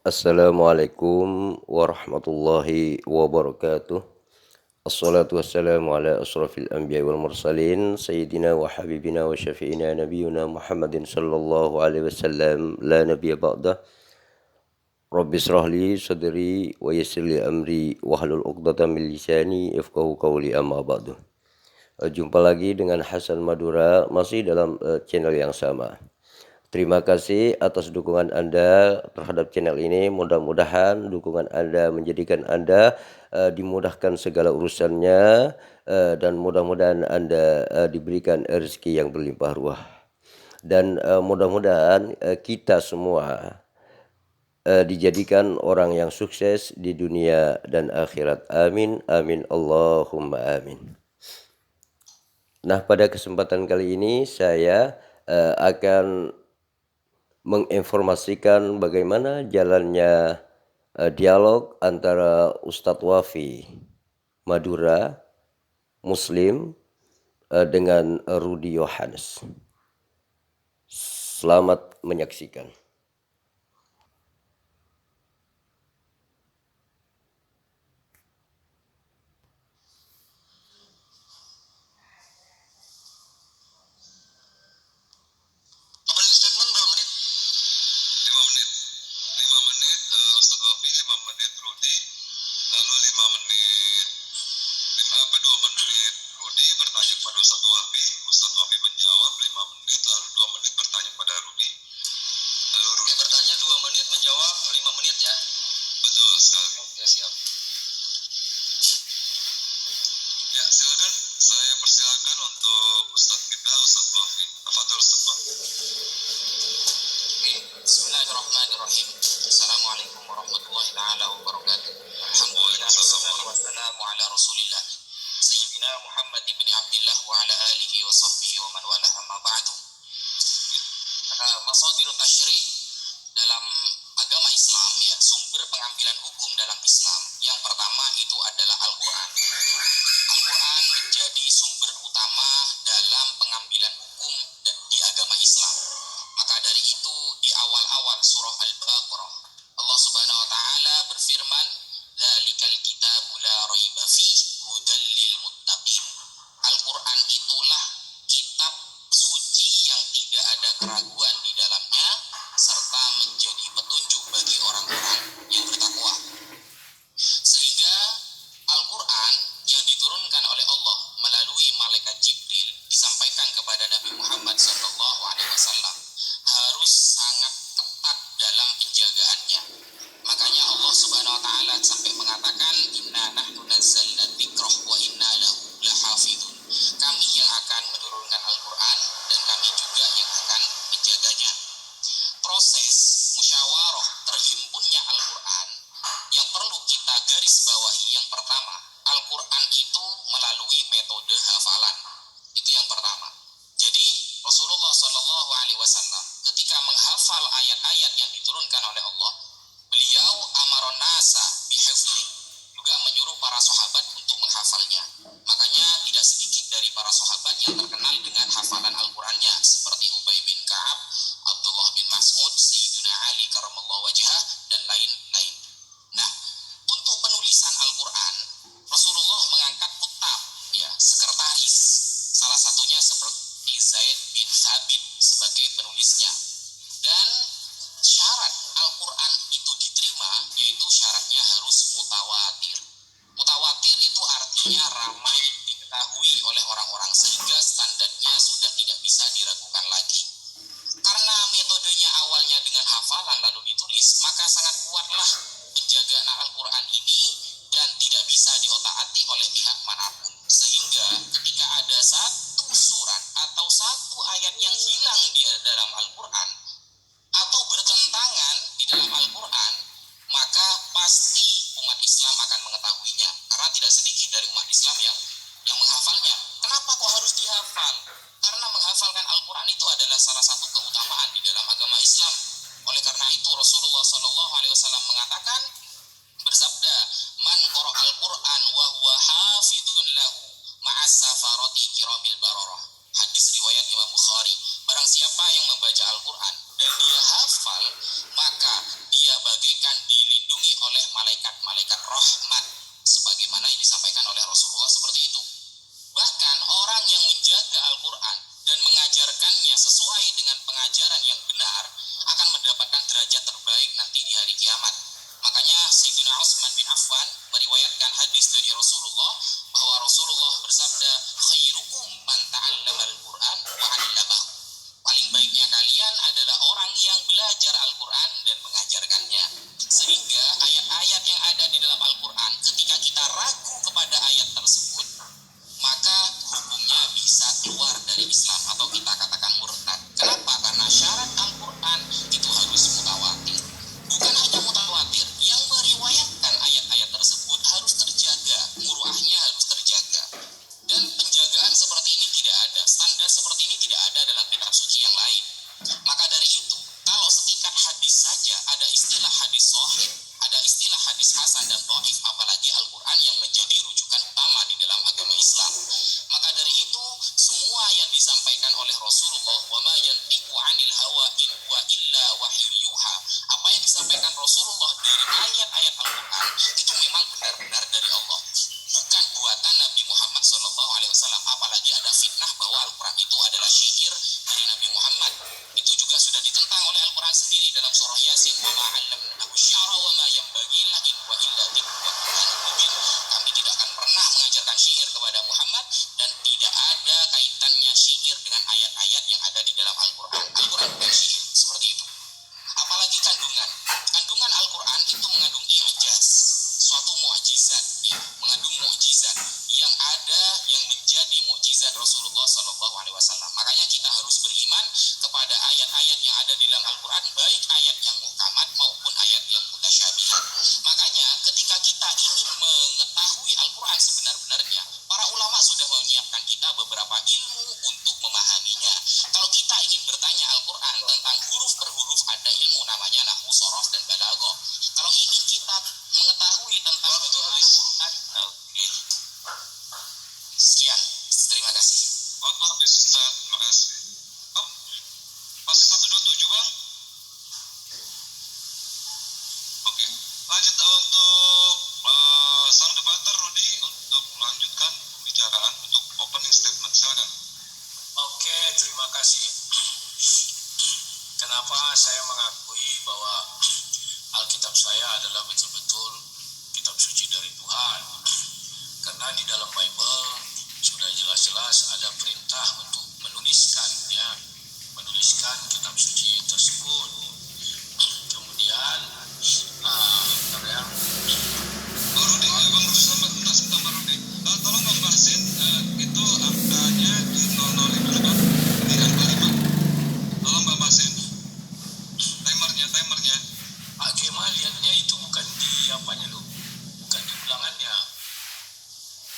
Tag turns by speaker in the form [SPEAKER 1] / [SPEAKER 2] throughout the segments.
[SPEAKER 1] Assalamualaikum warahmatullahi wabarakatuh. Assalatu wassalamu ala asrafil anbiya wal mursalin sayyidina wa habibina wa syafi'ina nabiyuna Muhammadin sallallahu alaihi wasallam la nabiyya ba'dah. Rabbi israh li sadri wa yassir li amri wahlul 'uqdatam min lisani yafqahu qawli amma ba'du. Jumpa lagi dengan Hasan Madura masih dalam channel yang sama. Terima kasih atas dukungan Anda terhadap channel ini. Mudah-mudahan dukungan Anda menjadikan Anda dimudahkan segala urusannya dan mudah-mudahan Anda diberikan rezeki yang berlimpah ruah. Dan mudah-mudahan kita semua dijadikan orang yang sukses di dunia dan akhirat. Amin, amin, Allahumma amin. Nah, pada kesempatan kali ini saya akan menginformasikan bagaimana jalannya dialog antara Ustadz Wafi Madura Muslim dengan Rudy Yohanes. Selamat menyaksikan.
[SPEAKER 2] Bismillahirrahmanirrahim. Assalamualaikum warahmatullahi taala wabarakatuh. Alhamdulillah wassalatu wassalamu ala Rasulillah Sayyidina Muhammad ibn Abdillah wa ala alihi wa sahbihi wa man wala amma ba'du. Masadir tasyri' dalam agama Islam, ya, sumber pengambilan hukum dalam Islam yang pertama itu adalah Al-Qur'an. Al-Qur'an menjadi sumber utama dalam pengambilan hukum di agama Islam. Maka dari itu di awal-awal surah Al-Baqarah Allah Subhanahu wa taala berfirman, "Dzalikal kitabu la raiba fihi hudal lil muttaqin." Al-Qur'an itulah kitab suci yang tidak ada keraguan di dalamnya serta menjadi petunjuk bagi orang-orang yang bertakwa. Sehingga Al-Qur'an yang diturunkan oleh Allah melalui malaikat Jibril disampaikan kepada Nabi Muhammad SAW harus sangat ketat dalam penjagaannya. Makanya Allah Subhanahu wa taala sampai mengatakan, "Inna nahnu nazzalna dzikrah wa inna lahu lahafizun." Kami yang akan menurunkan Al-Qur'an dan kami juga yang akan menjaganya. Proses musyawarah terhimpunnya Al-Qur'an yang perlu kita garis bawahi yang pertama, Al-Qur'an itu melalui metode hafalan. Itu yang pertama. Jadi Rasulullah Shallallahu Alaihi Wasallam ketika menghafal ayat-ayat yang diturunkan oleh Allah, beliau amaron nasa bihifli, juga menyuruh para sahabat untuk menghafalnya. Makanya tidak sedikit dari para sahabat yang terkenal dengan hafalan Al-Qur'annya seperti Ubay bin Ka'ab, Abdullah bin Mas'ud, Sayyidina Ali karramallahu wajhah dan lain-lain. Nah, untuk penulisan Al-Qur'an Rasulullah mengangkat kutab, ya, sekretaris, salah satunya seperti Zaid bin Thabit sebagai penulisnya. Dan syarat Al-Qur'an itu diterima yaitu syaratnya harus mutawatir. Mutawatir itu artinya ramai diketahui oleh orang-orang sehingga standarnya sudah tidak bisa diragukan lagi. Karena metodenya awalnya dengan hafalan lalu ditulis, maka sangat kuatlah penjagaan Al-Qur'an ini dan tidak bisa diotak-atik oleh pihak manapun. Sehingga ketika ada satu surat atau satu ayat yang hilang di dalam Al-Qur'an atau bertentangan di dalam Al-Qur'an, maka pasti umat Islam akan mengetahuinya. Karena tidak sedikit dari umat Islam yang menghafalnya. Kenapa kok harus dihafal? Karena menghafalkan Al-Qur'an itu adalah salah satu keutamaan di dalam agama Islam. Oleh karena itu Rasulullah SAW mengatakan, bersabda, "Man qara al-Qur'an wa huwa hafidun lahu ma'as safarati kiramil bararah." Hadis riwayat Imam Bukhari. Barang siapa yang membaca Al-Qur'an dan dia hafal, maka dia bagaikan dilindungi oleh malaikat-malaikat rahmat, sebagaimana yang disampaikan oleh Rasulullah seperti itu. Bahkan orang yang menjaga Al-Quran dan mengajarkannya sesuai dengan pengajaran yang benar akan mendapatkan derajat terbaik nanti di hari kiamat. Makanya Sayyidina Utsman bin Affan meriwayatkan hadis dari Rasulullah bahwa Rasulullah bersabda, khairukum man ta'allama al-Quran wa 'allamahu. Paling baiknya kalian adalah orang yang belajar Al-Quran dan mengajarkannya. Sehingga ayat-ayat yang ada di dalam Al-Quran, ketika kita ragu kepada ayat tersebut, maka hukumnya bisa keluar dari Islam atau kita katakan murtad. Kenapa? Karena syarat Al-Quran itu harus mutawatir. Bukan hanya mutawatir, yang meriwayatkan ayat-ayat tersebut harus terjaga, muruahnya harus terjaga. Dan penjagaan seperti ini tidak ada, standar seperti ini tidak ada dalam kitab suci yang lain. Maka dari itu, kalau setingkat hadis saja ada istilah hadis sahih, ada istilah hadis hasan dan dhaif, apalagi Al-Quran yang menjadi rujukan utama di dalam agama Islam. Maka dari itu, semua yang disampaikan oleh Rasulullah, wa ma yantiqu 'anil hawa in huwa illa wahyu yuha, apa yang disampaikan Rasulullah dari ayat-ayat Al-Quran itu memang benar-benar dari Allah, bukan buatan Nabi Muhammad SAW. Apalagi ada fitnah bahwa Al-Quran itu adalah syair dari Nabi Muhammad. Itu juga sudah ditentang oleh Al-Quran sendiri dalam surah Yasin, wa ma 'allamnahu syara wa ma yanbaghi lahu in huwa illa dzikrun wa qur'anun mubin. Kami tidak akan pernah mengajarkan syair kepada Muhammad, dan tidak ada kaitannya syair dengan ayat-ayat yang ada di dalam Al-Quran. Al-Quran bukan syair, seperti itu. Apalagi kandungan. Kandungan Al-Quran itu mengandung i'jaz, suatu mukjizat, ya, mengandung mukjizat yang ada yang menjadi mukjizat Rasulullah SAW. Makanya kita harus beriman kepada ayat-ayat yang ada di dalam Al-Quran, baik ayat yang muhkamat maupun ayat yang mutasyabihat. Makanya ketika kita ingin mengetahui Al-Quran sebenar-benarnya, para ulama sudah menyiapkan kita beberapa ilmu untuk memahaminya. Kalau kita ingin bertanya Al-Quran tentang huruf per huruf, ada ilmu namanya nahwu, shorof, dan balaghah. Kalau ingin kita mengetahui tentang Al-Quran, oke. Sekian, terima kasih.
[SPEAKER 3] Waktu habis Ustaz, terima kasih. Oh, masih 127 Bang? Oke, lanjut untuk sang debater Rudi untuk melanjutkan pembicaraan untuk opening statement, silakan.
[SPEAKER 4] Oke, terima kasih. Kenapa saya mengakui bahwa Alkitab saya adalah betul-betul kitab suci dari Tuhan? Karena di dalam Bible sudah jelas-jelas ada perintah untuk menuliskan, ya, menuliskan kitab suci tersebut. Kemudian, yang
[SPEAKER 3] Bang Rudi, sebentar Bang Rudi. Tolong Bang Basin, itu angkanya di 00 itu Bang, di angka 5. Tolong Bang Basin. Timernya.
[SPEAKER 4] Pak Kemal lihatnya itu bukan di apanya loh, bukan di ulangannya.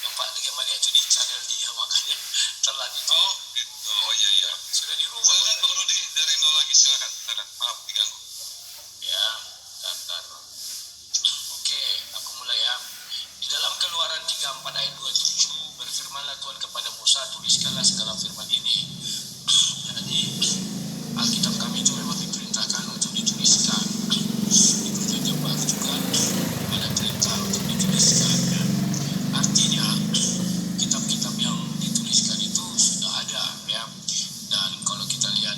[SPEAKER 4] Yang Pak Kemal lihat itu di channel dia, makanya telat itu.
[SPEAKER 3] Oh, gitu. Oh iya.
[SPEAKER 4] Sudah dirubah.
[SPEAKER 3] Silakan Bang Rudi, dari 0 lagi, silakan. Maaf, diganggu.
[SPEAKER 4] Ya, bentar. Oke, aku mulai ya. Di dalam Keluaran 34 ayat 27 berfirmanlah Tuhan kepada Musa, tuliskanlah segala firman ini. Jadi Alkitab kami itu memang diperintahkan untuk dituliskan. Itu terjebak juga ada perintah untuk dituliskan. Artinya kitab-kitab yang dituliskan itu sudah ada, ya. Dan kalau kita lihat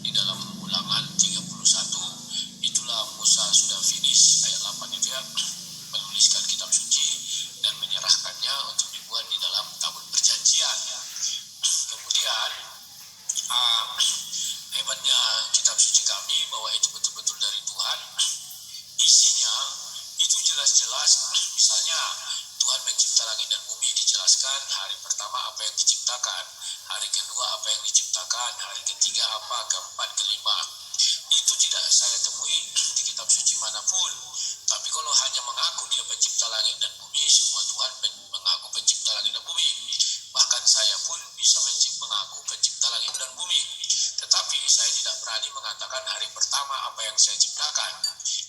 [SPEAKER 4] di dalam Ulangan 31, itulah Musa sudah finish ayat 8 itu, ya, menuliskan kitab suci dan menyerahkannya untuk dibuat di dalam tabut perjanjian, ya. Kemudian hebatnya kitab suci kami bahwa itu betul-betul dari Tuhan. Isinya itu jelas-jelas, misalnya Tuhan mencipta langit dan bumi, dijelaskan hari pertama apa yang diciptakan, hari kedua apa yang diciptakan, hari ketiga apa, keempat, kelima. Itu tidak saya temui di kitab suci manapun. Tapi kalau hanya mengaku dia pencipta langit dan bumi, semua Tuhan mengaku pencipta langit dan bumi. Bahkan saya pun bisa mengaku pencipta langit dan bumi. Tetapi saya tidak berani mengatakan hari pertama apa yang saya ciptakan,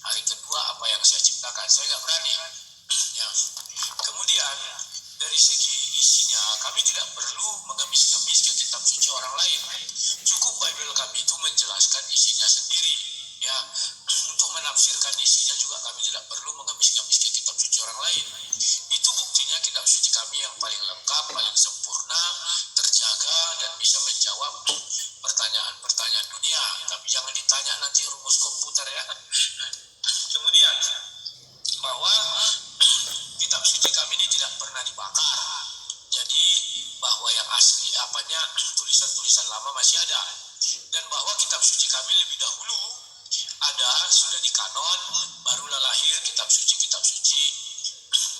[SPEAKER 4] hari kedua apa yang saya ciptakan. Saya nggak berani. Ya. Kemudian dari segi isinya, kami tidak perlu mengemis-ngemis ke kitab suci orang lain. Cukup Bible kami itu menjelaskan isinya sendiri. Ya, untuk menafsirkan isinya juga kami tidak perlu mengemis-ngemis ke kitab suci orang lain. Itu buktinya kitab suci kami yang paling lengkap, paling sempurna, terjaga, dan bisa menjawab pertanyaan-pertanyaan dunia. Tapi jangan ditanya nanti rumus komputer ya. Kemudian, bahwa kitab suci kami ini tidak pernah dibakar. Jadi bahwa yang asli tulisan-tulisan lama masih ada. Dan bahwa kitab suci kami lebih dahulu ada, sudah di kanon, barulah lahir kitab suci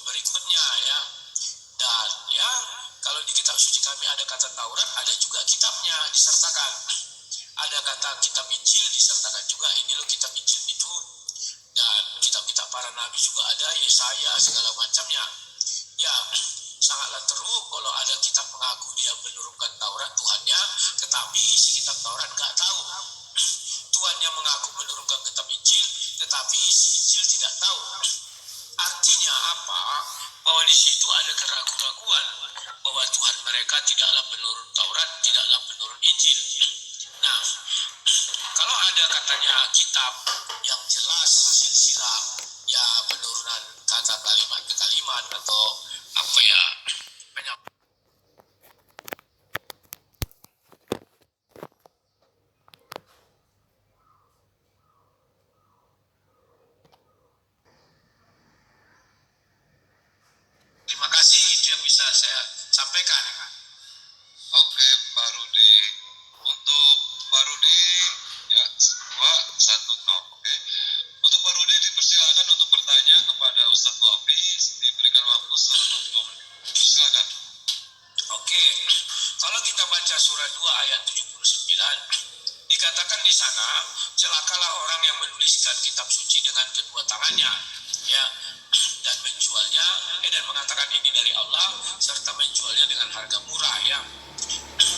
[SPEAKER 4] berikutnya ya. Dan ya, kalau di kitab suci kami ada kata Taurat, ada juga kitabnya disertakan. Ada kata kitab Injil disertakan juga, ini loh kitab Injil itu. Dan kitab-kitab para nabi juga ada, Yesaya segala macamnya. Ya, sangatlah teruk kalau ada kitab mengaku dia menurunkan Taurat Tuhannya, tetapi isi kitab Taurat nggak tahu. Tuhannya mengaku menurunkan kitab Injil, tetapi isi Injil tidak tahu. Artinya apa? Bahwa di situ ada keraguan-keraguan bahwa Tuhan mereka tidaklah penurun Taurat, tidaklah penurun Injil. Nah, kalau ada katanya kitab yang jelas silsilah ya penurunan kata kalimat ke kalimat atau apa ya banyak. Terima kasih, itu yang bisa saya sampaikan.
[SPEAKER 3] Oke, Pak Rudi. Untuk Pak Rudi, ya, 210. Oke. Untuk Pak Rudi dipersilakan untuk bertanya kepada Ustadz Wafi. Diberikan waktu selama 2 menit. Silakan.
[SPEAKER 4] Oke, kalau kita baca surah 2 ayat 79, dikatakan di sana, celakalah orang yang menuliskan kitab suci dengan kedua tangannya, ya, dan menjualnya, dan mengatakan ini dari Allah, serta menjualnya dengan harga murah, ya.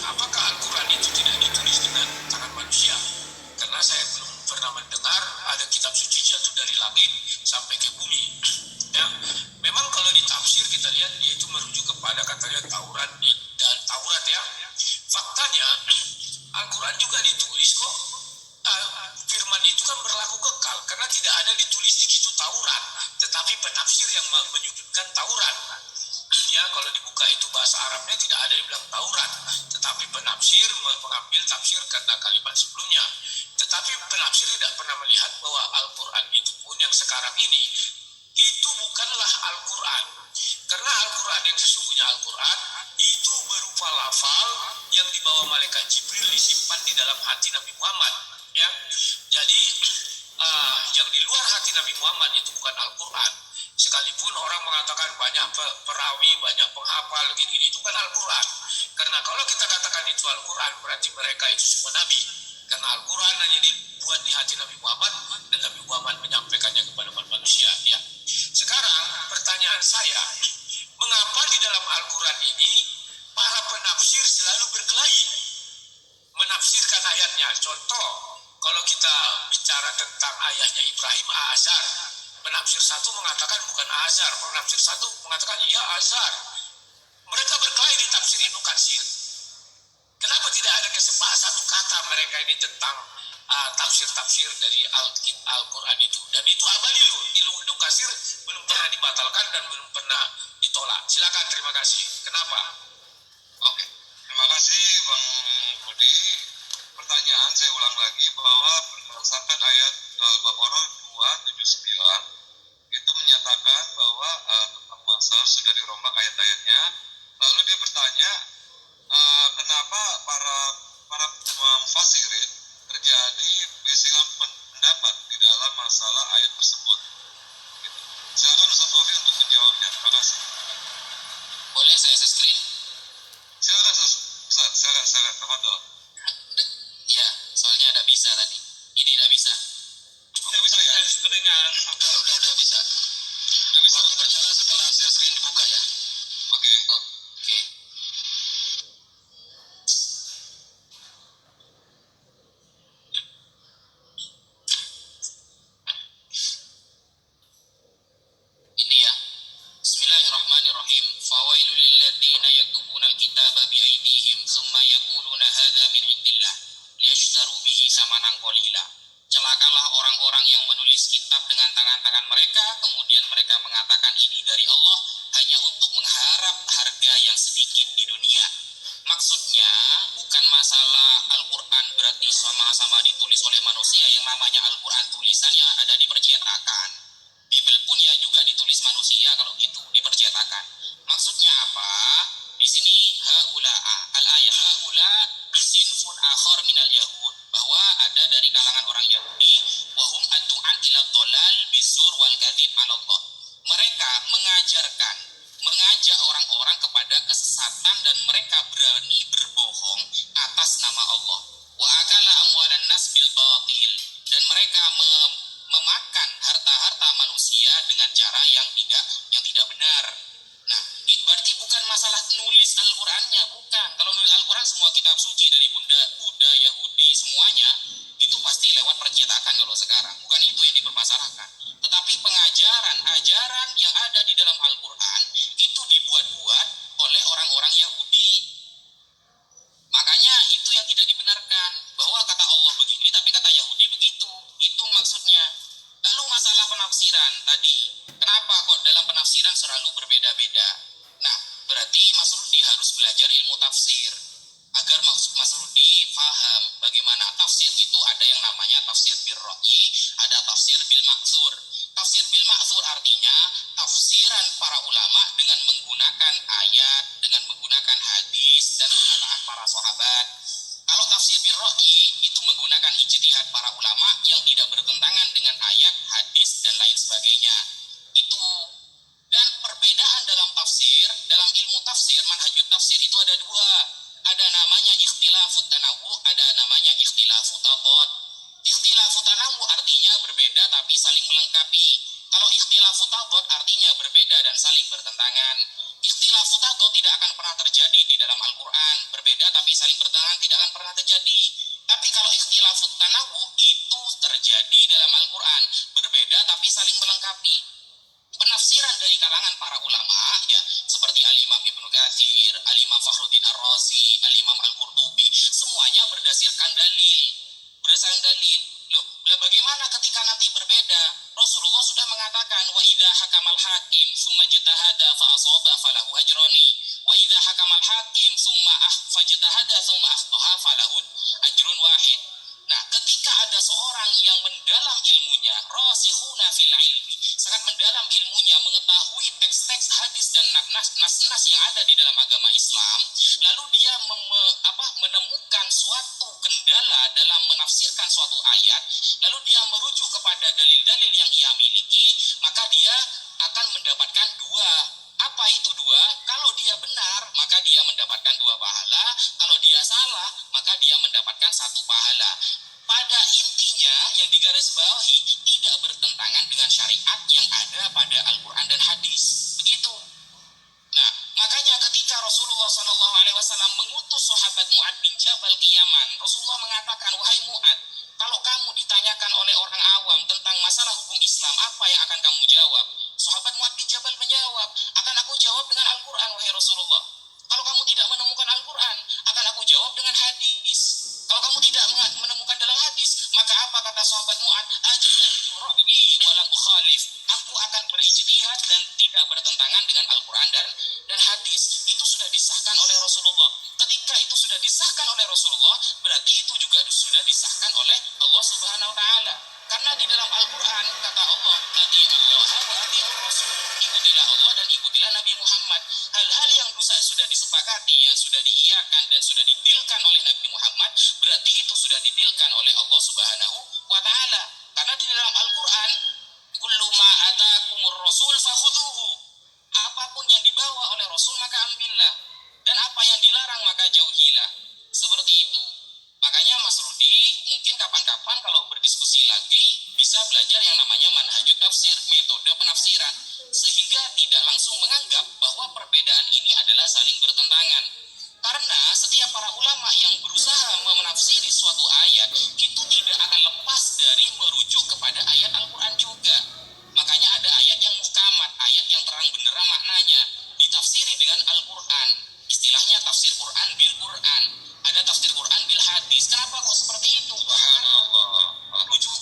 [SPEAKER 4] Apakah Al-Quran itu tidak ditulis dengan tangan manusia? Karena saya belum pernah mendengar ada kitab suci jatuh dari langit sampai ke bumi. Ya, memang kalau ditafsir kita lihat dia itu merujuk kepada katanya Taurat dan Taurat ya. Faktanya Al-Quran juga ditulis kok. Firman itu kan berlaku kekal karena tidak ada ditulis di situ Taurat, tetapi penafsir yang menyudutkan Taurat. Ya, kalau dibuka itu bahasa Arabnya tidak ada yang bilang Taurat, tetapi penafsir mengambil tafsir karena kalimat sebelumnya. Tetapi penafsir tidak pernah melihat bahwa Al-Quran itu pun yang sekarang ini itu bukanlah Al-Quran. Karena Al-Quran yang sesungguhnya Al-Quran itu berupa lafal yang dibawa malaikat Jibril disimpan di dalam hati Nabi Muhammad. Ya, jadi yang di luar hati Nabi Muhammad itu bukan Al-Quran. Sekalipun orang mengatakan banyak perawi, banyak penghafal, gini-gini, itu kan Al-Quran. Karena kalau kita katakan itu Al-Quran, berarti mereka itu semua Nabi. Karena Al-Quran hanya dibuat di hati Nabi Muhammad, dan Nabi Muhammad menyampaikannya kepada manusia. Ya. Sekarang pertanyaan saya, mengapa di dalam Al-Quran ini para penafsir selalu berkelahi menafsirkan ayatnya? Contoh, kalau kita bicara tentang ayahnya Ibrahim, Azar, penafsir satu mengatakan bukan Azar, penafsir satu mengatakan iya Azar. Mereka berkelahi di tafsir Ibnu Katsir. Kenapa tidak ada satu kata mereka ini tentang tafsir-tafsir dari Al-Quran itu? Dan itu abadi loh, di Ibnu Katsir belum pernah dibatalkan dan belum pernah ditolak. Silakan, terima kasih. Kenapa?
[SPEAKER 3] Oke. Terima kasih Bang Budi. Pertanyaan saya ulang lagi bahwa berdasarkan ayat Al-Baqarah 279 itu menyatakan bahwa tentang puasa sudah dirombak ayat-ayatnya. Lalu dia bertanya kenapa para mufassirin terjadi perselisihan pendapat di dalam masalah ayat tersebut. Gitu. Silakan Ustaz Wafi untuk menjawabnya. Terima kasih.
[SPEAKER 2] Boleh saya screen?
[SPEAKER 3] Silakan Ustaz. Silakan. Tafadhol.
[SPEAKER 2] Ya, soalnya ada bisa tadi. Ini tidak bisa.
[SPEAKER 3] Udah bisa ya?
[SPEAKER 2] Dengan udah bisa.
[SPEAKER 3] Udah bisa.
[SPEAKER 2] Waktu berjalan setelah share screen dibuka ya.
[SPEAKER 3] Oke.
[SPEAKER 2] Oke. Ini ya. Bismillahirrahmanirrahim. Fawailul lilladzina yaktubuna alkitaba biaydihim thumma yaquluna hadza min indillah liyashtaru bihi samanan qalila. Celakalah orang-orang yang menulis kitab dengan tangan-tangan mereka, kemudian mereka mengatakan ini dari Allah hanya untuk mengharap harga yang sedikit di dunia. Maksudnya bukan masalah Al-Quran berarti sama-sama ditulis oleh manusia. Yang namanya Al-Quran tulisan yang ada di percetakan. Bible pun ya juga ditulis manusia kalau gitu, dipercetakan. Maksudnya apa? Di sini haula al-ayah haula sinfun akhar minal yahud, bahwa ada dari kalangan orang Yahudi wahum addu'an ila dhalal bizur wal kadzib 'ala Allah. Mereka mengajak orang-orang kepada kesesatan dan mereka berani berbohong atas nama Allah. Wa akala amwalan nas bil batil, dan mereka memakan harta-harta manusia dengan cara yang tidak benar. Nah, itu berarti bukan masalah nulis Al-Qur'annya, bukan. Kalau nulis Al-Qur'an semua kitab suci dari Buddha, Yahudi semuanya itu pasti lewat percetakan kalau sekarang. Bukan itu yang dipermasalahkan. Tetapi ajaran yang ada di dalam Al-Qur'an itu dibuat-buat oleh orang-orang Yahudi. Makanya itu yang tidak dibenarkan, bahwa kata Allah begini tapi kata Yahudi begitu. Itu maksudnya. Lalu masalah penafsiran tadi, kenapa kok dalam penafsiran selalu berbeda-beda? Nah, berarti Mas Rudi harus belajar ilmu tafsir agar Mas Rudi paham bagaimana tafsir itu. Ada yang namanya tafsir bil ra'yi, ada tafsir bil ma'thur. Tafsir bil ma'thur artinya tafsiran para ulama dengan menggunakan ayat, dengan menggunakan hadis dan perkataan para sahabat. Kalau tafsir bil ra'yi itu menggunakan ijtihad para ulama yang tidak bertentangan dengan ayat, hadis dan lain sebagainya. Itu. Dan perbedaan dalam tafsir, dalam ilmu tafsir, manhajut tafsir itu ada dua. Ada namanya ikhtilafut tanawwu, ada namanya ikhtilafut tadad. Ikhtilafut tanawwu artinya berbeda tapi saling melengkapi. Kalau ikhtilafut tadad artinya berbeda dan saling bertentangan. Ikhtilafut tadad tidak akan pernah terjadi di dalam Al-Qur'an. Berbeda tapi saling bertentangan tidak akan pernah terjadi. Tapi kalau ikhtilafut tanawwu itu terjadi dalam Al-Qur'an. Berbeda tapi saling melengkapi. Penafsiran dari kalangan para ulama ya, seperti Al-Imam Ibnu Katsir, Al-Imam Fakhruddin Ar-Razi, Al-Imam Al-Qurtubi, semuanya berdasarkan dalil. Loh, bagaimana ketika nanti berbeda? Rasulullah sudah mengatakan wa idza hakamal hakim summa jtahada fa asaba falahu ajrani wa idza hakamal hakim summa fajtahada summa akhtaha falahu ajrun wahid. Nah, ketika ada seorang yang mendalam ilmunya, rasikhuna fil ilmi, sangat mendalam ilmunya, mengetahui teks-teks hadis dan nas-nas yang ada di dalam agama Islam, lalu dia menemukan suatu kendala dalam menafsirkan suatu ayat, lalu dia merujuk kepada dalil-dalil yang ia miliki, maka dia akan mendapatkan dua. Apa itu dua? Kalau dia benar, maka dia mendapatkan dua pahala. Kalau dia salah, maka dia mendapatkan satu pahala. Pada intinya yang digarisbawahi tidak bertentangan dengan syariat yang ada pada Al-Quran dan hadis. Begitu. Nah, makanya ketika Rasulullah SAW mengutus sahabat Mu'ad bin Jabal ke Yaman, Rasulullah mengatakan, wahai Mu'ad, kalau kamu ditanyakan oleh orang awam tentang masalah hukum Islam, apa yang akan kamu jawab? Sahabat Mu'ad bin Jabal menjawab, akan aku jawab dengan Al-Quran, wahai Rasulullah. Kalau kamu tidak menemukan Al-Quran, akan aku jawab dengan hadis. Kalau kamu tidak menemukan dalam hadis, maka apa kata sahabat Mu'ad? Ajtahid ra'yi walam ukhalif. Aku akan berijtihad dan tidak bertentangan dengan Al-Quran dan hadis. Itu sudah disahkan oleh Rasulullah. Ketika itu sudah disahkan oleh Rasulullah, berarti itu juga sudah disahkan oleh Allah Subhanahu wa taala. Karena di dalam Al-Quran kata Allah, atii'ullah wa atii'ur rasul. Ikutilah Allah dan ikutilah Nabi Muhammad. Hal-hal yang sudah disepakati, yang sudah diiyakan dan sudah didilkan oleh Nabi Muhammad, berarti itu sudah didilkan oleh Allah Subhanahu wa taala. Karena di dalam Al-Quran, kullu ma atakumur rasul fakhudhuhu. Apapun yang dibawa oleh Rasul maka ambillah, dan apa yang dilarang maka jauhilah. Seperti itu. Makanya Mas Rudi mungkin kapan-kapan kalau berdiskusi lagi bisa belajar yang namanya manhajut tafsir, metode penafsiran, sehingga tidak langsung menganggap bahwa perbedaan ini adalah saling bertentangan. Karena setiap para ulama yang berusaha menafsiri suatu ayat itu tidak akan lepas dari merujuk kepada ayat Al-Quran juga. Makanya ada ayat yang muhkamat, ayat yang terang benderang maknanya, ditafsiri dengan Al-Quran. Istilahnya tafsir Quran bil Quran. Ada tafsir Quran bil hadis. Kenapa kok seperti itu? Rujuk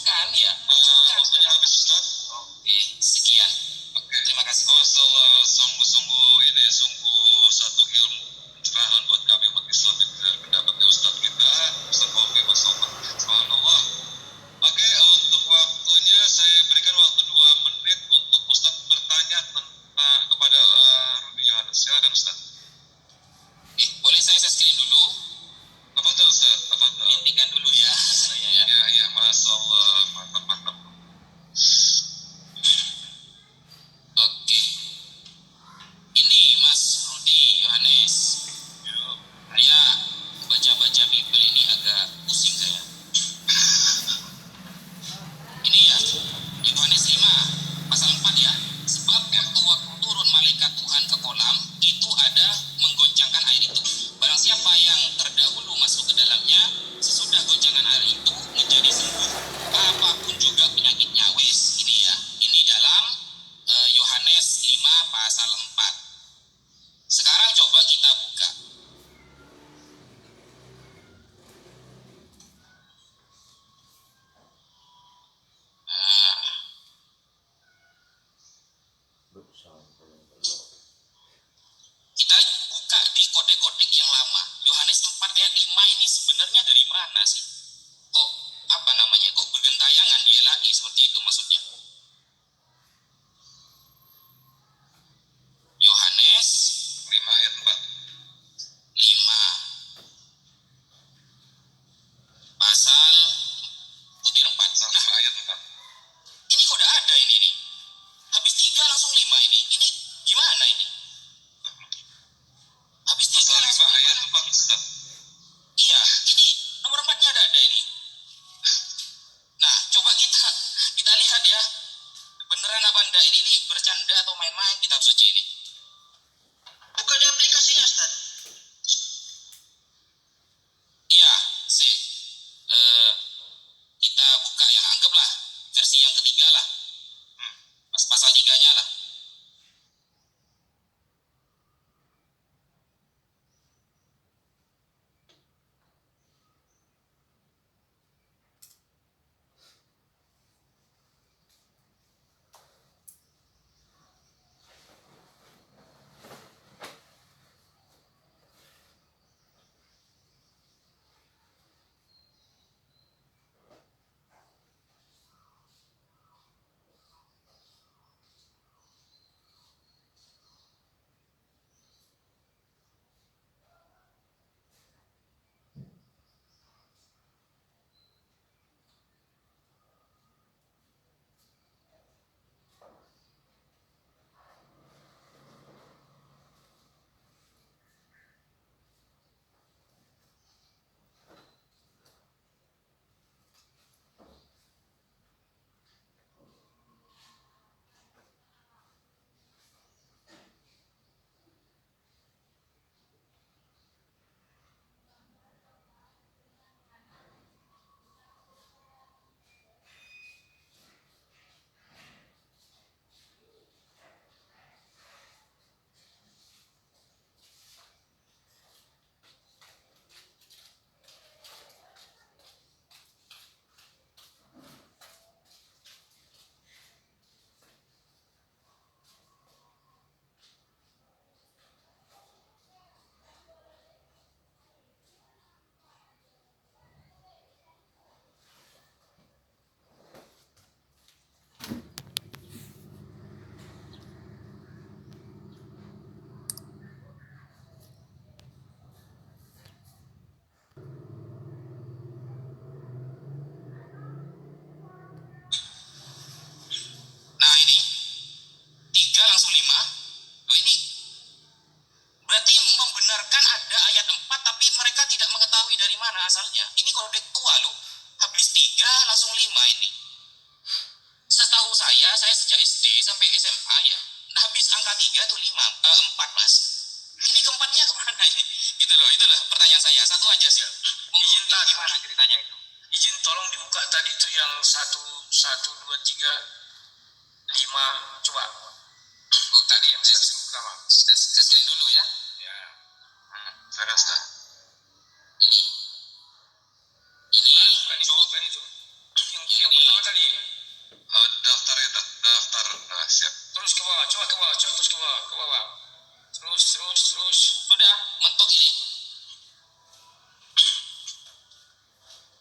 [SPEAKER 4] dibuka tadi itu yang 1, 1, 2, 3, 5, coba.
[SPEAKER 2] Oh tadi yang saya
[SPEAKER 4] Pertama.
[SPEAKER 2] screen dulu ya.
[SPEAKER 4] Ya.
[SPEAKER 3] Sudah.
[SPEAKER 2] Ini
[SPEAKER 4] Bukan itu. Yang pertama tadi.
[SPEAKER 3] Daftar ya, daftar. Nah, siap.
[SPEAKER 4] Terus ke bawah, coba ke bawah, terus ke bawah. Terus.
[SPEAKER 2] sudah mentok ini.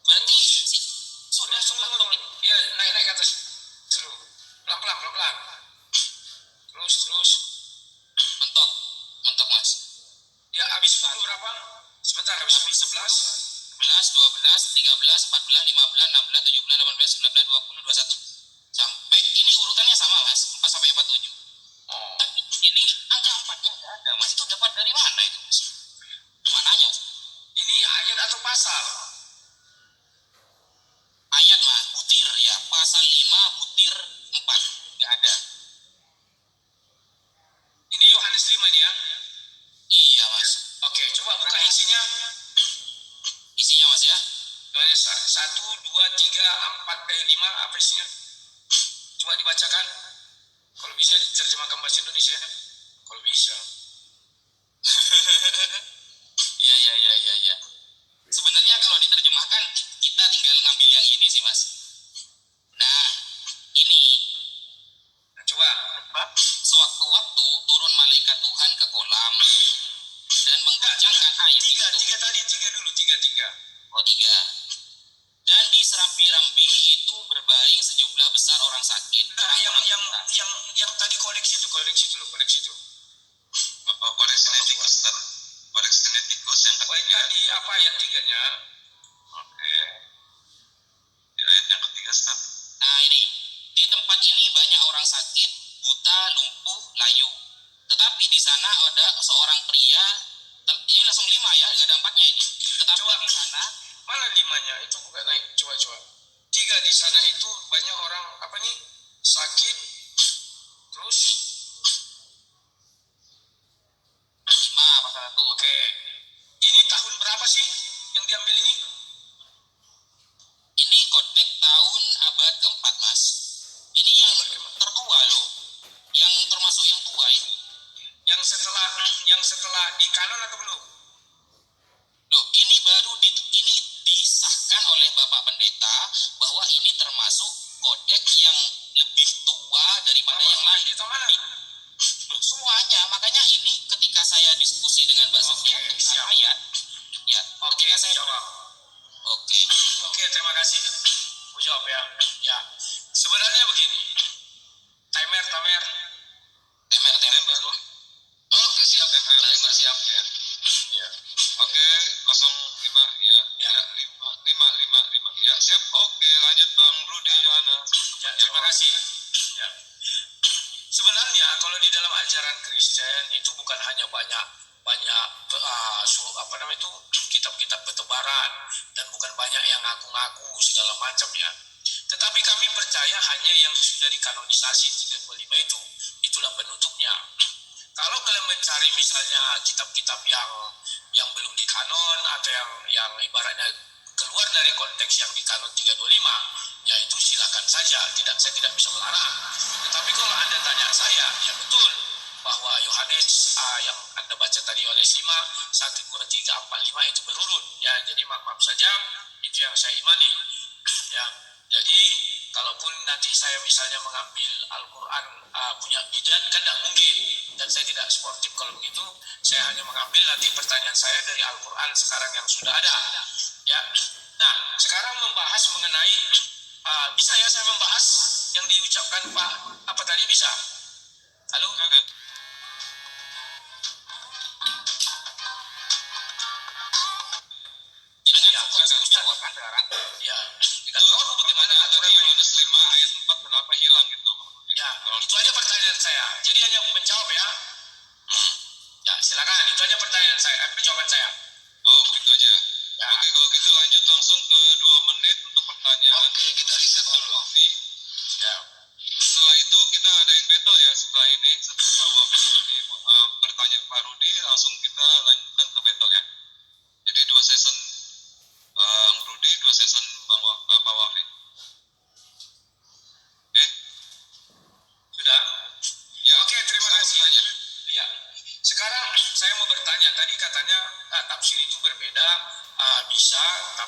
[SPEAKER 2] Berarti sudah mentok ini.
[SPEAKER 4] Ya, naik ke atas. Terus. Pelan-pelan. Terus.
[SPEAKER 2] Mentok mas.
[SPEAKER 4] Ya, habis itu berapa? Sebentar, habis 11.
[SPEAKER 2] 11, 12, 13, 14, 15, 16, 17, 18, 19, 20, 21. Sampai ini urutannya sama mas, 4 sampai 47.
[SPEAKER 4] Oh.
[SPEAKER 2] Tapi ini angka 4-nya nggak ada mas. Itu dapat dari mana itu mas? Mananya?
[SPEAKER 4] Ini ayat atau pasal?
[SPEAKER 2] Ayat mas, butir ya. Pasal 5, butir 4. Nggak ada.
[SPEAKER 4] Ini Yohanes 5 nih ya?
[SPEAKER 2] Iya mas.
[SPEAKER 4] Oke, coba buka isinya.
[SPEAKER 2] Isinya mas ya.
[SPEAKER 4] Yohanes 1, 2, 3, 4, 5, apa isinya? Coba dibacakan. Kalau bisa diterjemahkan bahasa Indonesia. Kalau bisa.
[SPEAKER 2] Iya. Sebenarnya kalau diterjemahkan kita tinggal ngambil yang ini sih mas. Nah, ini
[SPEAKER 4] Nah, coba.
[SPEAKER 2] sewaktu-waktu turun malaikat Tuhan ke kolam dan menggoncangkan air.
[SPEAKER 4] Tiga dulu.
[SPEAKER 2] Oh 3. Dan di serambi-rambi itu berbaring sejumlah besar orang sakit.
[SPEAKER 4] Nah, yang tadi koleksi itu.
[SPEAKER 3] Koreksinya tikus, Ustaz. Koreksinya tikus yang
[SPEAKER 4] Oh,
[SPEAKER 3] ketiga.
[SPEAKER 4] tadi apa ayat 3-nya?
[SPEAKER 3] Oke. Di ayat yang ketiga, Ustaz.
[SPEAKER 2] Nah ini, di tempat ini banyak orang sakit, buta, lumpuh, layu. Tetapi di sana ada seorang pria, ini langsung 5 ya, gak ada 4-nya ini. Tetapi
[SPEAKER 4] Coba.
[SPEAKER 2] di sana,
[SPEAKER 4] Mana 5-nya? Itu bukan naik. Coba. 3 di sana itu banyak orang apa nih? Sakit. Terus
[SPEAKER 2] 5 pasal 1.
[SPEAKER 4] oke. Ini tahun berapa sih yang diambil ini?
[SPEAKER 2] Ini kodek tahun abad keempat mas. Ini yang tertua loh, yang termasuk yang tua ini.
[SPEAKER 4] Yang setelah di kanon atau belum?
[SPEAKER 2] Loh, ini baru ini disahkan oleh Bapak Pendeta bahwa ini termasuk kodek yang lebih tua daripada yang lain.
[SPEAKER 4] Itu mana?
[SPEAKER 2] Loh, semuanya, makanya ini ketika saya diskusi dengan Mbak Sofia tentang ayat, ya,
[SPEAKER 4] Oke,
[SPEAKER 2] ketika saya
[SPEAKER 4] jawab.
[SPEAKER 2] Oke,
[SPEAKER 4] Terima kasih. Aku jawab ya. Ya. Sebenarnya begini. Timer.
[SPEAKER 2] temer. Oke, siap, timer siap ya.
[SPEAKER 4] Ya.
[SPEAKER 3] Oke, 05 ya. Ya, 5. Ya, siap. Oke, lanjut Bang Rudi Yohana.
[SPEAKER 4] Ya, terima kasih. Ya. Sebenarnya kalau di dalam ajaran Kristen itu bukan hanya banyak apa namanya itu kitab-kitab bertebaran dan bukan banyak yang ngaku-ngaku segala macam ya. Tetapi kami percaya hanya yang sudah dikanonisasi 325 itu. Itulah penutupnya. Kalau kalian mencari misalnya kitab-kitab yang belum dikanon atau yang ibaratnya keluar dari konteks yang di kanon 325, ya itu silakan saja, saya tidak bisa melarang. Tetapi kalau Anda tanya saya, ya betul bahwa Yohanes yang Anda baca tadi Yohanes 5, 1, 2, 3, 4, 5 itu berurut. Ya, jadi maaf saja, itu yang saya imani. Ya, jadi kalaupun nanti saya misalnya mengambil Al-Quran punya bidan kan tidak mungkin, dan saya tidak sportif kalau begitu. Saya hanya mengambil nanti pertanyaan saya dari Al-Quran sekarang yang sudah ada. Ya, nah sekarang membahas mengenai bisa ya saya membahas yang diucapkan Pak apa tadi bisa? Halo?
[SPEAKER 2] Jangan fokus jawab sekarang.
[SPEAKER 4] Ya, tidak tahu bagaimana aturan
[SPEAKER 3] Yohanes 5 ayat 4 kenapa hilang gitu?
[SPEAKER 4] Ya, itu aja pertanyaan saya. Jadi hanya menjawab ya. Ya, silakan. Itu aja pertanyaan saya, jawaban saya.
[SPEAKER 3] Oh, begitu aja.
[SPEAKER 4] Ya.
[SPEAKER 3] Oke, kalau gitu lanjut langsung ke 2 menit untuk pertanyaan.
[SPEAKER 2] Oke, kita riset dulu.
[SPEAKER 3] Kofi.
[SPEAKER 4] Ya.
[SPEAKER 3] Setelah itu kita adain battle ya setelah ini, setelah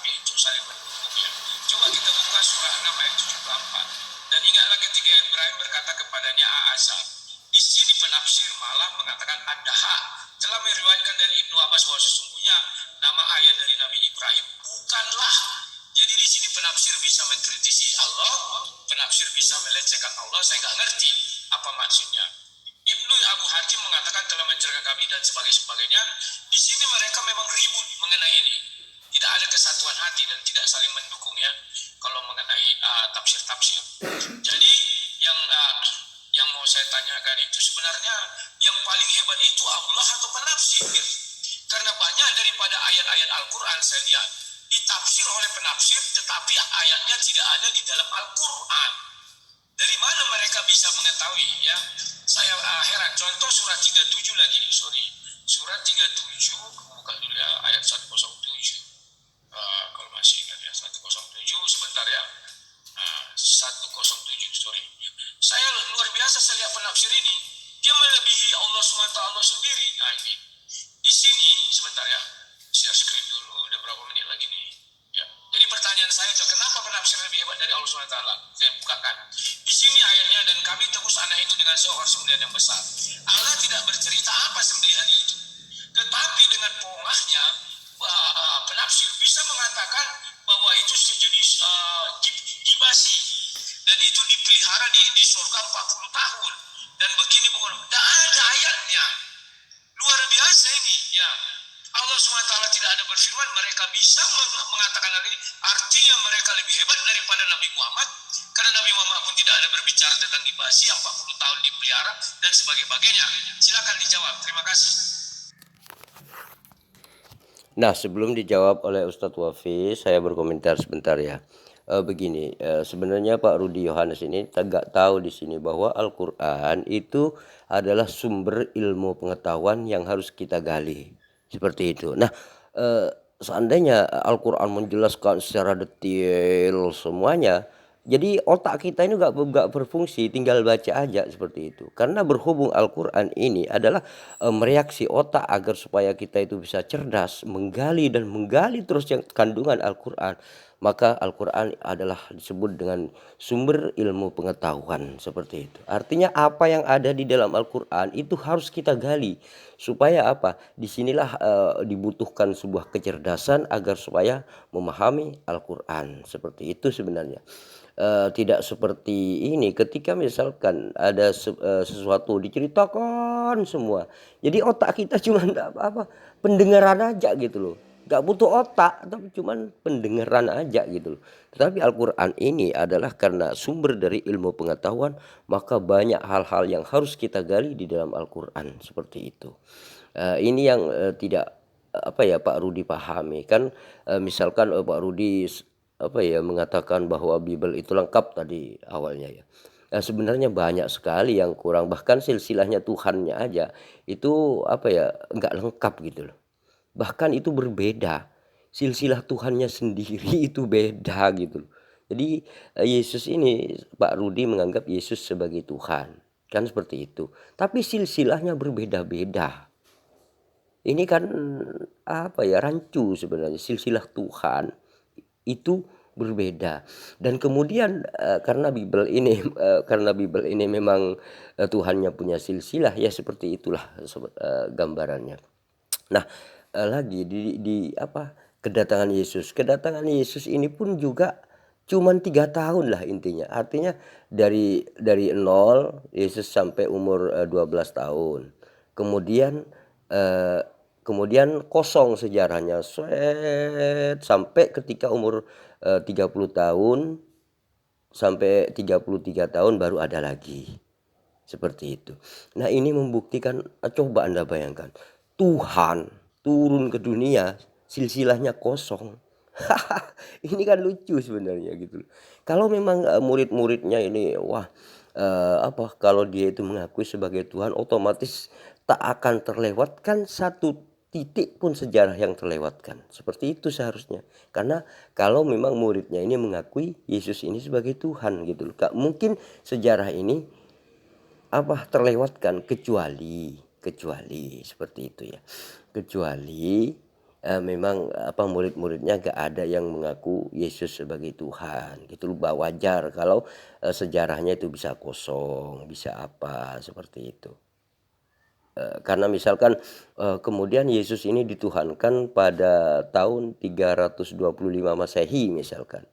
[SPEAKER 4] kami untuk saling mendukung ya. Coba kita buka surah 6 ayat 74. Dan ingatlah ketika Ibrahim berkata kepadanya Azar. Di sini penafsir malah mengatakan Ad-Daha telah meriwayatkan dari Ibnu Abbas bahwa sesungguhnya nama ayah dari Nabi Ibrahim bukanlah. Jadi di sini penafsir bisa mengkritisi Allah, penafsir bisa melecehkan Allah. Saya nggak ngerti apa maksudnya. Ibnu Abu Hakim mengatakan telah mencerahkan kami dan sebagainya. Di sini mereka memang ribut mengenai ini. Tidak ada kesatuan hati dan tidak saling mendukung ya. Kalau mengenai tafsir-tafsir. Jadi yang mau saya tanyakan itu sebenarnya yang paling hebat itu Allah atau penafsir? Karena banyak daripada ayat-ayat Al-Quran saya lihat ditafsir oleh penafsir, tetapi ayatnya tidak ada di dalam Al-Quran. Dari mana mereka bisa mengetahui ya? Saya heran. Contoh surat 37 lagi, surat 37, buka dulu ya, ayat 107. Kalau masih ingat ya, 107, sebentar ya. 107, Saya luar biasa saya lihat penafsir ini. Dia melebihi Allah SWT sendiri. Nah ini. Di sini, sebentar ya. Share screen dulu, udah berapa menit lagi nih. Ya. Jadi pertanyaan saya itu, kenapa penafsir lebih hebat dari Allah SWT? Saya bukakan. Di sini ayatnya, dan kami tebus anak itu dengan seorang sembelihan yang besar. Allah tidak bercerita apa sembelihan itu. Tetapi dengan pongahnya, penafsir bisa mengatakan bahwa itu sejenis dibasi. Dan itu dipelihara di surga 40 tahun. Dan begini bukan, tidak ada ayatnya. Luar biasa ini ya. Allah SWT tidak ada berfirman, mereka bisa mengatakan hal ini. Artinya mereka lebih hebat daripada Nabi Muhammad. Karena Nabi Muhammad pun tidak ada berbicara tentang dibasi yang 40 tahun dipelihara dan sebagainya. Silakan dijawab. Terima kasih.
[SPEAKER 1] Nah, sebelum dijawab oleh Ustadz Wafi, saya berkomentar sebentar ya. Begini, sebenarnya Pak Rudi Yohanes ini tidak tahu di sini bahwa Al-Quran itu adalah sumber ilmu pengetahuan yang harus kita gali, seperti itu. Nah, seandainya Al-Quran menjelaskan secara detail semuanya, jadi otak kita ini nggak berfungsi, tinggal baca aja seperti itu. Karena berhubung Al-Quran ini adalah mereaksi otak agar supaya kita itu bisa cerdas, menggali dan menggali terus yang kandungan Al-Quran. Maka Al-Quran adalah disebut dengan sumber ilmu pengetahuan seperti itu. Artinya apa yang ada di dalam Al-Quran itu harus kita gali. Supaya apa? Disinilah dibutuhkan sebuah kecerdasan agar supaya memahami Al-Quran. Seperti itu sebenarnya. Tidak seperti ini ketika misalkan ada sesuatu diceritakan semua, jadi otak kita cuma apa pendengaran aja gitu loh, nggak butuh otak tapi cuman pendengaran aja gitu loh. Tetapi Al-Quran ini adalah karena sumber dari ilmu pengetahuan, maka banyak hal-hal yang harus kita gali di dalam Al-Quran seperti itu. Ini yang tidak apa ya Pak Rudi pahami kan, misalkan Pak Rudi mengatakan bahwa Bible itu lengkap tadi awalnya ya. Nah, sebenarnya banyak sekali yang kurang, bahkan silsilahnya Tuhannya aja itu enggak lengkap gitu loh. Bahkan itu berbeda. Silsilah Tuhannya sendiri itu beda gitu loh. Jadi Yesus ini Pak Rudi menganggap Yesus sebagai Tuhan. Kan seperti itu. Tapi silsilahnya berbeda-beda. Ini kan rancu sebenarnya, silsilah Tuhan itu berbeda. Dan kemudian karena Bible ini memang Tuhannya punya silsilah ya, seperti itulah gambarannya. Nah, lagi kedatangan Yesus ini pun juga cuman 3 tahun lah intinya. Artinya dari nol Yesus sampai umur 12 tahun. Kemudian kosong sejarahnya sampai ketika umur 30 tahun sampai 33 tahun baru ada lagi. Seperti itu. Nah, ini membuktikan, coba Anda bayangkan, Tuhan turun ke dunia, silsilahnya kosong. Ini kan lucu sebenarnya gitu. Kalau memang murid-muridnya ini kalau dia itu mengakui sebagai Tuhan, otomatis tak akan terlewatkan satu titik pun sejarah yang terlewatkan. Seperti itu seharusnya. Karena kalau memang muridnya ini mengakui Yesus ini sebagai Tuhan gitu. Gak mungkin sejarah ini terlewatkan kecuali seperti itu ya. Kecuali memang murid-muridnya gak ada yang mengaku Yesus sebagai Tuhan gitu loh. Wajar kalau sejarahnya itu bisa kosong, bisa apa seperti itu. Karena misalkan kemudian Yesus ini dituhankan pada tahun 325 Masehi misalkan,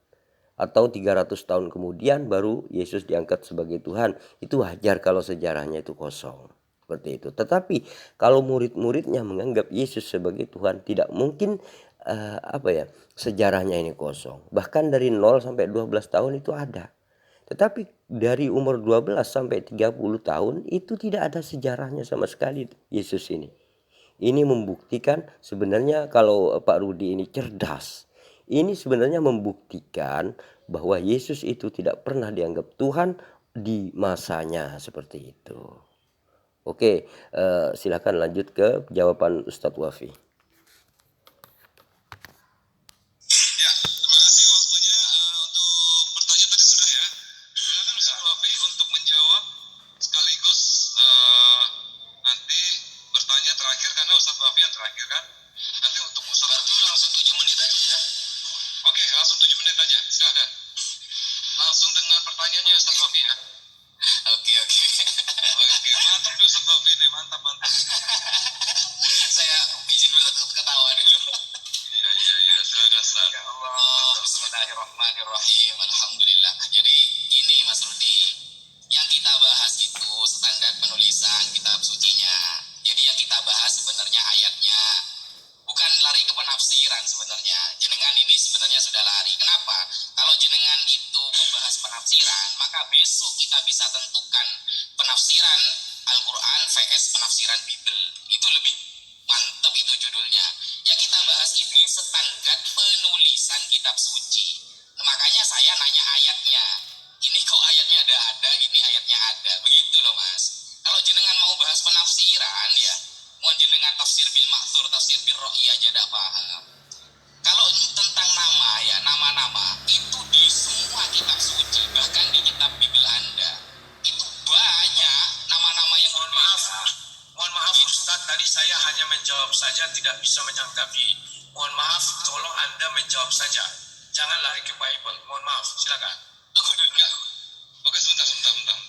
[SPEAKER 1] atau 300 tahun kemudian baru Yesus diangkat sebagai Tuhan, itu wajar kalau sejarahnya itu kosong seperti itu. Tetapi kalau murid-muridnya menganggap Yesus sebagai Tuhan, tidak mungkin sejarahnya ini kosong. Bahkan dari 0 sampai 12 tahun itu ada. Tetapi dari umur 12 sampai 30 tahun itu tidak ada sejarahnya sama sekali Yesus ini. Ini membuktikan sebenarnya kalau Pak Rudi ini cerdas. Ini sebenarnya membuktikan bahwa Yesus itu tidak pernah dianggap Tuhan di masanya seperti itu. Oke, silakan lanjut ke jawaban Ustadz Wafi.
[SPEAKER 3] Ya, terima kasih waktunya untuk bertanya tadi sudah ya. Silakan Ustaz Wafi untuk menjawab sekaligus nanti bertanya terakhir karena Ustaz Wafi yang terakhir kan. Nanti untuk Ustaz Wafi langsung 7 menit aja ya. Oke, langsung 7 menit aja. Silakan. Langsung dengan pertanyaannya Ustaz Wafi ya.
[SPEAKER 2] Oke.
[SPEAKER 3] Oke, mantap nih Ustaz Wafi nih, mantap.
[SPEAKER 2] Saya izin ketawa dulu.
[SPEAKER 3] Iya, silakan Ustaz.
[SPEAKER 2] Ya Allah, bismillahirrahmanirrahim. Alhamdulillah. Jadi ini Mas Rudi, yang kita bahas itu standar penulisan kitab sucinya. Jadi yang kita bahas sebenarnya ayatnya, bukan lari ke penafsiran sebenarnya. Jenengan ini sebenarnya sudah lari. Kenapa? Kalau jenengan itu membahas penafsiran, maka besok kita bisa tentukan penafsiran Al-Quran vs penafsiran Bible. Itu lebih mantap itu judulnya. Yang kita bahas ini standar penulisan kitab suci. Makanya saya nanya ayatnya. Ini kok ayatnya ada, ini ayatnya ada. Begitu loh Mas. Kalau jenengan mau bahas penafsiran ya, mohon jenengan tafsir bil ma'thur, tafsir bil ro'i aja tidak paham. Kalau tentang nama ya, nama-nama itu di semua kitab suci, bahkan di kitab Bible Anda itu banyak nama-nama yang berbeda.
[SPEAKER 4] Mohon maaf Ustaz, tadi saya hanya menjawab saja, tidak bisa menanggapi. Mohon maaf, tolong Anda menjawab saja. Jangan lari ke Bible. Mohon maaf, silakan.
[SPEAKER 3] Enggak. Oke, sebentar.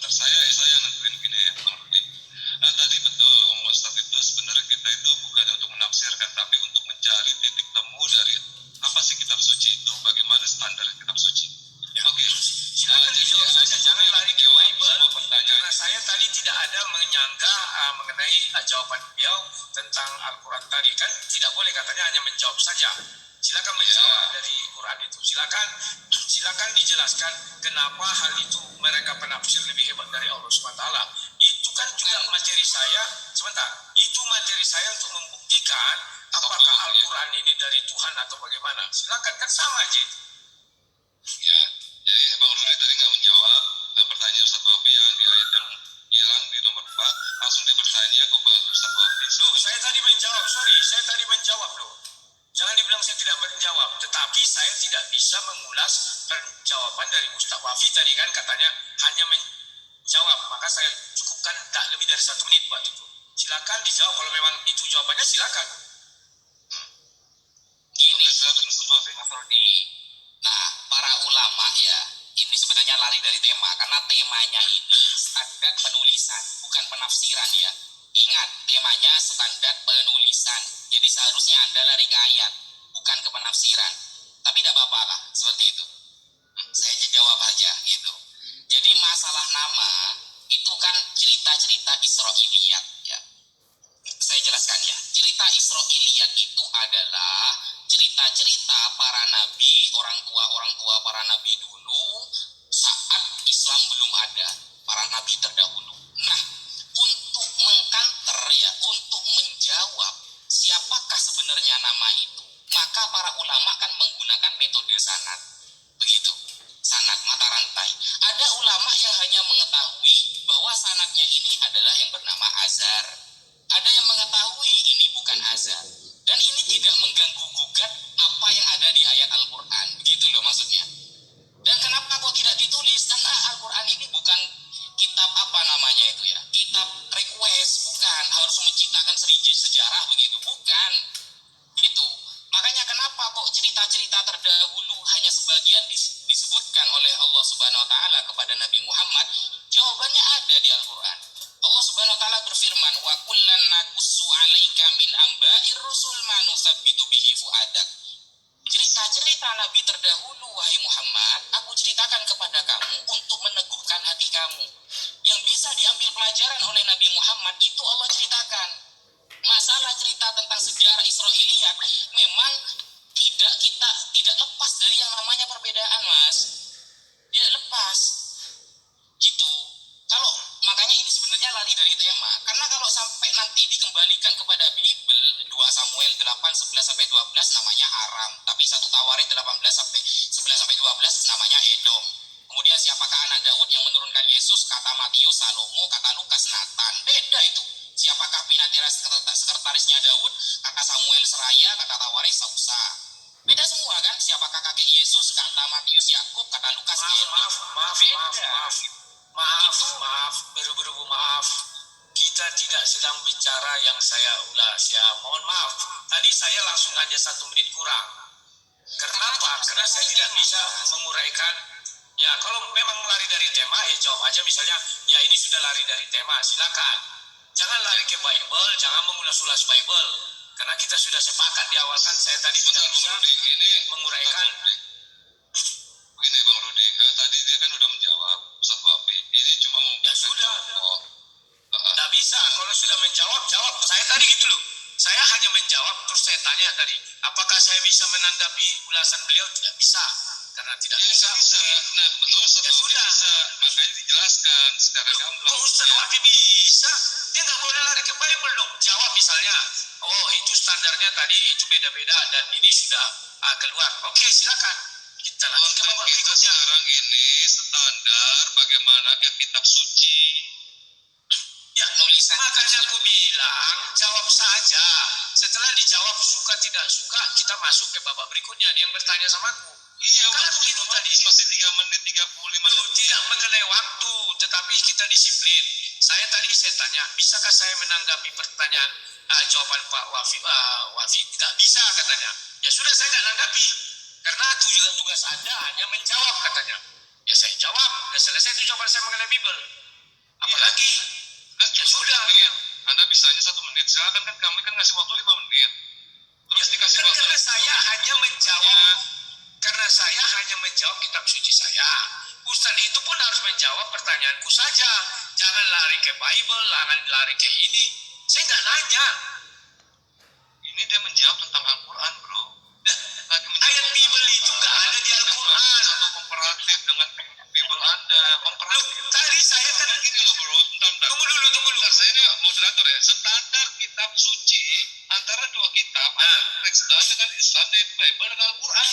[SPEAKER 3] Saya nentuin gini ya, Bang Rudi. Tadi betul omong Ustaz itu sebenarnya kita itu bukan untuk menafsirkan, tapi untuk mencari titik temu dari apa sih kitab suci itu, bagaimana standar kitab suci.
[SPEAKER 4] Ya.
[SPEAKER 3] Oke.
[SPEAKER 4] Silakan dijawab saja, jangan lari ke Bible.
[SPEAKER 3] Pertanyaan.
[SPEAKER 4] Karena saya tadi tidak ada menyangka mengenai jawaban beliau tentang Al-Quran tadi. Kan tidak boleh katanya hanya menjawab saja. Silakan menjawab dari Quran itu. Silakan dijelaskan kenapa hal itu mereka penafsir lebih hebat dari Allah SWT. Itu kan juga materi saya. Sebentar, itu materi saya untuk membuktikan apakah Al-Quran ini dari Tuhan atau bagaimana. Silakan, kan sama aja itu.
[SPEAKER 3] Ya, jadi Bang Rudi tadi nggak menjawab pertanyaan Ustaz Wafi yang di ayat yang hilang di nomor 4. Langsung dia bertanya ke Ustaz Wafi.
[SPEAKER 4] Saya tadi menjawab loh. Jangan dibilang saya tidak menjawab, tetapi saya tidak bisa mengulas jawaban dari Ustaz Wafi tadi kan katanya hanya menjawab, maka saya cukupkan tak lebih dari 1 menit buat itu. Silakan dijawab kalau memang itu jawabannya, silakan.
[SPEAKER 2] Gini, Mas Rudi. Nah, para ulama ya, ini sebenarnya lari dari tema, karena temanya ini standar penulisan, bukan penafsiran ya. Ingat, temanya standar penulisan. Jadi seharusnya Anda lari ke ayat, bukan ke penafsiran. Tapi tidak apa-apa lah, seperti itu. Saya jawab aja gitu. Jadi masalah nama itu kan cerita-cerita Israiliyat ya. Saya jelaskan ya. Cerita Israiliyat itu adalah cerita-cerita para nabi, orang tua para nabi dulu saat Islam belum ada, para nabi terdahulu. Nah, untuk mengkanter ya, untuk menjawab siapakah sebenarnya nama itu, maka para ulama kan menggunakan metode sanad. Allah Subhanahu wa taala kepada Nabi Muhammad? Jawabannya ada di Al-Qur'an. Allah Subhanahu wa taala berfirman, "Wa kullan naqussu 'alaika min amba'ir rusul ma nusabbitu bihi fu'adak." Cerita-cerita Nabi terdahulu, wahai Muhammad, aku ceritakan kepada kamu untuk meneguhkan hati kamu. Yang bisa diambil pelajaran oleh Nabi Muhammad itu Allah ceritakan. Masalah cerita tentang sejarah Israiliyat memang tidak lepas dari yang namanya perbedaan, Mas. Tidak lepas. Gitu. Kalau makanya ini sebenarnya lari dari tema. Karena kalau sampai nanti dikembalikan kepada Bible 2 Samuel 8 11 sampai 12 namanya Aram, tapi 1 Tawarik 18 sampai 11 sampai 12 namanya Edom. Kemudian siapakah anak Daud yang menurunkan Yesus? Kata Matius Salomo, kata Lukas Nathan. Beda itu. Siapakah Pinatera sekretarisnya Daud? Kata Samuel Seraya, kata Tawarik Sausa. Beda semua kan? Siapakah kakek Yesus? Kata Matius Yakub, kata Lukas Heri.
[SPEAKER 4] Maaf, buru-buru maaf. Kita tidak sedang bicara yang saya ulas ya. Mohon maaf. Tadi saya langsung hanya 1 menit kurang. Kenapa? Karena saya tidak bisa menguraikan. Ya kalau memang lari dari tema ya jawab aja misalnya. Ya ini sudah lari dari tema, silakan. Jangan lari ke Bible, jangan mengulas-ulas Bible. Karena kita sudah sepakat di awal kan saya tadi tidak bisa menguraikan.
[SPEAKER 3] Ini Bang Rudi, tadi dia kan udah menjawab Ustaz Wafi. Ini cuma mau
[SPEAKER 4] Ya sudah. Tidak bisa, kalau sudah menjawab, jawab. Saya tadi gitu loh. Saya hanya menjawab, terus saya tanya tadi, apakah saya bisa menanggapi ulasan beliau? Tidak bisa, karena tidak bisa.
[SPEAKER 3] Nah, betul Ustaz
[SPEAKER 4] Ya
[SPEAKER 3] Wafi
[SPEAKER 4] sudah.
[SPEAKER 3] bisa. Makanya dijelaskan secara gamblang.
[SPEAKER 4] Oh, Ustaz Wafi bisa. Dia nggak boleh lari ke Bible dong. Jawab misalnya, oh itu standarnya tadi, itu beda-beda, dan ini sudah keluar. Oke, silakan. Kita lagi ke babak
[SPEAKER 3] Kita
[SPEAKER 4] berikutnya.
[SPEAKER 3] sekarang ini standar bagaimana ke kitab suci.
[SPEAKER 4] Ya, nulisan. Makanya aku bilang, jawab saja. Setelah dijawab suka tidak suka, kita masuk ke babak berikutnya. Dia yang bertanya sama aku.
[SPEAKER 3] Iya,
[SPEAKER 4] Karena
[SPEAKER 3] waktu
[SPEAKER 4] begitu tadi.
[SPEAKER 3] masih 3 menit 35
[SPEAKER 4] Loh,
[SPEAKER 3] detik.
[SPEAKER 4] tidak mengenai waktu, tetapi kita disiplin. Saya tanya, bisakah saya menanggapi pertanyaan jawaban Pak Wafi? Wafi tidak bisa katanya. Ya sudah saya nggak nanggapi. Karena tugas Anda hanya menjawab katanya. Ya saya jawab, dan selesai itu jawaban saya mengenai Bible. Apalagi, ya sudah.
[SPEAKER 3] Anda bisanya 1 menit. Silakan kan kami kan ngasih waktu 5 menit. Terus dikasih waktu.
[SPEAKER 4] Karena saya hanya menjawab. Karena saya hanya menjawab kitab suci saya. Ustaz itu pun harus menjawab pertanyaanku saja. Jangan lari ke Bible, jangan lari ke ini. Saya nggak nanya.
[SPEAKER 3] Ini dia menjawab tentang Al-Quran, bro.
[SPEAKER 4] Ayat Bible itu nggak ada di Al-Quran.
[SPEAKER 3] Satu komparatif dengan Bible Anda. Komparatif.
[SPEAKER 4] Tadi saya kan
[SPEAKER 3] Gini loh, bro. Bentar.
[SPEAKER 4] Tunggu dulu.
[SPEAKER 3] Bentar, saya ini moderator ya. Standar kitab suci antara 2 kitab, Al-Quran dengan Islam dan Bible dengan Al-Quran.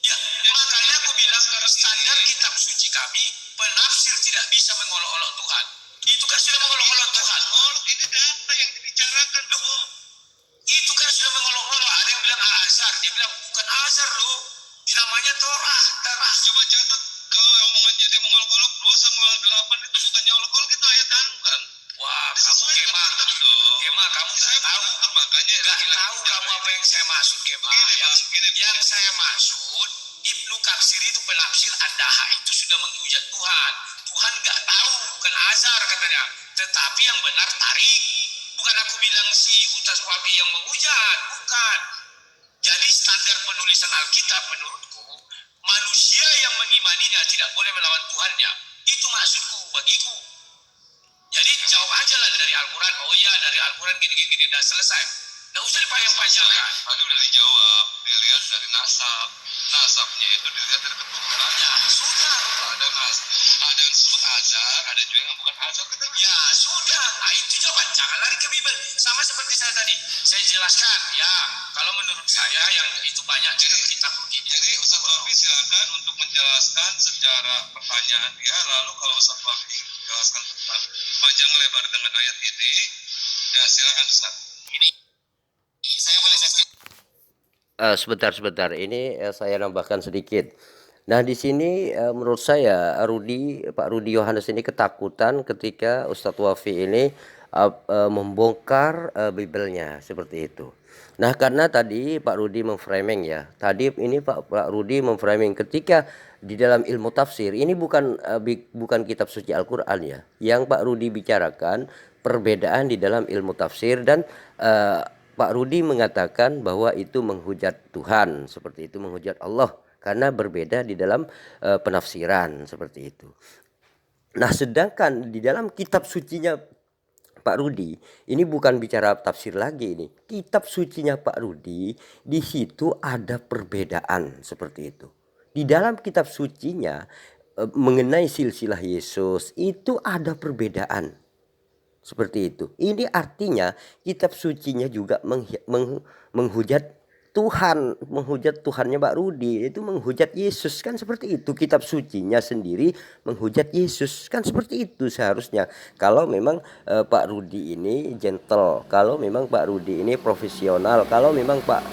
[SPEAKER 4] Ya, makanya aku bilang standar kitab suci kami, penafsir tidak bisa mengolok-olok Tuhan. Itu kan sudah mengolok-olok Tuhan.
[SPEAKER 3] Oh, ini data yang dibicarakan, bro.
[SPEAKER 4] Itu kan sudah mengolok-olok. Ada yang bilang Al-Azhar, dia bilang bukan Azhar loh. Namanya Torah.
[SPEAKER 3] Coba catat kalau omongannya dia mengolok-olok 2 Samuel 8 itu bukannya olok-olok itu ayat anu kan?
[SPEAKER 4] Wah, kamu Kema, kamu nggak tahu.
[SPEAKER 3] Makanya
[SPEAKER 4] Nggak tahu kamu apa yang saya maksud, Kema. Yang saya maksud, Ibnu Katsir itu penafsir Ad-Daha itu sudah menghujat Tuhan. Tuhan nggak tahu, bukan Azhar katanya. Tetapi yang benar tarik. Bukan aku bilang si Ustaz Wabi yang menghujat, bukan. Jadi standar penulisan Alkitab menurutku, manusia yang mengimaninya tidak boleh melawan Tuhannya. Itu maksudku bagiku. Jadi jawab aja lah dari Al-Quran. Oh iya dari Al-Quran gini, dan selesai. Nggak usah dipanjang-panjangkan.
[SPEAKER 3] Tadi udah dijawab, dilihat dari nasab. Nasabnya itu dilihat dari keturunan.
[SPEAKER 4] Ya sudah.
[SPEAKER 3] Ada yang disebut azar, ada juga yang bukan azar.
[SPEAKER 4] Ya sudah. Nah, itu jawaban. Jangan lari ke Bible. Sama seperti saya tadi. Saya jelaskan. Ya kalau menurut saya yang itu banyak kitab begini.
[SPEAKER 3] Jadi Ustaz Wafi silakan untuk menjelaskan secara pertanyaan dia. Lalu kalau Ustaz Wafi menjelaskan tentang panjang lebar dengan ayat ini, ya silakan Ustaz.
[SPEAKER 2] Ini saya boleh
[SPEAKER 1] Sebentar. Ini saya nambahkan sedikit. Nah, di sini menurut saya Pak Rudi Yohanes ini ketakutan ketika Ustadz Wafi ini membongkar Bibelnya seperti itu. Nah, karena tadi Pak Rudi memframing ya. Tadi ini Pak Rudi memframing ketika di dalam ilmu tafsir ini bukan kitab suci Al-Qur'an ya. Yang Pak Rudi bicarakan perbedaan di dalam ilmu tafsir dan Pak Rudi mengatakan bahwa itu menghujat Tuhan, seperti itu menghujat Allah karena berbeda di dalam penafsiran seperti itu. Nah, sedangkan di dalam kitab sucinya Pak Rudi, ini bukan bicara tafsir lagi ini. Kitab sucinya Pak Rudi, di situ ada perbedaan seperti itu. Di dalam kitab sucinya mengenai silsilah Yesus itu ada perbedaan. Seperti itu. Ini artinya kitab sucinya juga menghujat Tuhan, menghujat Tuhannya Pak Rudi, itu menghujat Yesus kan seperti itu. Kitab sucinya sendiri menghujat Yesus kan seperti itu seharusnya. Kalau memang Pak Rudi ini gentle, kalau memang Pak Rudi ini profesional, kalau memang Pak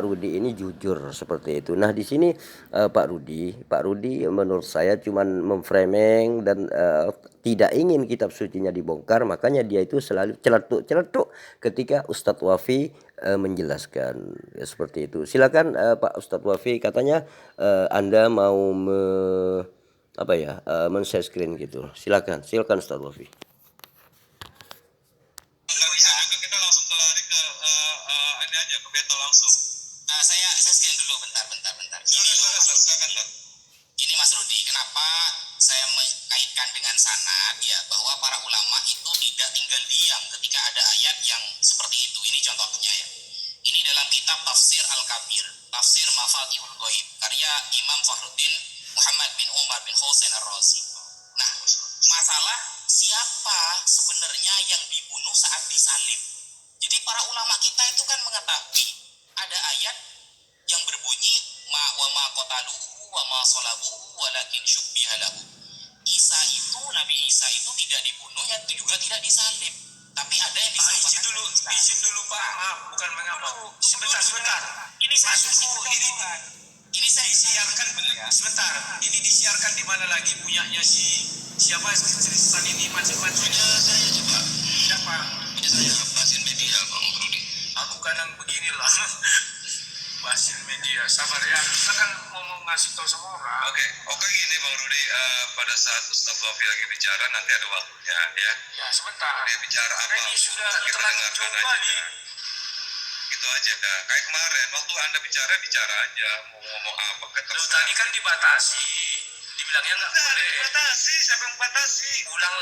[SPEAKER 1] Rudi ini jujur seperti itu. Nah, di sini Pak Rudi menurut saya cuman memframing dan tidak ingin kitab sucinya dibongkar, makanya dia itu selalu celetuk ketika Ustadz Wafi menjelaskan ya, seperti itu. Silakan Pak Ustadz Wafi, katanya Anda mau men-share screen gitu. Silakan Ustadz Wafi.
[SPEAKER 3] Bisa juga kita langsung lari ke ini aja ke battle langsung.
[SPEAKER 2] Saya scan dulu bentar. Ini Mas Rudi, kenapa saya mengaitkan dengan sanad ya, bahwa para ulama itu tidak tinggal diam ketika ada ayat yang seperti itu. Ini contohnya ya. Ini dalam kitab Tafsir Al-Kabir, Tafsir Mafatihul Ghaib, karya Imam Fakhruddin Muhammad bin Umar bin Husain Ar-Razi. Nah, masalah siapa sebenarnya yang dibunuh saat disalib. Jadi para ulama kita itu kan mengetahui ada ayat yang berbunyi wa ma qataluhu wa ma salabuhu walakin syubbiha lahu. Nabi Isa itu tidak dibunuh, yang juga tidak disalib. Tapi ada yang
[SPEAKER 4] izin dulu Pak, maaf, bukan mengapa. Sebentar.
[SPEAKER 2] Ini saya
[SPEAKER 4] ini saya disiarkan sebentar. Ini disiarkan di mana lagi punyanya siapa Tristan ini macam-macam.
[SPEAKER 2] Saya juga.
[SPEAKER 4] Siapa?
[SPEAKER 2] Punya saya Basin Media, Bang Rudi.
[SPEAKER 4] Aku kadang beginilah. Basin Media, sabar ya. Kita kan mau ngasih tahu sama orang.
[SPEAKER 3] Oke gini Bang Rudi, pada saat Ustadz Wafi lagi bicara nanti ada waktunya ya.
[SPEAKER 4] Ya sebentar.
[SPEAKER 3] Dia bicara apa?
[SPEAKER 4] Ini sudah
[SPEAKER 3] kita dengarkan aja. Gitu aja kak. Kayak kemarin waktu Anda bicara aja, mau ngomong apa
[SPEAKER 4] Loh, tadi kan dibatasi. Dibilangnya nggak boleh.
[SPEAKER 3] Dibatasi, siapa yang batasi?
[SPEAKER 4] Ulang.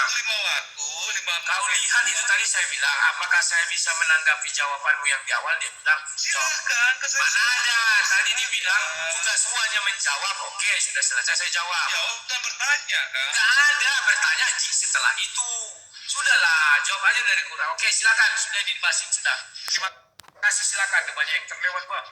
[SPEAKER 3] Lima waktu.
[SPEAKER 4] Kau lihat itu tadi saya bilang, apakah saya bisa menanggapi jawabanmu yang di awal? Dia bilang,
[SPEAKER 3] silakan.
[SPEAKER 4] Mana ada? Tadi dibilang juga semuanya menjawab. Oke, sudah selesai saya jawab.
[SPEAKER 3] Ya udah bertanya kan?
[SPEAKER 4] Nggak ada bertanya setelah itu. Sudahlah, jawab aja dari kurang. Oke, silakan. Sudah dibahasin sudah. Terima kasih, silakan. Banyak yang terlewat, Pak.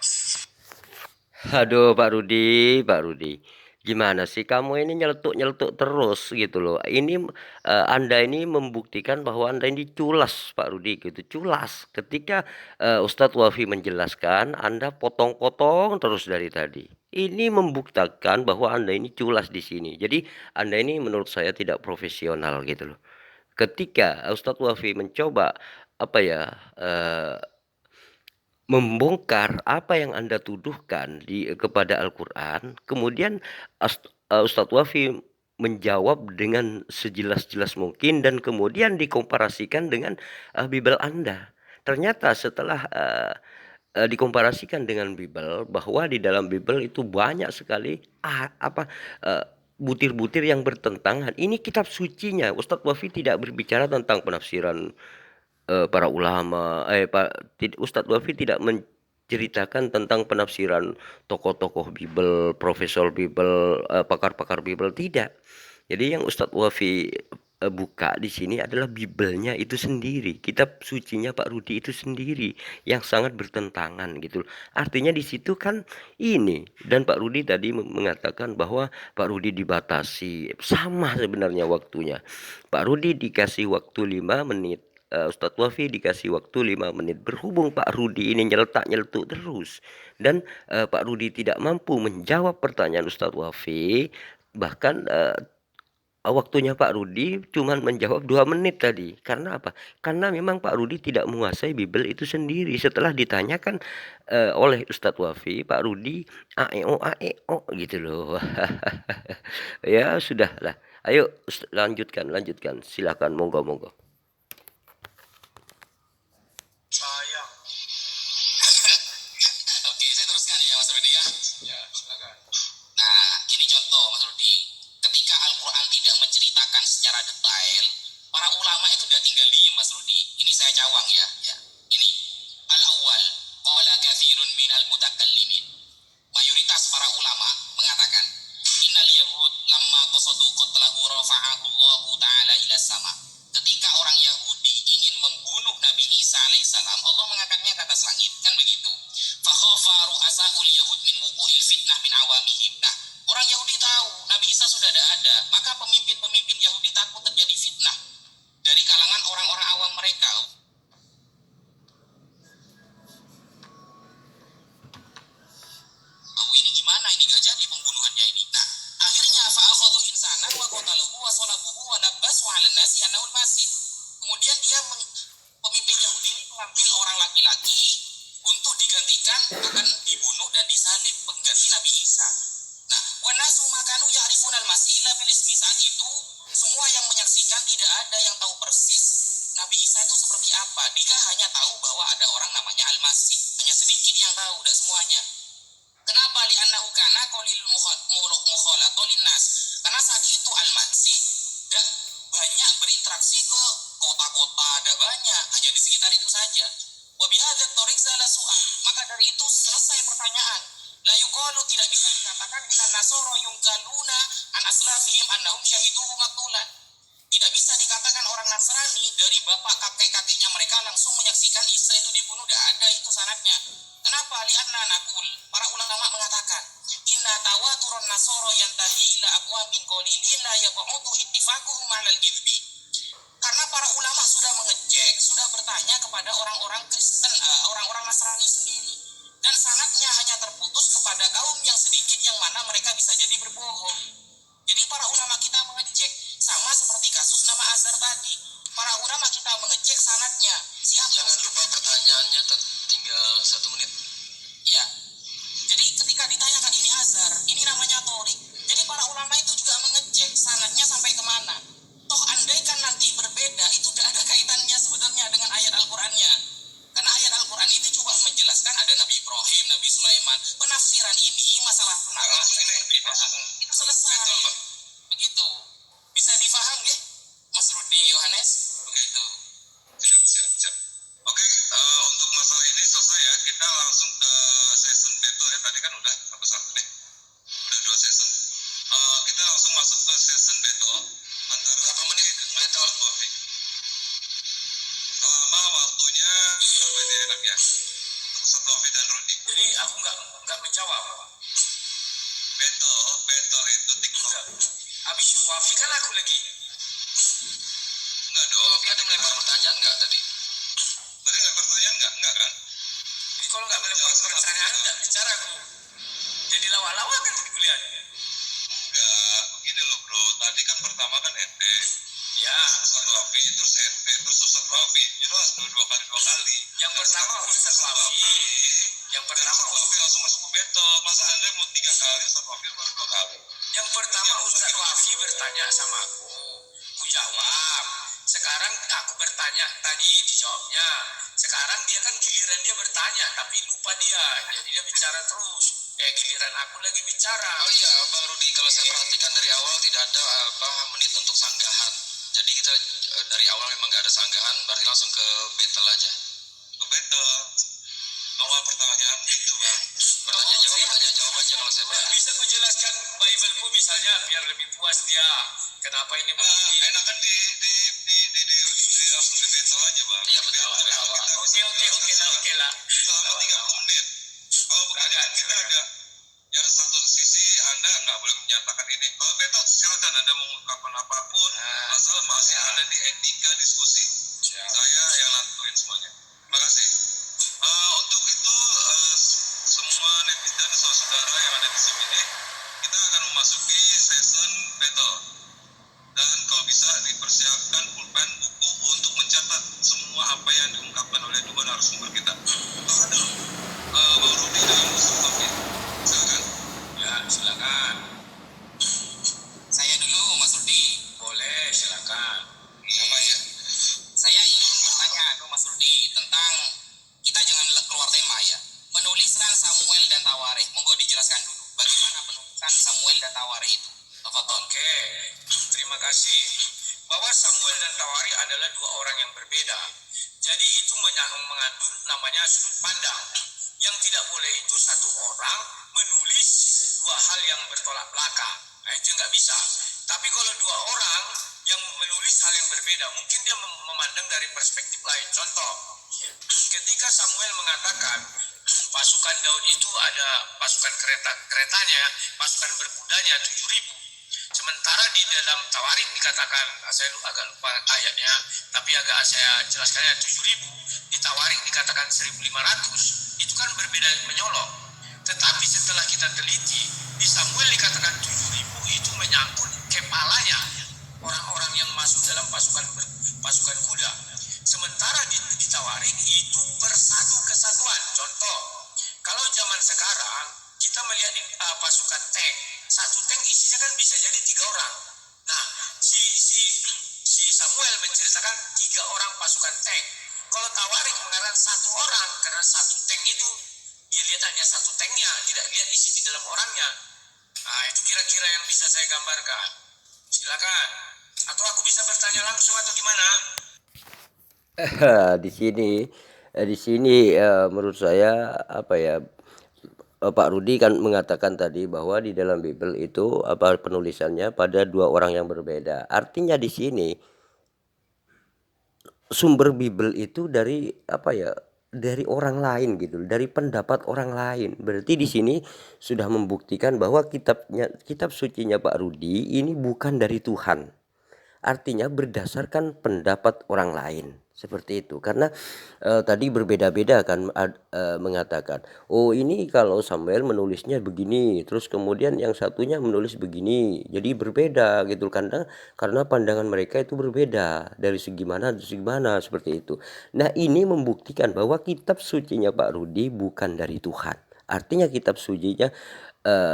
[SPEAKER 1] Aduh Pak Rudi, gimana sih kamu ini nyeletuk terus gitu loh. Ini Anda ini membuktikan bahwa Anda ini culas Pak Rudi gitu, culas. Ketika Ustadz Wafi menjelaskan, Anda potong-potong terus dari tadi. Ini membuktikan bahwa Anda ini culas di sini. Jadi Anda ini menurut saya tidak profesional gitu loh. Ketika Ustadz Wafi mencoba membongkar apa yang Anda tuduhkan kepada Al-Qur'an, kemudian Ustadz Wafi menjawab dengan sejelas-jelas mungkin dan kemudian dikomparasikan dengan Bible Anda. Ternyata setelah dikomparasikan dengan Bible, bahwa di dalam Bible itu banyak sekali butir-butir yang bertentangan. Ini kitab sucinya. Ustadz Wafi tidak berbicara tentang penafsiran para ulama. Ustadz Wafi tidak menceritakan tentang penafsiran tokoh-tokoh Bible, profesor Bible, pakar-pakar Bible, tidak. Jadi yang Ustadz Wafi buka di sini adalah Biblenya itu sendiri, kitab sucinya Pak Rudi itu sendiri yang sangat bertentangan gitu. Artinya di situ kan ini, dan Pak Rudi tadi mengatakan bahwa Pak Rudi dibatasi, sama sebenarnya waktunya. Pak Rudi dikasih waktu 5 menit. Ustadz Wafi dikasih waktu 5 menit. Berhubung Pak Rudi ini nyeletuk terus dan Pak Rudi tidak mampu menjawab pertanyaan Ustadz Wafi, bahkan waktunya Pak Rudi cuman menjawab 2 menit tadi. Karena apa? Karena memang Pak Rudi tidak menguasai Bible itu sendiri. Setelah ditanyakan oleh Ustadz Wafi, Pak Rudi AEO gitu loh. Ya sudahlah. Ayo lanjutkan. Silakan, monggo.
[SPEAKER 4] Sayang.
[SPEAKER 2] Oke, saya teruskan ya Mas Rudi ya.
[SPEAKER 4] Ya, silakan.
[SPEAKER 2] Nah, ini contoh Mas Rudi. Ketika Al-Quran tidak menceritakan secara detail, para ulama itu udah tinggal diem Mas Rudi. Ini saya cawang ya. Ini al-awwal qala katsirun minal mutakallimin. Mayoritas para ulama mengatakan innal yahud lamma qasadu qatlahu rafa'ahu Allah taala ila sama. Ketika orang Yahudi ingin membunuh Nabi Isa alaihissalam, Allah mengangkatnya ke atas langit, kan begitu. Fa khafa ru'asaul yahud min wuqu'il fitnah min awamihim. Nah, orang Yahudi tahu Nabi Isa sudah ada, maka pemimpin-pemimpin Yahudi takut terjadi fitnah dari kalangan orang-orang awam mereka. Oh, ini gimana? Ini gak jadi pembunuhannya ini. Nah, akhirnya fa'akhadhu insanan wa qataluhu wa salabuhu wa labbasu 'alan nasi annahu al-masih. Kemudian pemimpin Yahudi ini mengambil orang laki-laki untuk digantikan akan dibunuh dan disalib pengganti Nabi Isa. Nah, wa nasu makanu ya'rifuna al-masih illa bil ismi. Saat itu semua yang menyaksikan tidak ada yang tahu persis Nabi Isa itu seperti apa. Dia hanya tahu bahwa ada orang namanya Al-Masih. Hanya sedikit yang tahu, tidak semuanya. Kenapa? Li'annahu kana qalilul mukhalata linnas. Karena saat itu Al-Masih gak banyak berinteraksi ke kota-kota, ada banyak, hanya di sekitar itu saja. Wa bihadzal tariq zala su'al. Maka dari itu selesai pertanyaan. La yuqalu, tidak bisa dikatakan inna nasara yungkaluna an aslafihim annahum syahiduhu maktulan. Tidak bisa dikatakan orang Nasrani dari bapak kakek-kakeknya mereka langsung menyaksikan Isa itu dibunuh. Tidak ada itu sanadnya. Kenapa? Li'anna nakul. Para ulama mengatakan inna tawaturun nasara yantahi ila aqwamin qalilin la yaq'udu ittifaquhum 'alal kidbi. Karena para ulama sudah mengecek, sudah bertanya kepada orang-orang Kristen, orang-orang Nasrani sendiri, dan sanadnya hanya terputus kepada kaum yang sedikit yang mana mereka bisa jadi berbohong. Jadi para ulama kita mengecek, sama seperti kasus nama Azhar tadi. Para ulama kita mengecek sanadnya.
[SPEAKER 4] Jangan lupa pertanyaannya, tinggal 1 menit.
[SPEAKER 2] Ya. Jadi ketika ditanyakan ini Azhar, ini namanya Torik. Jadi para ulama itu juga mengecek sanadnya sampai kemana. Toh andaikan nanti berbeda, itu tidak ada kaitannya sebenarnya dengan ayat Al-Qurannya. Karena ayat Al-Quran itu cuma menjelaskan ada Nabi Ibrahim, Nabi Sulaiman. Penafsiran ini, masalah penafsiran ini berbeda. Itu selesai. Begitu. Bisa difaham ya, Mas Rudi Yohanes? Begitu.
[SPEAKER 3] Siap. Oke, untuk masalah ini selesai ya. Kita langsung ke session battle ya. Tadi kan udah satu nih. Udah 2 session. Kita langsung masuk ke session battle antara
[SPEAKER 4] Berapa menit battle?
[SPEAKER 3] Selama waktunya apa ini enak ya? Untuk Ustadz Wafi dan Rudi.
[SPEAKER 4] Jadi aku nggak menjawab.
[SPEAKER 3] Battle itu TikTok.
[SPEAKER 4] Abis Wafi kan aku lagi.
[SPEAKER 3] Enggak dong.
[SPEAKER 4] Wafi ada melempar pertanyaan nggak tadi?
[SPEAKER 3] Tadi nggak pertanyaan enggak kan?
[SPEAKER 4] Jadi kalau nggak melempar pertanyaan nggak bicara aku. Jadi lawak-lawak kan di kuliah.
[SPEAKER 3] Enggak, begini loh bro. Tadi kan pertama kan NT.
[SPEAKER 4] Ya.
[SPEAKER 3] Ustadz Wafi, terus NT, terus Ustadz Wafi. Jelas dua kali.
[SPEAKER 4] Yang pertama Ustadz Wafi. Yang pertama
[SPEAKER 3] Ustadz Wafi langsung masuk ke battle. Masa Anda mau 3 kali, Ustadz Wafi baru 2 kali?
[SPEAKER 4] Yang pertama Ustadz Wafi bertanya sama aku jawab. Sekarang aku bertanya, tadi dijawabnya. Sekarang dia kan giliran dia bertanya, tapi lupa dia. Jadi dia bicara terus. Giliran aku lagi bicara.
[SPEAKER 2] Oh iya, Bang Rudi, kalau saya perhatikan dari awal tidak ada menit untuk sanggahan. Jadi kita dari awal memang nggak ada sanggahan, berarti langsung ke battle aja.
[SPEAKER 3] Ke battle. Awal pertanyaan itu bang.
[SPEAKER 2] Bertanya jawab aja kalau saya berani.
[SPEAKER 4] Bisa ku jelaskan Bible-ku misalnya biar lebih puas dia. Kenapa ini begini?
[SPEAKER 3] Enakan di langsung di battle aja bang.
[SPEAKER 2] Iya betul.
[SPEAKER 4] Oke lah.
[SPEAKER 3] Selama 30 menit. Kalau begini kan kita ada yang satu sisi Anda nggak boleh menyatakan ini. Kalau battle silakan Anda mengungkapkan apapun. Asal masih ada di etika diskusi. Saya yang nentuin semuanya. Terima kasih. Untuk itu semua netizen saudara yang ada di sini kita akan memasuki session battle. Dan semua apa yang diungkapkan oleh dua narasumber kita. Ada Bang Rudi dan Ustaz Taufik. Silakan.
[SPEAKER 4] Ya, silakan.
[SPEAKER 2] Saya dulu, Mas Rudi.
[SPEAKER 4] Boleh, silakan.
[SPEAKER 3] Siapa ya?
[SPEAKER 2] Saya ingin bertanya, Mas Rudi, tentang kita jangan keluar tema ya. Penulisan Samuel dan Tawarikh, monggo dijelaskan dulu. Bagaimana penulisan Samuel dan Tawarikh itu? Tafadhol.
[SPEAKER 4] Oke, terima kasih. Bahwa Samuel dan Tawarikh adalah dua orang yang berbeda. Jadi itu mengandung namanya sudut pandang. Yang tidak boleh itu satu orang menulis dua hal yang bertolak belakang. Nah, itu nggak bisa. Tapi kalau dua orang yang menulis hal yang berbeda, mungkin dia memandang dari perspektif lain. Contoh, ketika Samuel mengatakan pasukan Daud itu ada pasukan keretanya, pasukan berkudanya 7.000. Sementara di dalam Tawarikh dikatakan, saya agak lupa ayatnya, tapi agak saya jelaskannya 7.000. Di Tawarikh dikatakan 1.500. Itu kan berbeda menyolok. Tetapi setelah kita teliti, di Samuel dikatakan 7.000 itu menyangkut kepalanya orang-orang yang masuk dalam pasukan kuda. Sementara di Tawarikh itu bersatu kesatuan. Contoh, kalau zaman sekarang kita melihat pasukan tank, satu tank isinya kan bisa jadi 3 orang. Nah, si Samuel menceritakan 3 orang pasukan tank. Kalau Tawarikh mengatakan 1 orang, karena satu tank itu dia lihat hanya satu tanknya, tidak lihat isi di dalam orangnya. Nah, itu kira-kira yang bisa saya gambarkan. Silakan. Atau aku bisa bertanya langsung atau gimana?
[SPEAKER 1] Di sini menurut saya apa ya, Pak Rudi kan mengatakan tadi bahwa di dalam Bible itu apa penulisannya pada dua orang yang berbeda. Artinya di sini sumber Bible itu dari apa ya? Dari orang lain gitu, dari pendapat orang lain. Berarti di sini sudah membuktikan bahwa kitab sucinya Pak Rudi ini bukan dari Tuhan. Artinya berdasarkan pendapat orang lain seperti itu. Karena tadi berbeda-beda kan mengatakan, oh ini kalau Samuel menulisnya begini, terus kemudian yang satunya menulis begini, jadi berbeda gitu. Karena pandangan mereka itu berbeda dari segi mana seperti itu. Nah, ini membuktikan bahwa kitab sucinya Pak Rudi bukan dari Tuhan. Artinya kitab sucinya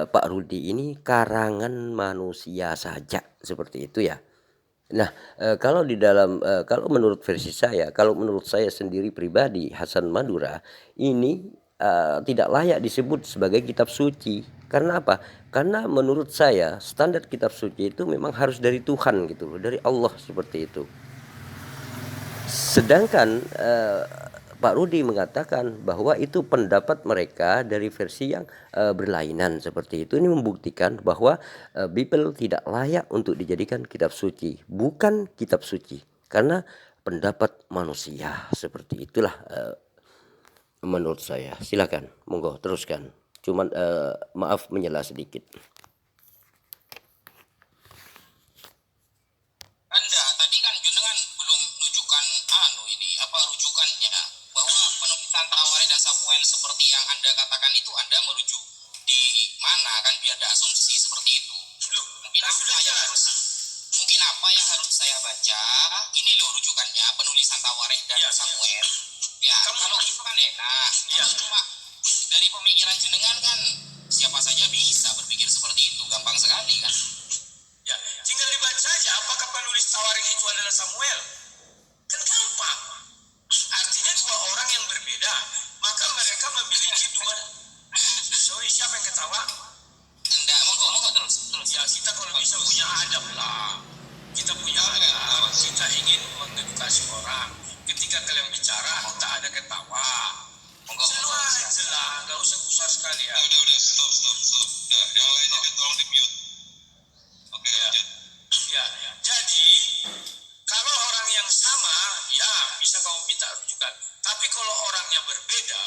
[SPEAKER 1] Pak Rudi ini karangan manusia saja, seperti itu ya. Nah, kalau menurut versi saya, kalau menurut saya sendiri pribadi, Hasan Madura ini tidak layak disebut sebagai kitab suci. Karena apa? Karena menurut saya standar kitab suci itu memang harus dari Tuhan gitu loh, dari Allah seperti itu. Sedangkan Pak Rudi mengatakan bahwa itu pendapat mereka dari versi yang berlainan seperti itu. Ini membuktikan bahwa Bible tidak layak untuk dijadikan kitab suci, bukan kitab suci, karena pendapat manusia seperti itulah menurut saya. Silakan, monggo teruskan. Cuman maaf menyela sedikit.
[SPEAKER 2] Anda tadi kan jenengan belum menunjukkan ini apa rujukannya, bahwa penulisan Tawarikh dan Samuel seperti yang Anda katakan itu Anda merujuk di mana kan, biar ada asumsi seperti itu. Mungkin apa yang harus saya baca, ini loh rujukannya penulisan Tawarikh dan Samuel. Ya, kalau itu kan enak. Kalau cuma dari pemikiran jenengan kan siapa saja bisa berpikir seperti itu, gampang sekali kan.
[SPEAKER 4] Ya, tinggal dibaca saja apakah penulis Tawarikh itu adalah Samuel. Kan gampang. Artinya dua orang yang berbeda, maka mereka memiliki dua. Sorry, siapa yang ketawa?
[SPEAKER 2] Enggak, monggo terus.
[SPEAKER 4] Ya, kita kalau bisa punya adab lah. Kita punya adab. Kita ingin mengedukasi orang. Ketika kalian bicara, tak ada ketawa. Slow aja lah, nggak usah besar sekali ya.
[SPEAKER 3] Udah, stop. Udah, yang lainnya dia tolong di mute. Oke, lanjut.
[SPEAKER 4] Ya, jadi kalau orang yang sama, ya bisa kamu minta rujukan. Tapi kalau orangnya berbeda,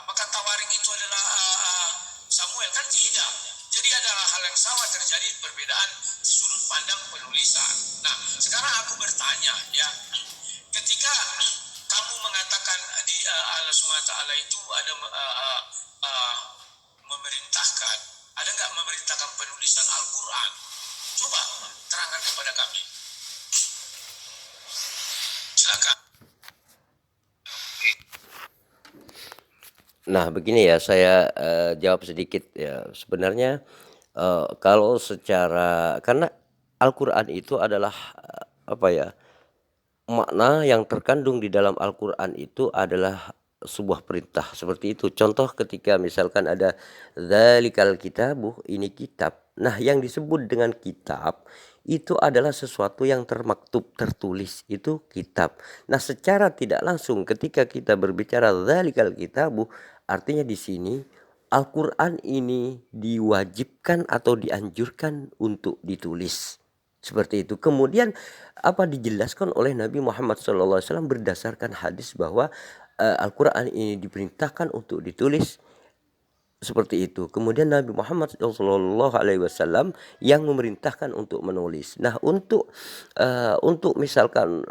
[SPEAKER 4] apakah Tawarikh itu adalah Samuel? Kan tidak. Jadi ada hal yang sama terjadi, perbedaan sudut pandang penulisan. Nah, sekarang aku bertanya, ya, ketika kamu mengatakan di Allah SWT itu ada memerintahkan, ada nggak memerintahkan penulisan Al-Quran? Coba terangkan kepada kami. Silakan.
[SPEAKER 1] Nah, begini ya, saya, jawab sedikit ya. Sebenarnya, kalau secara karena Al-Qur'an itu adalah, apa ya, makna yang terkandung di dalam Al-Qur'an itu adalah sebuah perintah, seperti itu. Contoh ketika misalkan ada "Dzalikal kitabu", ini kitab. Nah, yang disebut dengan kitab, itu adalah sesuatu yang termaktub, tertulis, itu kitab. Nah, secara tidak langsung ketika kita berbicara "Dzalikal kitabu", artinya di sini Al-Qur'an ini diwajibkan atau dianjurkan untuk ditulis. Seperti itu. Kemudian apa dijelaskan oleh Nabi Muhammad SAW berdasarkan hadis bahwa, Al-Qur'an ini diperintahkan untuk ditulis, seperti itu. Kemudian Nabi Muhammad SAW yang memerintahkan untuk menulis. Nah, untuk misalkan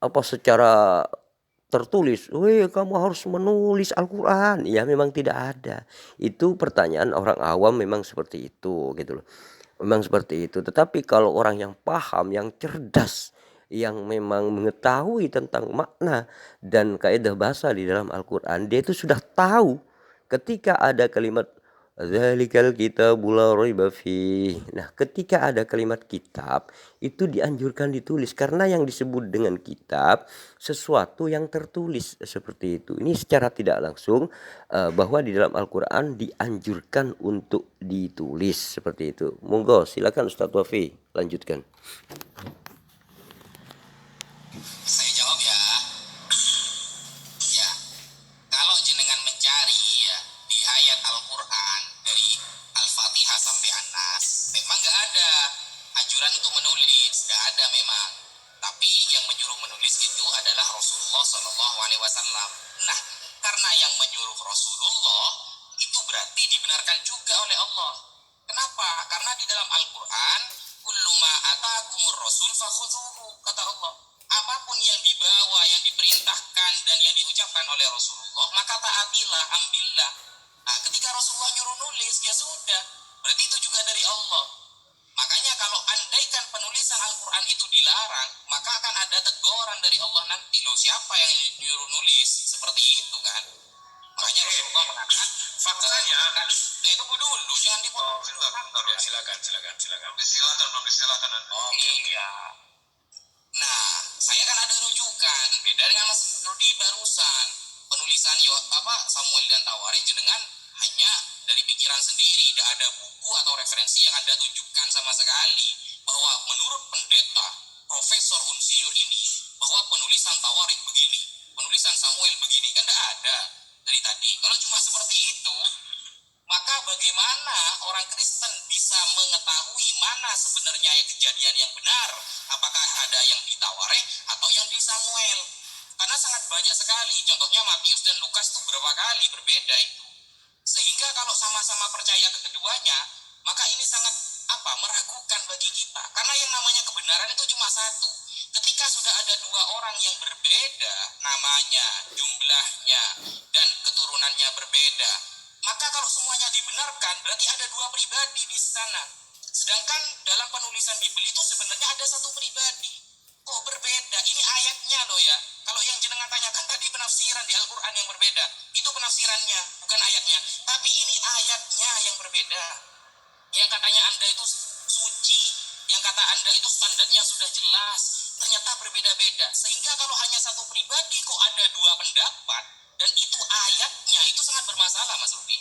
[SPEAKER 1] apa secara tertulis, "Weh, kamu harus menulis Al-Qur'an." Ya memang tidak ada. Itu pertanyaan orang awam memang seperti itu, gitu loh. Memang seperti itu. Tetapi kalau orang yang paham, yang cerdas, yang memang mengetahui tentang makna dan kaidah bahasa di dalam Al-Qur'an, dia itu sudah tahu ketika ada kalimat "Dzalikal kitabu la raiba fih". Nah, ketika ada kalimat kitab, itu dianjurkan ditulis karena yang disebut dengan kitab sesuatu yang tertulis, seperti itu. Ini secara tidak langsung, bahwa di dalam Al-Qur'an dianjurkan untuk ditulis, seperti itu. Monggo silakan Ustadz Wafi lanjutkan.
[SPEAKER 2] Saya jawab ya. Ya, kalau jenengan mencari ya di ayat Al-Quran dari Al-Fatihah sampai An-Nas, memang nggak ada anjuran untuk menulis, nggak ada memang. Tapi yang menyuruh menulis itu adalah Rasulullah Shallallahu Alaihi Wasallam. Nah, karena yang menyuruh Rasulullah itu berarti dibenarkan juga oleh Allah. Kenapa? Karena di dalam Al-Quran, kullu ma atakumur rasul fakhudhuhu, kata Allah. Apapun yang dibawa, yang diperintahkan dan yang diucapkan oleh Rasulullah, maka taatilah, ambillah. Nah, ketika Rasulullah nyuruh nulis, ya sudah, berarti itu juga dari Allah. Makanya kalau andaikan penulisan Al-Quran itu dilarang, maka akan ada teguran dari Allah nanti. Loh, siapa yang nyuruh nulis? Seperti itu kan. Makanya Rasulullah mengatakan,
[SPEAKER 3] Faktanya,
[SPEAKER 2] tunggu dulu, jangan dipotong.
[SPEAKER 3] bentar ya.
[SPEAKER 4] Silakan.
[SPEAKER 3] Belum disilakan Anda.
[SPEAKER 4] Oke.
[SPEAKER 2] Iya. Nah, saya kan ada rujukan. Beda dengan Mas Rudi barusan. Penulisan Samuel dan Tawarik jenengan hanya dari pikiran sendiri, tidak ada buku atau referensi yang Anda tunjukkan sama sekali bahwa menurut pendeta Profesor Unsiur ini bahwa penulisan Tawarik begini, penulisan Samuel begini, kan tidak ada dari tadi. Kalau cuma seperti itu, maka bagaimana orang Kristen bisa mengetahui mana sebenarnya kejadian yang benar? Apakah ada yang di Tawarikh atau yang di Samuel? Karena sangat banyak sekali. Contohnya Matius dan Lukas itu berapa kali berbeda itu. Sehingga kalau sama-sama percaya ke keduanya, maka ini sangat meragukan bagi kita. Karena yang namanya kebenaran itu cuma satu. Ketika sudah ada dua orang yang berbeda namanya, jumlahnya, dan keturunannya berbeda, maka kalau semuanya dibenarkan, berarti ada dua pribadi di sana. Sedangkan dalam penulisan Bible itu sebenarnya ada satu pribadi. Kok berbeda? Ini ayatnya loh ya. Kalau yang jenengan tanyakan tadi penafsiran di Al-Quran yang berbeda, itu penafsirannya, bukan ayatnya. Tapi ini ayatnya yang berbeda. Yang katanya Anda itu suci, yang kata Anda itu standarnya sudah jelas, ternyata berbeda-beda. Sehingga kalau hanya satu pribadi kok ada dua pendapat, dan itu ayatnya, itu sangat bermasalah, Mas Rudi.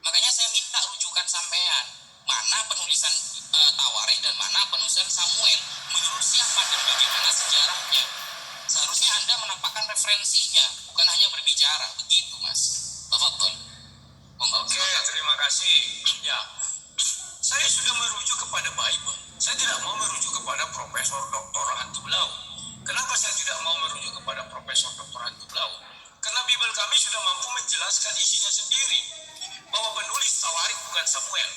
[SPEAKER 2] Makanya saya minta rujukan sampean. Mana penulisan Tawarikh dan mana penulisan Samuel. Menurut siapa dan bagaimana sejarahnya. Seharusnya Anda menampakkan referensinya, bukan hanya berbicara. Begitu, Mas. Tafadhol.
[SPEAKER 4] Oke, terima kasih. Ya, saya sudah merujuk kepada Bible. Saya tidak mau merujuk kepada Profesor Dr. Hantu Blau. Kenapa saya tidak mau merujuk kepada Profesor Dr. Hantu Blau? Karena Bible kami sudah mampu menjelaskan isinya sendiri. Bahwa penulis Tawarikh bukan Samuel.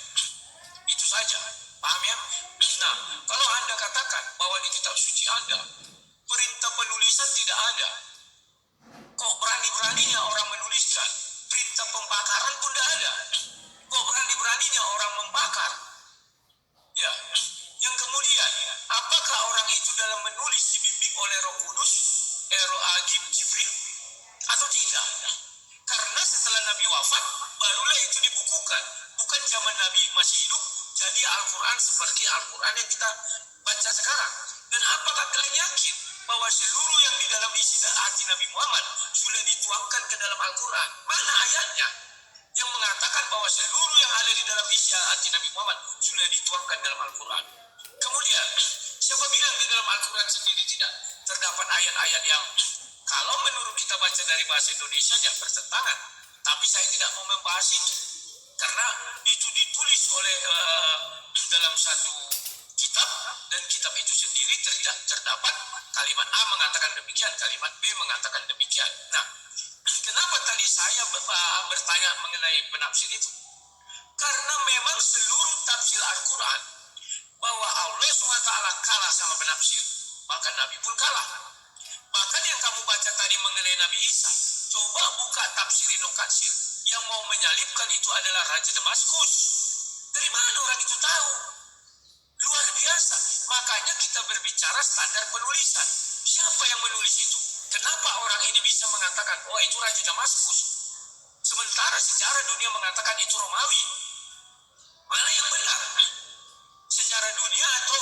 [SPEAKER 4] Itu saja. Paham ya? Nah, kalau Anda katakan bahwa di kitab suci Anda, perintah penulisan tidak ada. Kok berani-beraninya orang menuliskan? Perintah pembakaran pun tidak ada. Kok berani-beraninya orang membakar? Ya. Yang kemudian, apakah orang itu dalam menulis dibimbing oleh Roh Kudus, Roh Agib Jibril, atau tidak? Karena setelah Bukan zaman Nabi masih hidup, jadi Al-Quran seperti Al-Quran yang kita baca sekarang. Dan apakah kalian yakin bahwa seluruh yang di dalam isi hati Nabi Muhammad sudah dituangkan ke dalam Al-Quran? Mana ayatnya yang mengatakan bahwa seluruh yang ada di dalam isi hati Nabi Muhammad sudah dituangkan dalam Al-Quran? Kemudian, siapa bilang di dalam Al-Quran sendiri tidak terdapat ayat-ayat yang kalau menurut kita baca dari bahasa Indonesia ya bertentangan? Tapi saya tidak mau membahas itu karena itu ditulis oleh dalam satu kitab, dan kitab itu sendiri tidak terdapat kalimat A mengatakan demikian, kalimat B mengatakan demikian. Nah, kenapa tadi saya bertanya mengenai penafsir itu? Karena memang seluruh tafsir Al-Quran bahwa Allah SWT kalah sama penafsir, bahkan Nabi pun kalah. Bahkan yang kamu baca tadi mengenai Nabi Isa, coba buka tafsir Ibnu Katsir, yang mau menyalibkan itu adalah Raja Damaskus. Dari mana orang itu tahu? Luar biasa. Makanya kita berbicara standar penulisan. Siapa yang menulis itu? Kenapa orang ini bisa mengatakan, oh itu Raja Damaskus, sementara sejarah dunia mengatakan itu Romawi? Mana yang benar? Sejarah dunia atau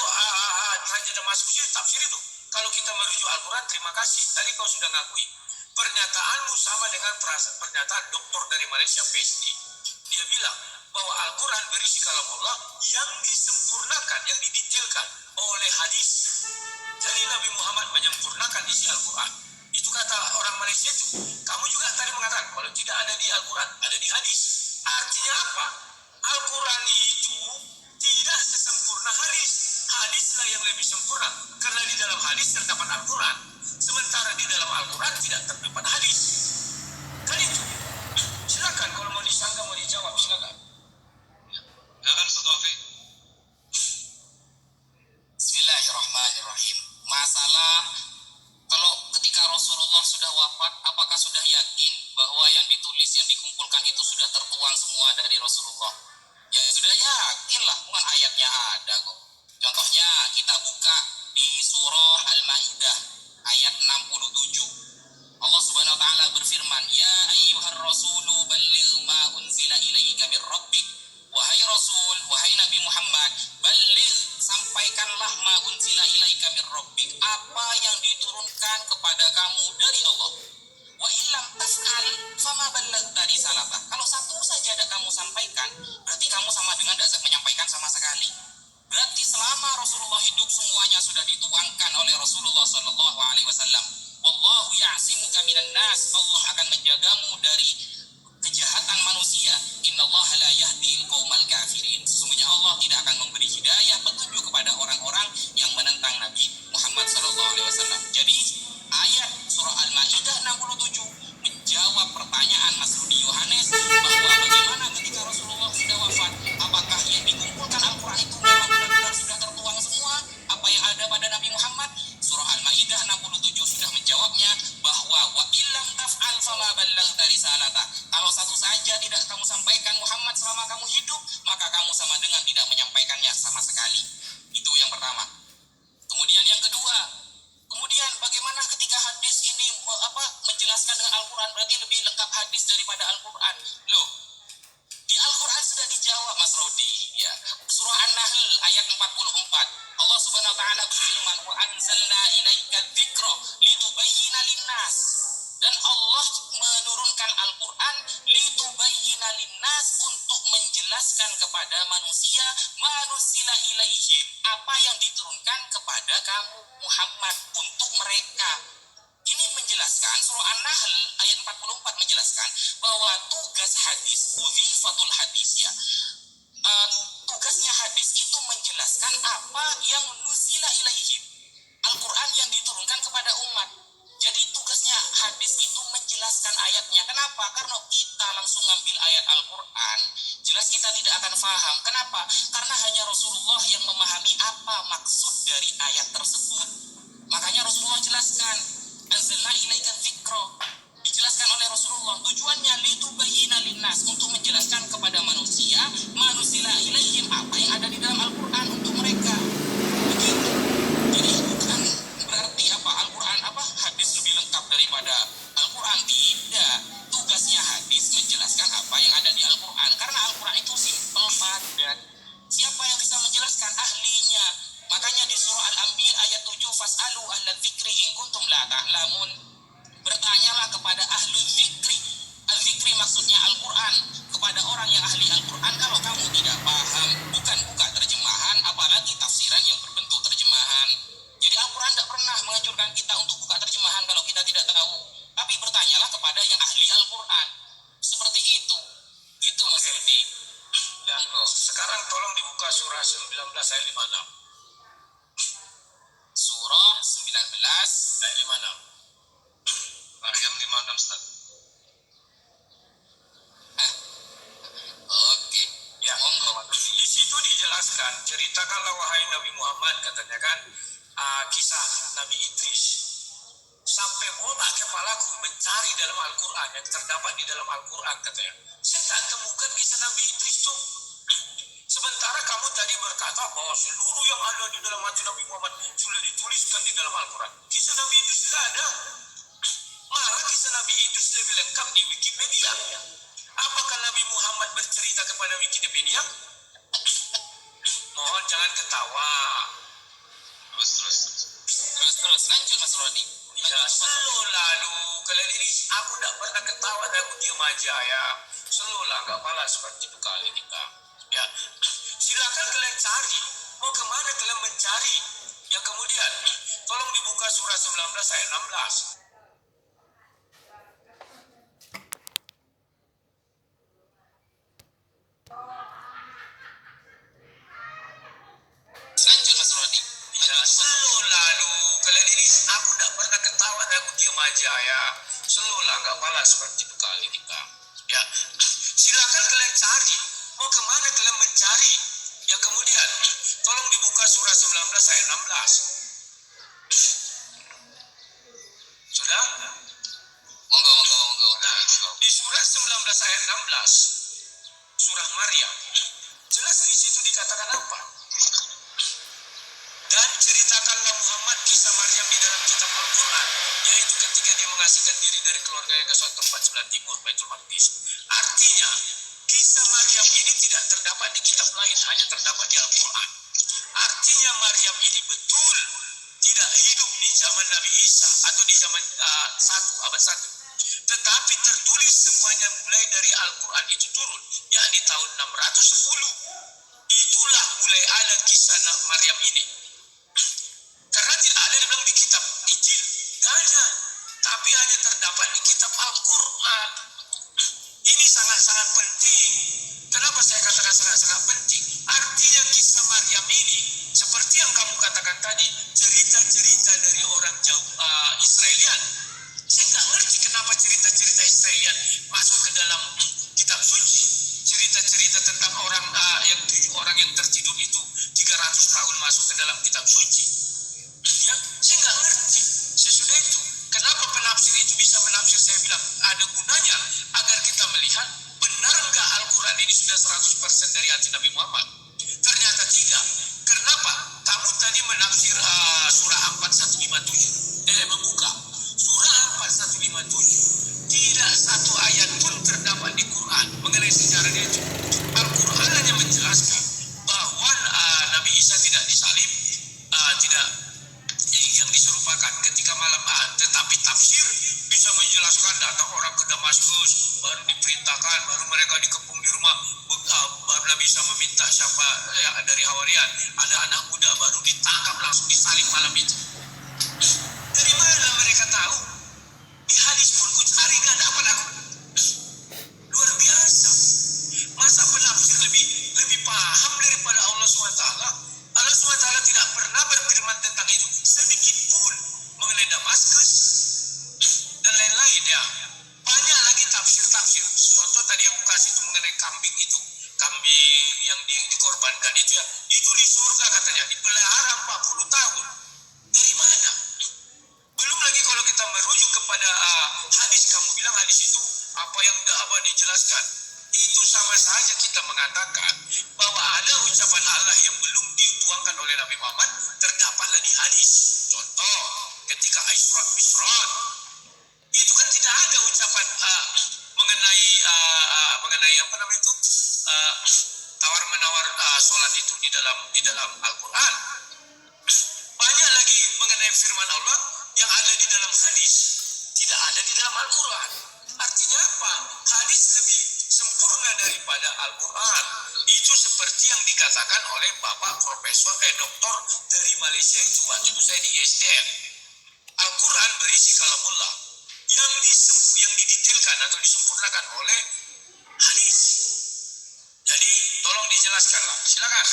[SPEAKER 4] Raja Damaskus itu tafsir itu? Kalau kita merujuk Al-Quran, terima kasih. Tadi kau sudah ngakui. Pernyataanmu sama dengan pernyataan doktor dari Malaysia, PhD. Dia bilang bahwa Al-Quran berisi kalam Allah yang disempurnakan, yang didetailkan oleh hadis. Jadi Nabi Muhammad menyempurnakan isi Al-Quran. Itu kata orang Malaysia itu. Kamu juga tadi mengatakan kalau tidak ada di Al-Quran, ada di hadis. Artinya apa? Al-Quran itu tidak sesempurna hadis. Hadislah yang lebih sempurna, karena di dalam hadis terdapat Al-Quran, sementara di dalam Al-Quran tidak terdapat hadis. Kan itu. Silakan kalau mau disanggah, mau dijawab, silakan.
[SPEAKER 3] Silakan Ustaz Taufik.
[SPEAKER 2] Bismillahirrahmanirrahim. Masalah kalau ketika Rasulullah sudah wafat, apakah sudah yakin bahwa yang ditulis, yang dikumpulkan itu sudah tertuang semua dari Rasulullah? Ya sudah yakin lah, bukan ayatnya ada kok. Contohnya kita buka di surah Al-Maidah ayat 67. Allah Subhanahu wa taala berfirman, "Ya ayyuhar rasulu balligh ma unzila ilaika mir rabbik." Wahai Rasul, wahai Nabi Muhammad, balligh, sampaikanlah ma unzila ilaika mir rabbik, apa yang diturunkan kepada kamu dari Allah. Wa illam taf'al fama ballaghta risalatah. Kalau satu saja tidak kamu sampaikan, berarti kamu sama dengan tidak menyampaikan sama sekali. Berarti selama Rasulullah hidup semuanya sudah dituangkan oleh Rasulullah sallallahu alaihi wasallam. Wallahu ya'simuka minan nas. Allah akan menjagamu dari kejahatan manusia. Innallaha la yahdil qaumal kafirin. Sesungguhnya Allah tidak akan memberi hidayah, petunjuk kepada orang-orang yang menentang Nabi Muhammad sallallahu alaihi wasallam. Jadi ayat surah Al-Maidah 67 menjawab pertanyaan Mas Rudi Yohanes bahwa bagaimana ketika Rasulullah sudah wafat, apakah yang dikumpulkan Al-Quran itu memang benar-benar sudah tertuang semua apa yang ada pada Nabi Muhammad? Surah Al-Maidah 67 sudah menjawabnya bahwa wa illam taf'al fama ballaghta risalatah. Kalau satu saja tidak kamu sampaikan Muhammad selama kamu hidup, maka kamu sama dengan tidak menyampaikannya sama sekali. Itu yang pertama. Kemudian yang kedua, kemudian bagaimana ketika hadis ini menjelaskan dengan Al-Quran, berarti lebih lengkap hadis daripada Al-Quran. Loh, di Al-Quran sudah dijawab Mas Rodi ya. Surah An-Nahl ayat 44. Allah Subhanahu wa taala berfirman, "Wa anzalna ilaika dzikra litubayyana linnas." Dan Allah menurunkan Al-Quran litubayyana linnas, untuk menjelaskan kepada manusia, manusila ilaihim, apa yang diturunkan kepada kamu Muhammad untuk mereka. Ini menjelaskan, surah An-Nahl ayat 44 menjelaskan bahwa tugas hadis, udhifatul hadis ya, tugasnya hadis itu menjelaskan apa yang nusila ilaihim, Al-Quran yang diturunkan kepada umat. Jadi tugasnya hadis itu menjelaskan ayatnya. Kenapa? Karena kita langsung ngambil ayat Al-Quran, jelas kita tidak akan paham. Kenapa? Karena hanya Rasulullah yang memahami apa maksud dari ayat tersebut. Makanya Rasulullah jelaskan, anzalna ilaika dzikra, dijelaskan oleh Rasulullah. Tujuannya litubayyana linnas, untuk menjelaskan kepada manusia, manusila ilaihim, apa yang ada di dalam Al-Quran untuk mereka. Begitu. Jadi dzikri in kuntum la ta'lamun. Bertanyalah kepada ahlu dzikri. Al-dzikri maksudnya Al-Quran, kepada orang yang ahli Al-Quran kalau kamu tidak paham. Bukan buka terjemahan, apalagi tafsiran yang berbentuk terjemahan. Jadi Al-Quran tidak pernah menganjurkan kita untuk buka terjemahan kalau kita tidak tahu. Tapi bertanyalah kepada yang ahli Al-Quran. Seperti itu. Itu Mas Rudi.
[SPEAKER 4] Ya, sekarang tolong dibuka surah 19 ayat 56.
[SPEAKER 2] Surah 19
[SPEAKER 4] Ayat 56.
[SPEAKER 3] Maryam 56 Ustaz.
[SPEAKER 2] Oke.
[SPEAKER 4] Ya,
[SPEAKER 2] Monggo.
[SPEAKER 4] di situ dijelaskan, ceritakanlah wahai Nabi Muhammad, katanya kan, kisah Nabi Idris. Sampai onak kepalaku mencari dalam Al-Quran, yang terdapat di dalam Al-Quran, katanya. Saya tak temukan kisah Nabi Idris itu. Sementara kamu tadi berkata bahwa seluruh yang ada di dalam hati Nabi Muhammad sudah dituliskan di dalam Al-Quran. Kisah Nabi Idris tidak ada. Malah kisah Nabi Idris lebih lengkap di Wikipedia. Apakah Nabi Muhammad bercerita kepada Wikipedia? Mohon jangan ketawa.
[SPEAKER 2] Terus lanjut Mas Rodi.
[SPEAKER 4] Ya, slow lalu. Kalian ini aku tidak pernah ketawa dan aku diam aja ya. Slow lah, nggak malas seperti itu kali kita. Ya, silakan kalian cari. Mau kemana kalian mencari? Yang kemudian, tolong dibuka surah 19 ayat 16.
[SPEAKER 2] Lanjut Mas Rodi.
[SPEAKER 4] Ya, slow lalu. Kalian ini aku tidak pernah ketawa dan aku diam aja ya. Slow lah, nggak malas seperti itu kali kita. Ya, silakan kalian cari. Mau kemana kalian mencari? Yang kemudian, tolong dibuka surah 19 ayat 16. Sudah?
[SPEAKER 2] Monggo.
[SPEAKER 4] Nah, di surah 19 ayat 16, surah Maryam, jelas di situ dikatakan apa? Dan ceritakanlah Muhammad kisah Maryam di dalam kitab Al-Quran, yaitu ketika dia mengasihkan diri dari keluarganya ke suatu tempat sebelah timur Baitul Maqdis. Artinya, kisah Maryam ini tidak terdapat di kitab lain, hanya terdapat di Al-Quran. Artinya Maryam ini betul tidak hidup di zaman Nabi Isa atau di zaman abad 1. Tetapi tertulis semuanya mulai dari Al-Quran itu turun, yakni tahun 610. Itulah mulai ada kisah Maryam ini. Karena tidak ada dibilang di kitab Injil, tidak ada. Tapi hanya terdapat di kitab Al-Quran. Ini sangat-sangat penting. Kenapa saya katakan sangat-sangat penting? Artinya kisah Maryam ini, seperti yang kamu katakan tadi, cerita-cerita dari orang jauh Israelian. Saya nggak ngerti kenapa cerita-cerita Israelian masuk ke dalam kitab suci. Cerita-cerita tentang orang yang 7 orang yang tertidur itu 300 tahun masuk ke dalam kitab suci. Ya, saya nggak ngerti. Sesudah itu, kenapa penafsir itu bisa menafsir? Saya bilang ada gunanya agar kita melihat benar nggak Al-Quran ini sudah 100% dari hati Nabi Muhammad. Ternyata tidak. Kenapa? Kamu tadi menafsir surah 4157. Membuka surah 4157. Tidak satu ayat pun terdapat di Quran mengenai sejarahnya itu. Al-Quran hanya menjelaskan bahwa Nabi Isa tidak disalib, tidak yang diserupakan ketika malam, tetapi tafsir bisa menjelaskan datang orang ke Damaskus, baru diperintahkan, baru mereka dikepung di rumah, baru Nabi Isa meminta siapa dari Hawarian, ada anak muda, baru ditangkap langsung disalib malam itu. Dari mana mereka tahu? Di hadis pun ku cari gak dapat aku. Luar biasa. Masa penafsir lebih paham daripada Allah SWT? Allah SWT tidak pernah berfirman tentang itu sedikit pun mengenai Damaskus dan lain-lain ya. Banyak lagi tafsir-tafsir. Contoh tadi aku kasih itu mengenai kambing itu. Kambing yang dikorbankan itu ya. Itu di surga katanya. Dipelihara 40 tahun. Dari mana? Belum lagi kalau kita merujuk kepada hadis, kamu bilang hadis itu apa yang dijelaskan. Itu sama saja kita mengatakan bahwa ada ucapan Allah yang belum dituangkan oleh Nabi Muhammad, terdapatlah di hadis. Contoh, ketika Isra Mi'raj, itu kan tidak ada ucapan mengenai apa namanya itu tawar menawar sholat itu di dalam Al-Quran. Banyak lagi mengenai firman Allah yang Al-Quran. Itu seperti yang dikatakan oleh Bapak Profesor Doktor dari Malaysia itu. Waktu itu saya di SDM. Al-Quran berisi kalamullah yang didetailkan atau disempurnakan oleh hadis. Jadi tolong dijelaskanlah. Silakan.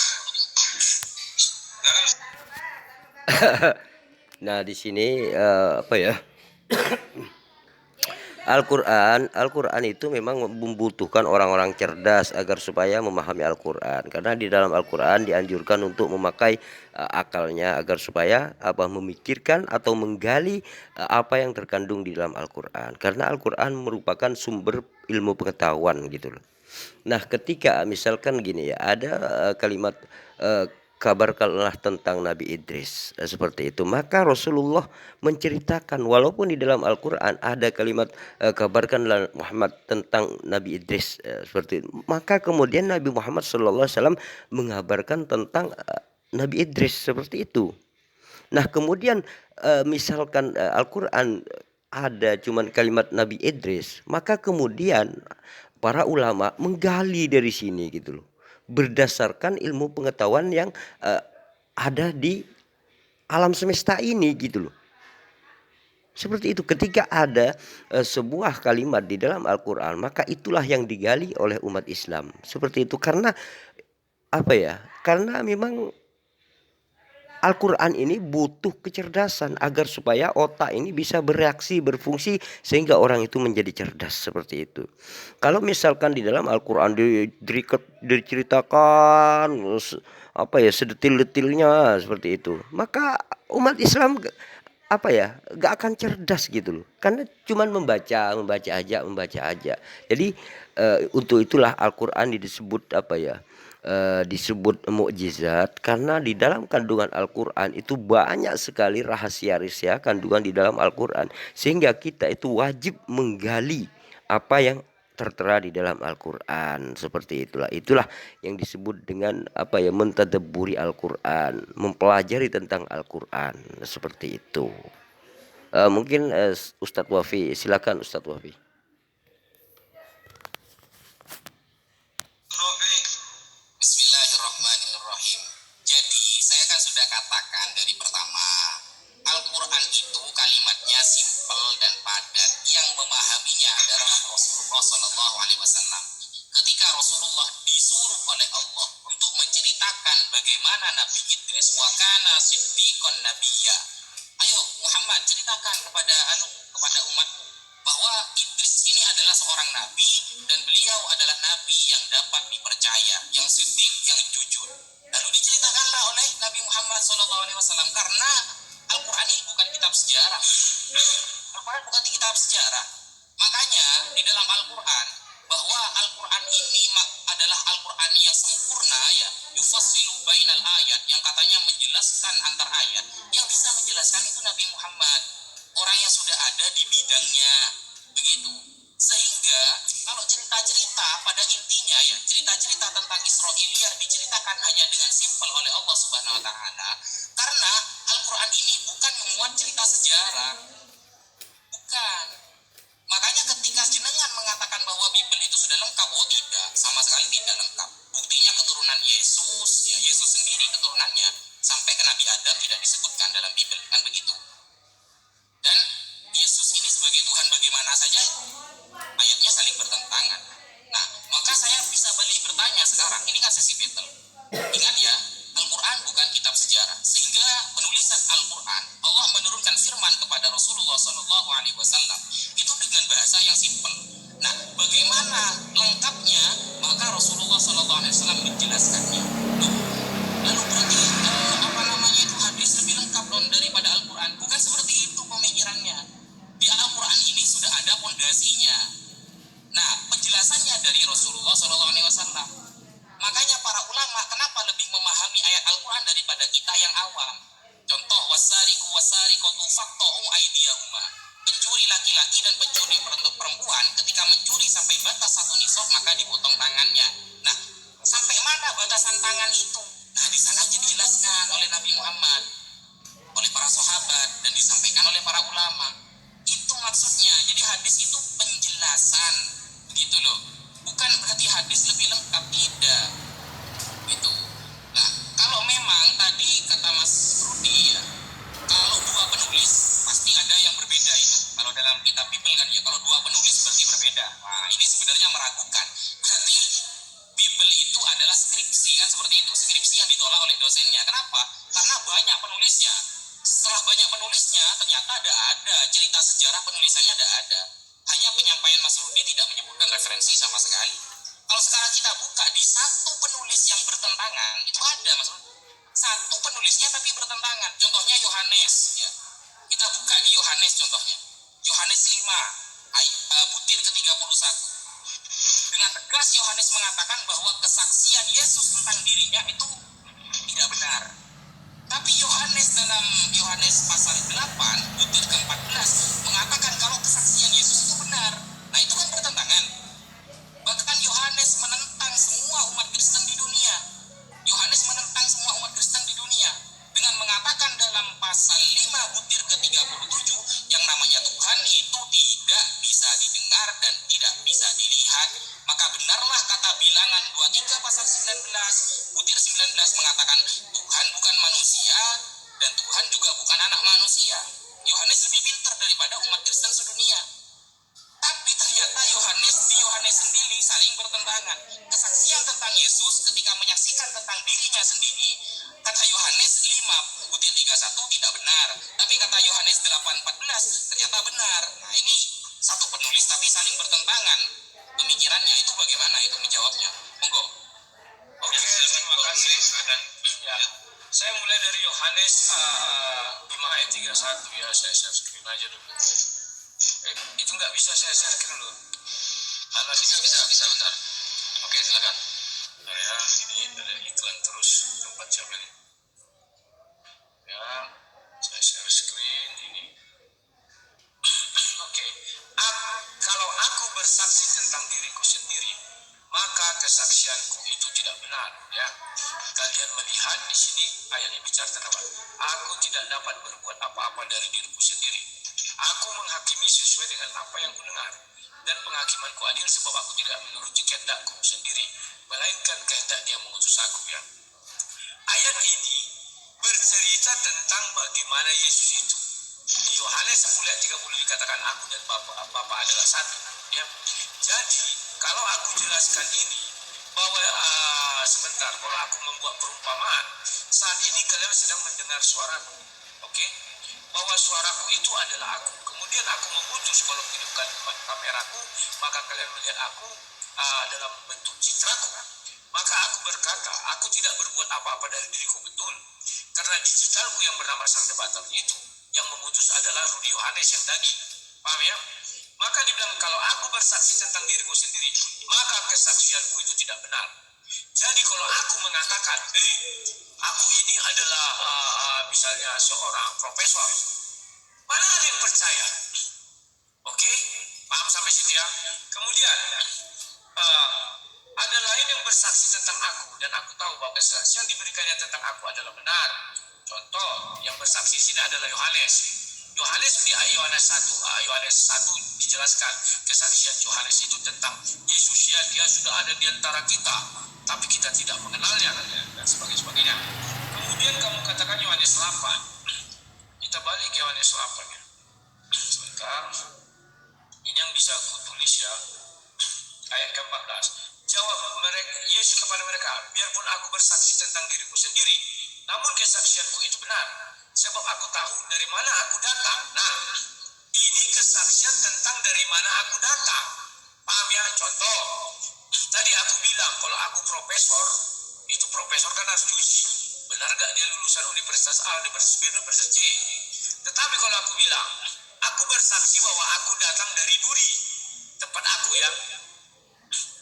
[SPEAKER 1] Nah, di sini apa ya? Al-Quran itu memang membutuhkan orang-orang cerdas agar supaya memahami Al-Quran. Karena di dalam Al-Quran dianjurkan untuk memakai akalnya agar supaya memikirkan atau menggali apa yang terkandung di dalam Al-Quran. Karena Al-Quran merupakan sumber ilmu pengetahuan gitu loh. Nah, ketika misalkan gini ya, ada kalimat kabarkanlah tentang Nabi Idris seperti itu, maka Rasulullah menceritakan walaupun di dalam Al-Quran ada kalimat kabarkanlah Muhammad tentang Nabi Idris seperti itu, maka kemudian Nabi Muhammad SAW mengabarkan tentang Nabi Idris seperti itu. Nah, kemudian misalkan Al-Quran ada cuman kalimat Nabi Idris, maka kemudian para ulama menggali dari sini gitu loh, berdasarkan ilmu pengetahuan yang ada di alam semesta ini gitu loh. Seperti itu, ketika ada sebuah kalimat di dalam Al-Quran, maka itulah yang digali oleh umat Islam. Seperti itu, karena apa ya? Karena memang Al-Quran ini butuh kecerdasan agar supaya otak ini bisa bereaksi, berfungsi sehingga orang itu menjadi cerdas seperti itu. Kalau misalkan di dalam Al-Quran diceritakan sedetil-detilnya seperti itu, maka umat Islam gak akan cerdas gitu loh. Karena cuman membaca aja. Jadi untuk itulah Al-Quran disebut disebut mukjizat, karena di dalam kandungan Al-Quran itu banyak sekali rahasia-rahasia kandungan di dalam Al-Quran, sehingga kita itu wajib menggali apa yang tertera di dalam Al-Quran. Seperti itulah yang disebut dengan mentadabburi Al-Quran, mempelajari tentang Al-Quran. Seperti itu. Mungkin Ustadz Wafi, silakan Ustadz Wafi.
[SPEAKER 2] Bismillahirrahmanirrahim. Jadi saya kan sudah katakan dari pertama, Al-Quran itu kalimatnya simpel dan padat. Yang memahaminya adalah Rasulullah SAW. Ketika Rasulullah disuruh oleh Allah untuk menceritakan bagaimana Nabi Idris wa kana siddiqon nabiyya. Ayo Muhammad, ceritakan kepada umatmu bahwa Idris ini adalah seorang nabi dan beliau adalah nabi yang dapat dipercaya, yang siddiq, yang jujur. Lalu diceritakanlah oleh Nabi Muhammad SAW, karena Al-Quran ini bukan kitab sejarah. Al-Quran bukan kitab sejarah. Makanya di dalam Al-Quran, bahwa Al-Quran ini adalah Al-Quran yang sempurna, ya, yufassilu bainal ayat, yang katanya menjelaskan antar ayat. Yang bisa menjelaskan itu Nabi Muhammad, orang yang sudah ada di bidangnya, begitu. Sehingga kalau cerita-cerita pada intinya, ya, cerita-cerita tentang Israiliyah diceritakan hanya dengan simpel oleh Allah Subhanahu wa taala, karena Al-Quran ini bukan memuat cerita sejarah. Bukan. Makanya ketika jenengan mengatakan bahwa Bible itu sudah lengkap, oh tidak, sama sekali tidak lengkap. Buktinya keturunan Yesus, ya, Yesus sendiri keturunannya sampai ke Nabi Adam tidak disebutkan dalam Bible, kan begitu. Dan Yesus ini sebagai Tuhan bagaimana saja ayatnya saling bertentangan. Nah, maka saya bisa balik bertanya sekarang, ini kan sesi battle. Ingat ya, Al-Quran bukan kitab sejarah, sehingga penulisan Al-Quran, Allah menurunkan firman kepada Rasulullah SAW itu dengan bahasa yang simpel. Nah, bagaimana lengkapnya? Maka Rasulullah SAW menjelaskannya. Lalu berarti hadis lebih lengkap daripada Al-Quran? Bukan seperti itu pemikirannya. Di Al-Quran ini sudah ada pondasinya. Nah, penjelasannya dari Rasulullah SAW. Makanya para ulama kenapa lebih memahami ayat Al-Quran daripada kita yang awam. Contoh, wasariqu wasariqatu faqta'u aydiyahuma. Pencuri laki-laki dan pencuri perempuan ketika mencuri sampai batas satu nisab maka dipotong tangannya. Nah, sampai mana batasan tangan itu? Nah, di sana aja dijelaskan oleh Nabi Muhammad, oleh para sahabat, dan disampaikan oleh para ulama. Itu maksudnya. Jadi hadis itu penjelasan, begitu loh. Bukan berarti hadis lebih lengkap. karena banyak penulisnya. Setelah banyak penulisnya, ternyata ada cerita sejarah penulisannya ada. Hanya penyampaian Mas Rudi tidak menyebutkan referensi sama sekali. Kalau sekarang kita buka di satu penulis yang bertentangan, itu ada Mas Rudi. Satu penulisnya tapi bertentangan. Contohnya Yohanes. Ya. Kita buka di Yohanes contohnya. Yohanes 5, butir ke-31. Dengan tegas Yohanes mengatakan bahwa kesaksian Yesus tentang dirinya itu tidak benar. Tapi Yohanes dalam Yohanes pasal 8, butir ke-14 mengatakan kalau kesaksian Yesus itu benar. Nah itu kan bertentangan. Bahkan Yohanes menentang semua umat Kristen di dunia. Yohanes menentang semua umat Kristen di dunia dengan mengatakan dalam pasal 5 butir ke-37 yang namanya Tuhan itu tidak bisa didengar dan tidak bisa dilihat. Maka benarlah kata Bilangan 23 pasal 19 butir 19 mengatakan Tuhan bukan manusia dan Tuhan juga bukan anak manusia. Yohanes lebih pintar daripada umat Kristen sedunia. Tapi ternyata di Yohanes sendiri saling bertentangan. Kesaksian tentang Yesus ketika menyaksikan tentang dirinya sendiri, kata Yohanes 5 butir 31 tidak benar. Tapi kata Yohanes 8:14 ternyata benar. Nah ini satu penulis tapi saling bertentangan. Pemikirannya itu bagaimana itu menjawabnya? Monggo.
[SPEAKER 4] Oke, terima kasih. Dan ya, saya mulai dari Yohanes 5 ayat 31 ya, saya share screen aja dulu. Itu nggak bisa saya share screen dulu.
[SPEAKER 2] Halo, bisa bentar. Oke, silakan.
[SPEAKER 4] Nah, ya, ini ada iklan terus tempat siapa nih? Ya, saya share screen ini. Oke. Kalau aku bersaksi tentang diriku sendiri, maka kesaksianku itu tidak benar. Ya, kalian melihat di sini ayatnya bicara tentang apa? Aku tidak dapat berbuat apa-apa dari diriku sendiri. Aku menghakimi sesuai dengan apa yang kudengar, dan penghakimanku adil sebab aku tidak menuruti kehendakku sendiri, melainkan kehendak Dia mengutus aku. Ya, ayat ini bercerita tentang bagaimana Yesus itu. Di Yohanes 10 ayat 30 dikatakan aku dan Bapa adalah satu. Ya. Jadi kalau aku jelaskan ini bahwa sebentar, kalau aku membuat perumpamaan, saat ini kalian sedang mendengar suaraku, oke? Bahwa suaraku itu adalah aku. Kemudian aku mengutus, kalau menghidupkan kameraku, maka kalian melihat aku dalam bentuk citraku. Maka aku berkata, aku tidak berbuat apa-apa dari diriku, betul. Karena digitalku yang bernama Sang Debater itu, yang memutus adalah Rudi Yohanes yang daging. Paham ya? Maka dibilang kalau aku bersaksi tentang diriku sendiri, maka kesaksianku itu tidak benar. Jadi kalau aku mengatakan, aku ini adalah misalnya seorang profesor, mana ada yang percaya? Oke? Paham sampai situ ya? Kemudian, ada lain yang bersaksi tentang aku, dan aku tahu bahwa kesaksian yang diberikannya tentang aku adalah benar. Contoh, yang bersaksi di sini adalah Yohanes. Yohanes di Yohanes 1 dijelaskan kesaksian Yohanes itu tentang Yesus, ya, Dia sudah ada di antara kita, tapi kita tidak mengenalnya, dan sebagainya. Kemudian kamu katakan Yohanes 8. Kita balik ke Yohanes 8 ya. Sebentar. Ini yang bisa aku tulis ya. Ayat ke-14. Jawab Yesus kepada mereka, biarpun aku bersaksi tentang diriku sendiri, namun kesaksianku itu benar, sebab aku tahu dari mana aku datang. Nah, ini kesaksian tentang dari mana aku datang. Paham ya? Contoh, tadi aku bilang kalau aku profesor, itu profesor kan harus diuji. Benar gak dia lulusan Universitas A, Universitas B, Universitas C? Tetapi kalau aku bilang, aku bersaksi bahwa aku datang dari Duri, tempat aku ya.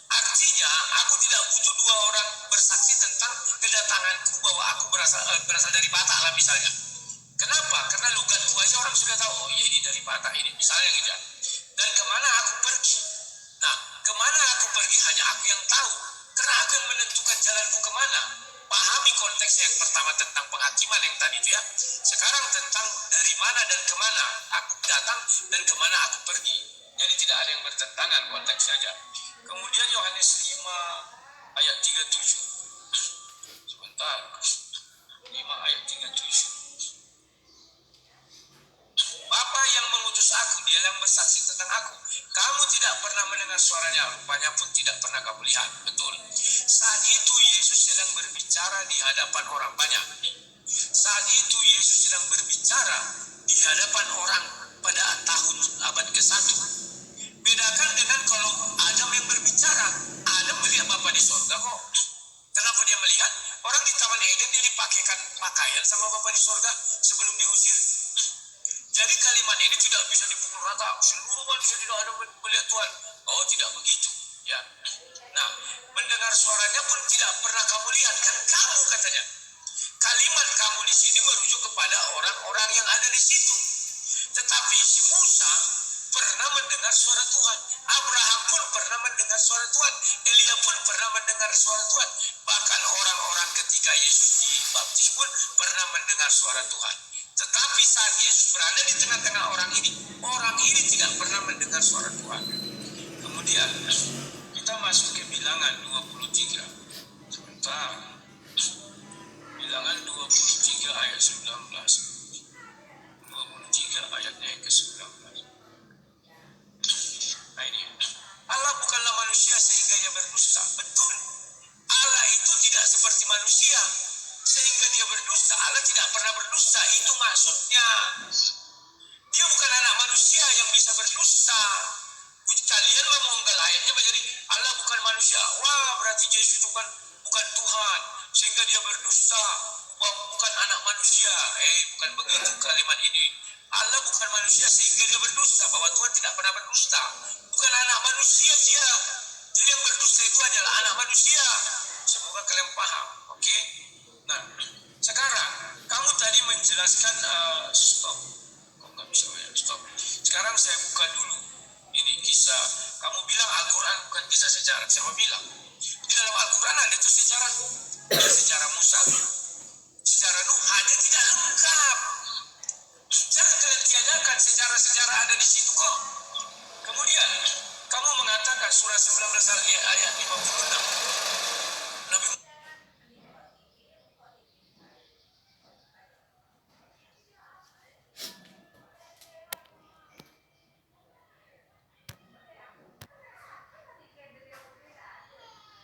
[SPEAKER 4] Artinya, aku tidak butuh dua orang bersaksi tentang kedatanganku bahwa aku berasal dari Batak lah misalnya. Kenapa? Karena logatku aja orang sudah tahu, oh iya ini dari Batak ini, misalnya gitu. Dan kemana aku pergi? Nah, kemana aku pergi hanya aku yang tahu. Karena aku yang menentukan jalanku kemana. Pahami konteks yang pertama tentang penghakiman yang tadi itu ya. Sekarang tentang dari mana dan kemana aku datang dan kemana aku pergi. Jadi tidak ada yang bertentangan konteks saja. Kemudian Yohanes 5 ayat 37. Sebentar. 5 ayat 37. Bapa yang mengutus aku, Dia yang bersaksi tentang aku. Kamu tidak pernah mendengar suaranya, rupanya pun tidak pernah kamu lihat. Betul. Saat itu Yesus sedang berbicara di hadapan orang banyak. Saat sedang berbicara di hadapan orang pada tahun abad ke-1. Bedakan dengan kalau Adam yang berbicara. Adam melihat Bapa di sorga kok. Kenapa dia melihat? Orang di Taman Eden dia dipakaikan pakaian sama Bapa di sorga sebelum diusir. Jadi kalimat ini tidak bisa dipukul rata. Seluruh manusia tidak ada melihat Tuhan. Oh, tidak begitu. Ya. Nah, mendengar suaranya pun tidak pernah kamu lihat. Kan kamu katanya. Kalimat kamu di sini merujuk kepada orang-orang yang ada di situ. Tetapi si Musa pernah mendengar suara Tuhan. Abraham pun pernah mendengar suara Tuhan. Elia pun pernah mendengar suara Tuhan. Bahkan orang-orang ketika Yesus dibaptis pun pernah mendengar suara Tuhan. Tetapi saat Yesus berada di tengah-tengah orang ini tidak pernah mendengar suara Tuhan. Kemudian kita masuk ke Bilangan 23. Sebentar. Bilangan 23 ayat 19. 23 ayatnya yang ke-19. Nah ini. Allah bukanlah manusia sehingga ia berdusta. Betul. Allah itu tidak seperti manusia sehingga dia berdusta. Allah tidak pernah berdusta. Itu maksudnya. Dia bukan anak manusia yang bisa berdusta. Kalian memonggal ayatnya menjadi Allah bukan manusia. Wah, berarti Yesus itu bukan Tuhan sehingga dia berdusta. Bukan anak manusia. Bukan begitu kalimat ini. Allah bukan manusia sehingga dia berdusta. Bahwa Tuhan tidak pernah berdusta. Bukan anak manusia dia. Jadi yang berdusta itu hanyalah anak manusia. Semoga kalian paham. Oke? Nah, sekarang kamu tadi menjelaskan stop. Kok nggak bisa ya? Stop. Sekarang saya buka dulu. Ini kisah. Kamu bilang Al-Quran bukan kisah sejarah. Siapa bilang? Di dalam Al-Quran ada itu sejarah. Ada sejarah Musa. Sejarah Nuh hanya tidak lengkap. Jangan kalian tiadakan sejarah-sejarah ada di situ kok. Kemudian kamu mengatakan surah 19 ayat 56. Nabi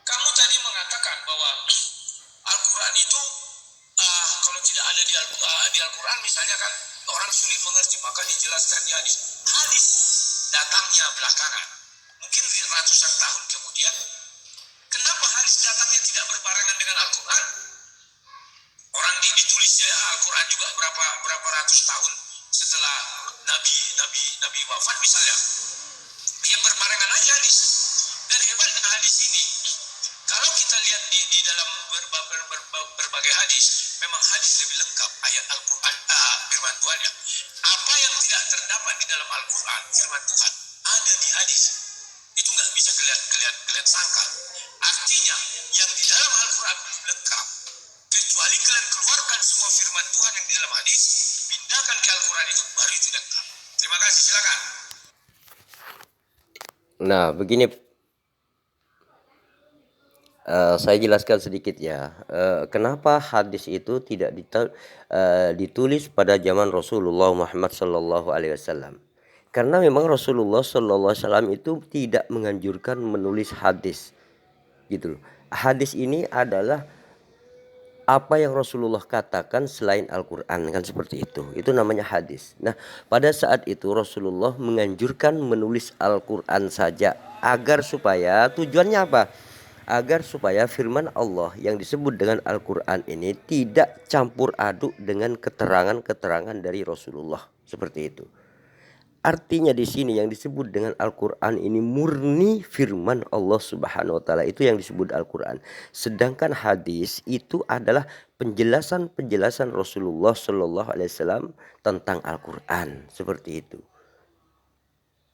[SPEAKER 4] kamu tadi mengatakan bahwa Al-Quran itu kalau tidak ada di Al-Quran misalnya kan orang sulit mengerti, maka dijelaskan di hadis. Hadis datangnya belakangan, mungkin ratusan tahun kemudian. Kenapa hadis datangnya tidak berbarengan dengan Al-Quran? Orang ditulisnya Al-Quran juga berapa ratus tahun setelah Nabi wafat misalnya. Yang berbarengan aja hadis. Dan hebatnya hadis ini, kalau kita lihat di dalam berbagai hadis, memang hadis lebih lengkap ayat Al-Quran, firman Tuhan ya. Apa yang tidak terdapat di dalam Al-Quran, firman Tuhan, ada di hadis. Itu nggak bisa kalian sangka. Artinya, yang di dalam Al-Quran lengkap. Kecuali kalian keluarkan semua firman Tuhan yang di dalam hadis, pindahkan ke Al-Quran itu, baru itu lengkap. Terima kasih, silakan.
[SPEAKER 1] Nah, begini, saya jelaskan sedikit ya. Kenapa hadis itu tidak ditulis pada zaman Rasulullah Muhammad SAW? Karena memang Rasulullah SAW itu tidak menganjurkan menulis hadis, gitu loh. Hadis ini adalah apa yang Rasulullah katakan selain Al-Quran, kan seperti itu. Itu namanya hadis. Nah, pada saat itu Rasulullah menganjurkan menulis Al-Quran saja, agar supaya tujuannya apa? Agar supaya firman Allah yang disebut dengan Al-Quran ini tidak campur aduk dengan keterangan-keterangan dari Rasulullah, seperti itu. Artinya di sini yang disebut dengan Al-Quran ini murni firman Allah Subhanahu wa taala, itu yang disebut Al-Quran. Sedangkan hadis itu adalah penjelasan-penjelasan Rasulullah Shallallahu alaihi wasallam tentang Al-Quran, seperti itu.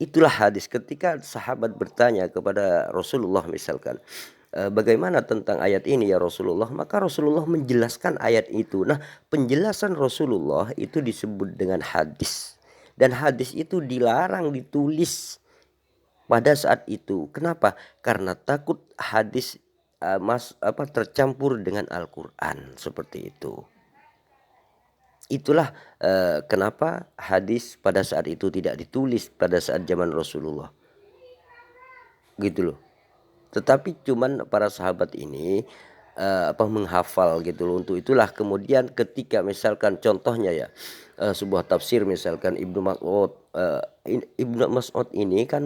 [SPEAKER 1] Itulah hadis. Ketika sahabat bertanya kepada Rasulullah misalkan, bagaimana tentang ayat ini ya Rasulullah, maka Rasulullah menjelaskan ayat itu. Nah, penjelasan Rasulullah itu disebut dengan hadis. Dan hadis itu dilarang ditulis pada saat itu. Kenapa? Karena takut hadis tercampur dengan Al-Quran, seperti itu. Itulah kenapa hadis pada saat itu tidak ditulis pada saat zaman Rasulullah, gitu loh. Tetapi cuman para sahabat ini menghafal gitu loh. Untuk itulah kemudian ketika misalkan contohnya ya, sebuah tafsir misalkan Ibnu Mas'ud ini kan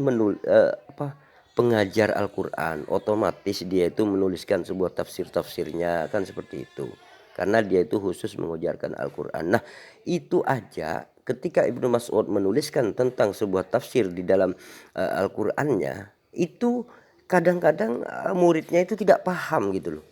[SPEAKER 1] pengajar Al-Quran, otomatis dia itu menuliskan sebuah tafsirnya kan seperti itu, karena dia itu khusus mengajarkan Al-Quran. Nah itu aja ketika Ibnu Mas'ud menuliskan tentang sebuah tafsir di dalam Al-Qurannya, itu kadang-kadang muridnya itu tidak paham gitu loh.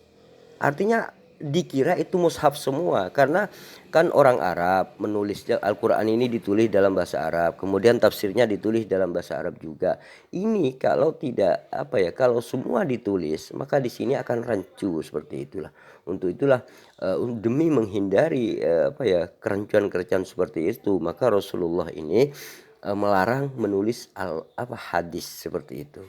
[SPEAKER 1] Artinya dikira itu mushaf semua, karena kan orang Arab menulisnya, Al-Quran ini ditulis dalam bahasa Arab, kemudian tafsirnya ditulis dalam bahasa Arab juga. Ini kalau tidak kalau semua ditulis, maka di sini akan rancu seperti itulah. Untuk itulah demi menghindari kerancuan-kerancuan seperti itu, maka Rasulullah ini melarang menulis hadis seperti itu,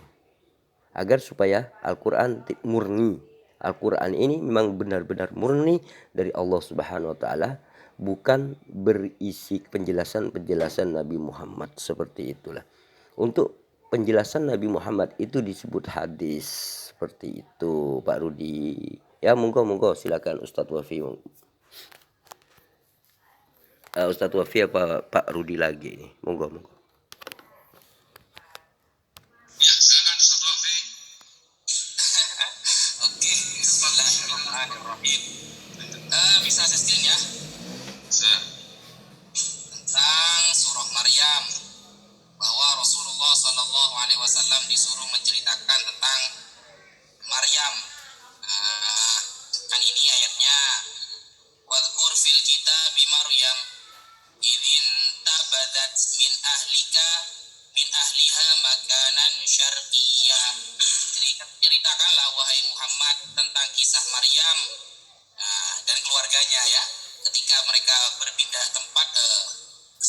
[SPEAKER 1] agar supaya Al-Quran murni. Al-Quran ini memang benar-benar murni dari Allah Subhanahu wa taala, bukan berisi penjelasan-penjelasan Nabi Muhammad seperti itulah. Untuk penjelasan Nabi Muhammad itu disebut hadis seperti itu, Pak Rudi. Ya, monggo silakan Ustadz Wafi. Ustadz Wafi apa Pak Rudi lagi nih? Monggo.
[SPEAKER 3] Ya, silakan Ustaz Wafi.
[SPEAKER 2] Oke, bismillahirrahmanirrahim. Bisa saya screen ya? Tentang surah Maryam, bahwa Rasulullah Shallallahu Alaihi Wasallam disuruh menceritakan tentang Maryam. Kan ini ayatnya. Wadhkur fil kitabi Maryam idin tabadat min ahliha makanan syarqiyya. Ceritakanlah wahai Muhammad tentang kisah Maryam dan keluarganya ya, ketika mereka berpindah tempat,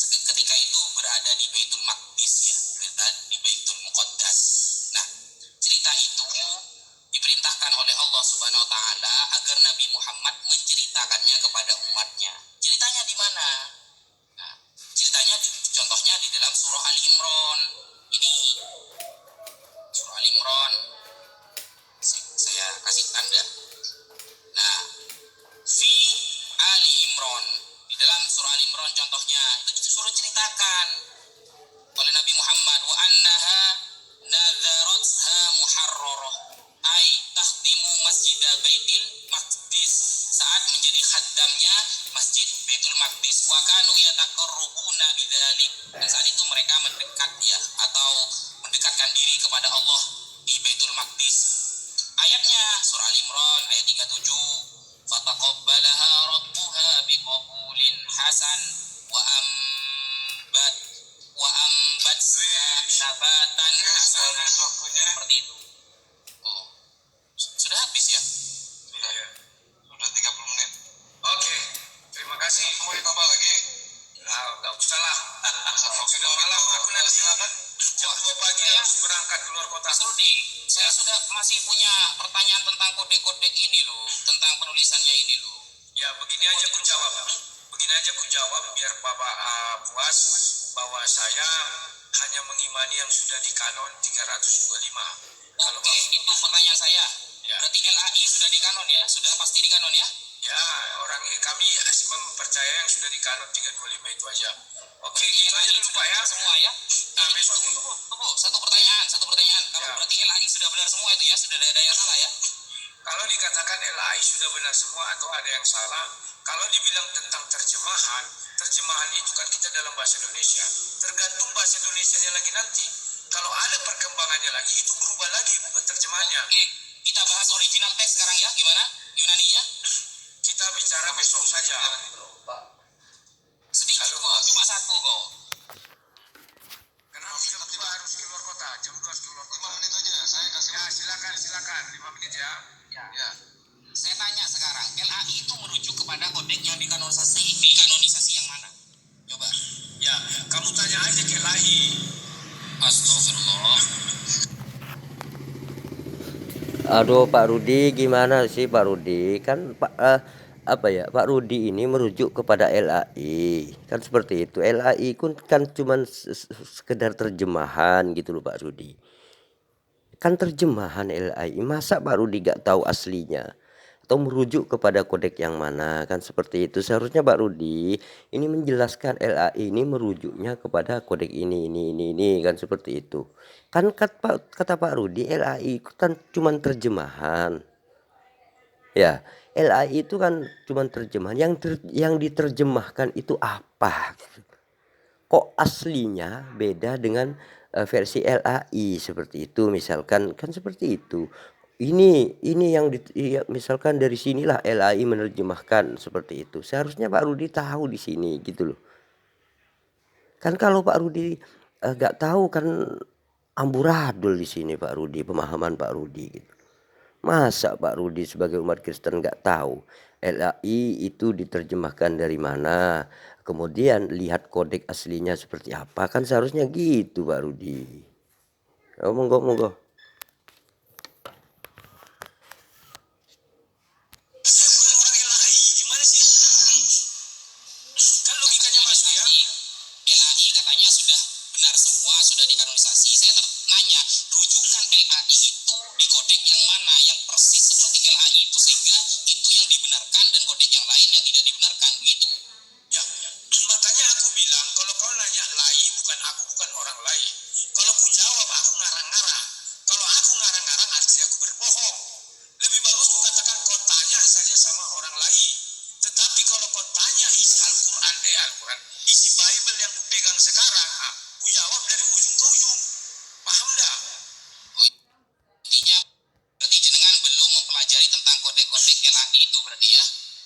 [SPEAKER 2] ketika itu berada di Baitul Maqdis ya, berada di Baitul Muqaddas. Nah, cerita itu diperintahkan oleh Allah Subhanahu wa taala agar Nabi Muhammad menceritakannya kepada umatnya. Ceritanya di mana? Nah, ceritanya contohnya di dalam surah Ali Imran. Ini surah Ali Imran. Saya kasih tanda. Nah, fi Ali Imran, di dalam surah Ali Imran contohnya itu disuruh ceritakan oleh Nabi Muhammad, wa annaha nadharatha muharrarah ay takhdimu masjid Baitul Maqdis, saat menjadi khaddamnya Masjid Baitul Maqdis, wa kanu yataqarrabuna bidzalik, dan saat itu mereka mendekat ya, atau mendekatkan diri kepada Allah di Baitul Maqdis. Ayatnya surah Al Imran ayat 37, fataqabbalaha rabbuha biqabulin hasan wa ambat nabatan hasanan, seperti itu. Oh, sudah habis ya?
[SPEAKER 3] Iya, sudah 30 menit. Oke, terima kasih. Mau ditambah lagi? Nah, nggak usah lah. Sudah malam, aku nanti silakan. Jam 2 pagi harus berangkat keluar kota.
[SPEAKER 2] Saya sudah masih punya pertanyaan tentang kode-kode ini loh, tentang penulisannya ini loh.
[SPEAKER 3] Ya, begini aja ku jawab. Biar Bapak puas bahwa saya hanya mengimani yang sudah di kanon 325.
[SPEAKER 2] Oke, itu pertanyaan saya.
[SPEAKER 3] Ya.
[SPEAKER 2] Berarti LAI sudah di kanon ya? Sudah pasti di kanon ya?
[SPEAKER 3] Ya, kami mempercaya yang sudah di kanon 325 itu aja. Oke, itu aja dulu Pak ya.
[SPEAKER 2] Semua ya?
[SPEAKER 3] Nah, besok
[SPEAKER 2] Tunggu, satu pertanyaan. Kalau
[SPEAKER 3] Ya.
[SPEAKER 2] berarti LAI sudah benar semua itu ya? Sudah ada yang salah ya?
[SPEAKER 3] kalau dikatakan LAI sudah benar semua atau ada yang salah, kalau dibilang tentang terjemahan itu kan kita dalam bahasa Indonesia, tergantung bahasa Indonesianya lagi nanti. Kalau ada perkembangannya lagi, itu berubah lagi terjemahannya.
[SPEAKER 2] Oke, kita bahas original teks sekarang ya, gimana? Yunaninya?
[SPEAKER 3] Kita bicara besok saja.
[SPEAKER 2] Sedikit kok, cuma satu kok.
[SPEAKER 3] Kenapa tiba-tiba harus keluar kota? Jam 2 keluar kota. 5 menit aja, saya kasih. Ya, silakan. 5 menit ya. Ya.
[SPEAKER 2] Saya tanya sekarang, LAI itu merujuk kepada kodek yang dikanonisasi yang mana? Coba.
[SPEAKER 3] Ya, kamu tanya aja ke LAI.
[SPEAKER 2] Astagfirullah.
[SPEAKER 1] Aduh Pak Rudi, gimana sih Pak Rudi? Kan Pak Rudi ini merujuk kepada LAI, kan seperti itu. LAI kan cuman sekedar terjemahan gitu loh Pak Rudi. Kan terjemahan LAI, masa Pak Rudi gak tahu aslinya? atau merujuk kepada kodek yang mana, kan seperti itu. Seharusnya Pak Rudi ini menjelaskan LAI ini merujuknya kepada kodek ini kan seperti itu. Kan kata Pak Rudi LAI itu kan cuma terjemahan. Ya, LAI itu kan cuma terjemahan. Yang diterjemahkan itu apa? Kok aslinya beda dengan versi LAI seperti itu, misalkan kan seperti itu. Ini yang ya, misalkan dari sinilah LAI menerjemahkan seperti itu. Seharusnya Pak Rudi tahu di sini gitu loh. Kan kalau Pak Rudi nggak tahu kan amburadul di sini Pak Rudi, pemahaman Pak Rudi gitu. Masa Pak Rudi sebagai umat Kristen nggak tahu LAI itu diterjemahkan dari mana, kemudian lihat kodek aslinya seperti apa, kan seharusnya gitu Pak Rudi. Oh, monggo.
[SPEAKER 4] Saya bukan orang LAI, gimana sih? Kan logikanya masuk ya.
[SPEAKER 2] LAI katanya sudah benar semua, sudah dikanonisasi. Saya nanya, rujukan LAI itu di kodek yang mana yang persis seperti LAI itu, sehingga itu yang dibenarkan dan kodek yang lain yang tidak dibenarkan gitu.
[SPEAKER 4] Ya, makanya aku bilang kalau kau nanya lai bukan aku bukan orang lain. Kalau ku jawab aku ngarang-ngarang. Kalau aku ngarang-ngarang artinya aku berbohong. Lebih bagus ku katakan kau tanya saja sama orang lain. Tetapi kalau kau tanya isi Al-Quran, isi Bible yang ku pegang sekarang, ku jawab dari ujung ke ujung. Paham dah?
[SPEAKER 2] Oh, intinya berarti jenengan belum mempelajari tentang kodek-kodek LAI itu berarti ya?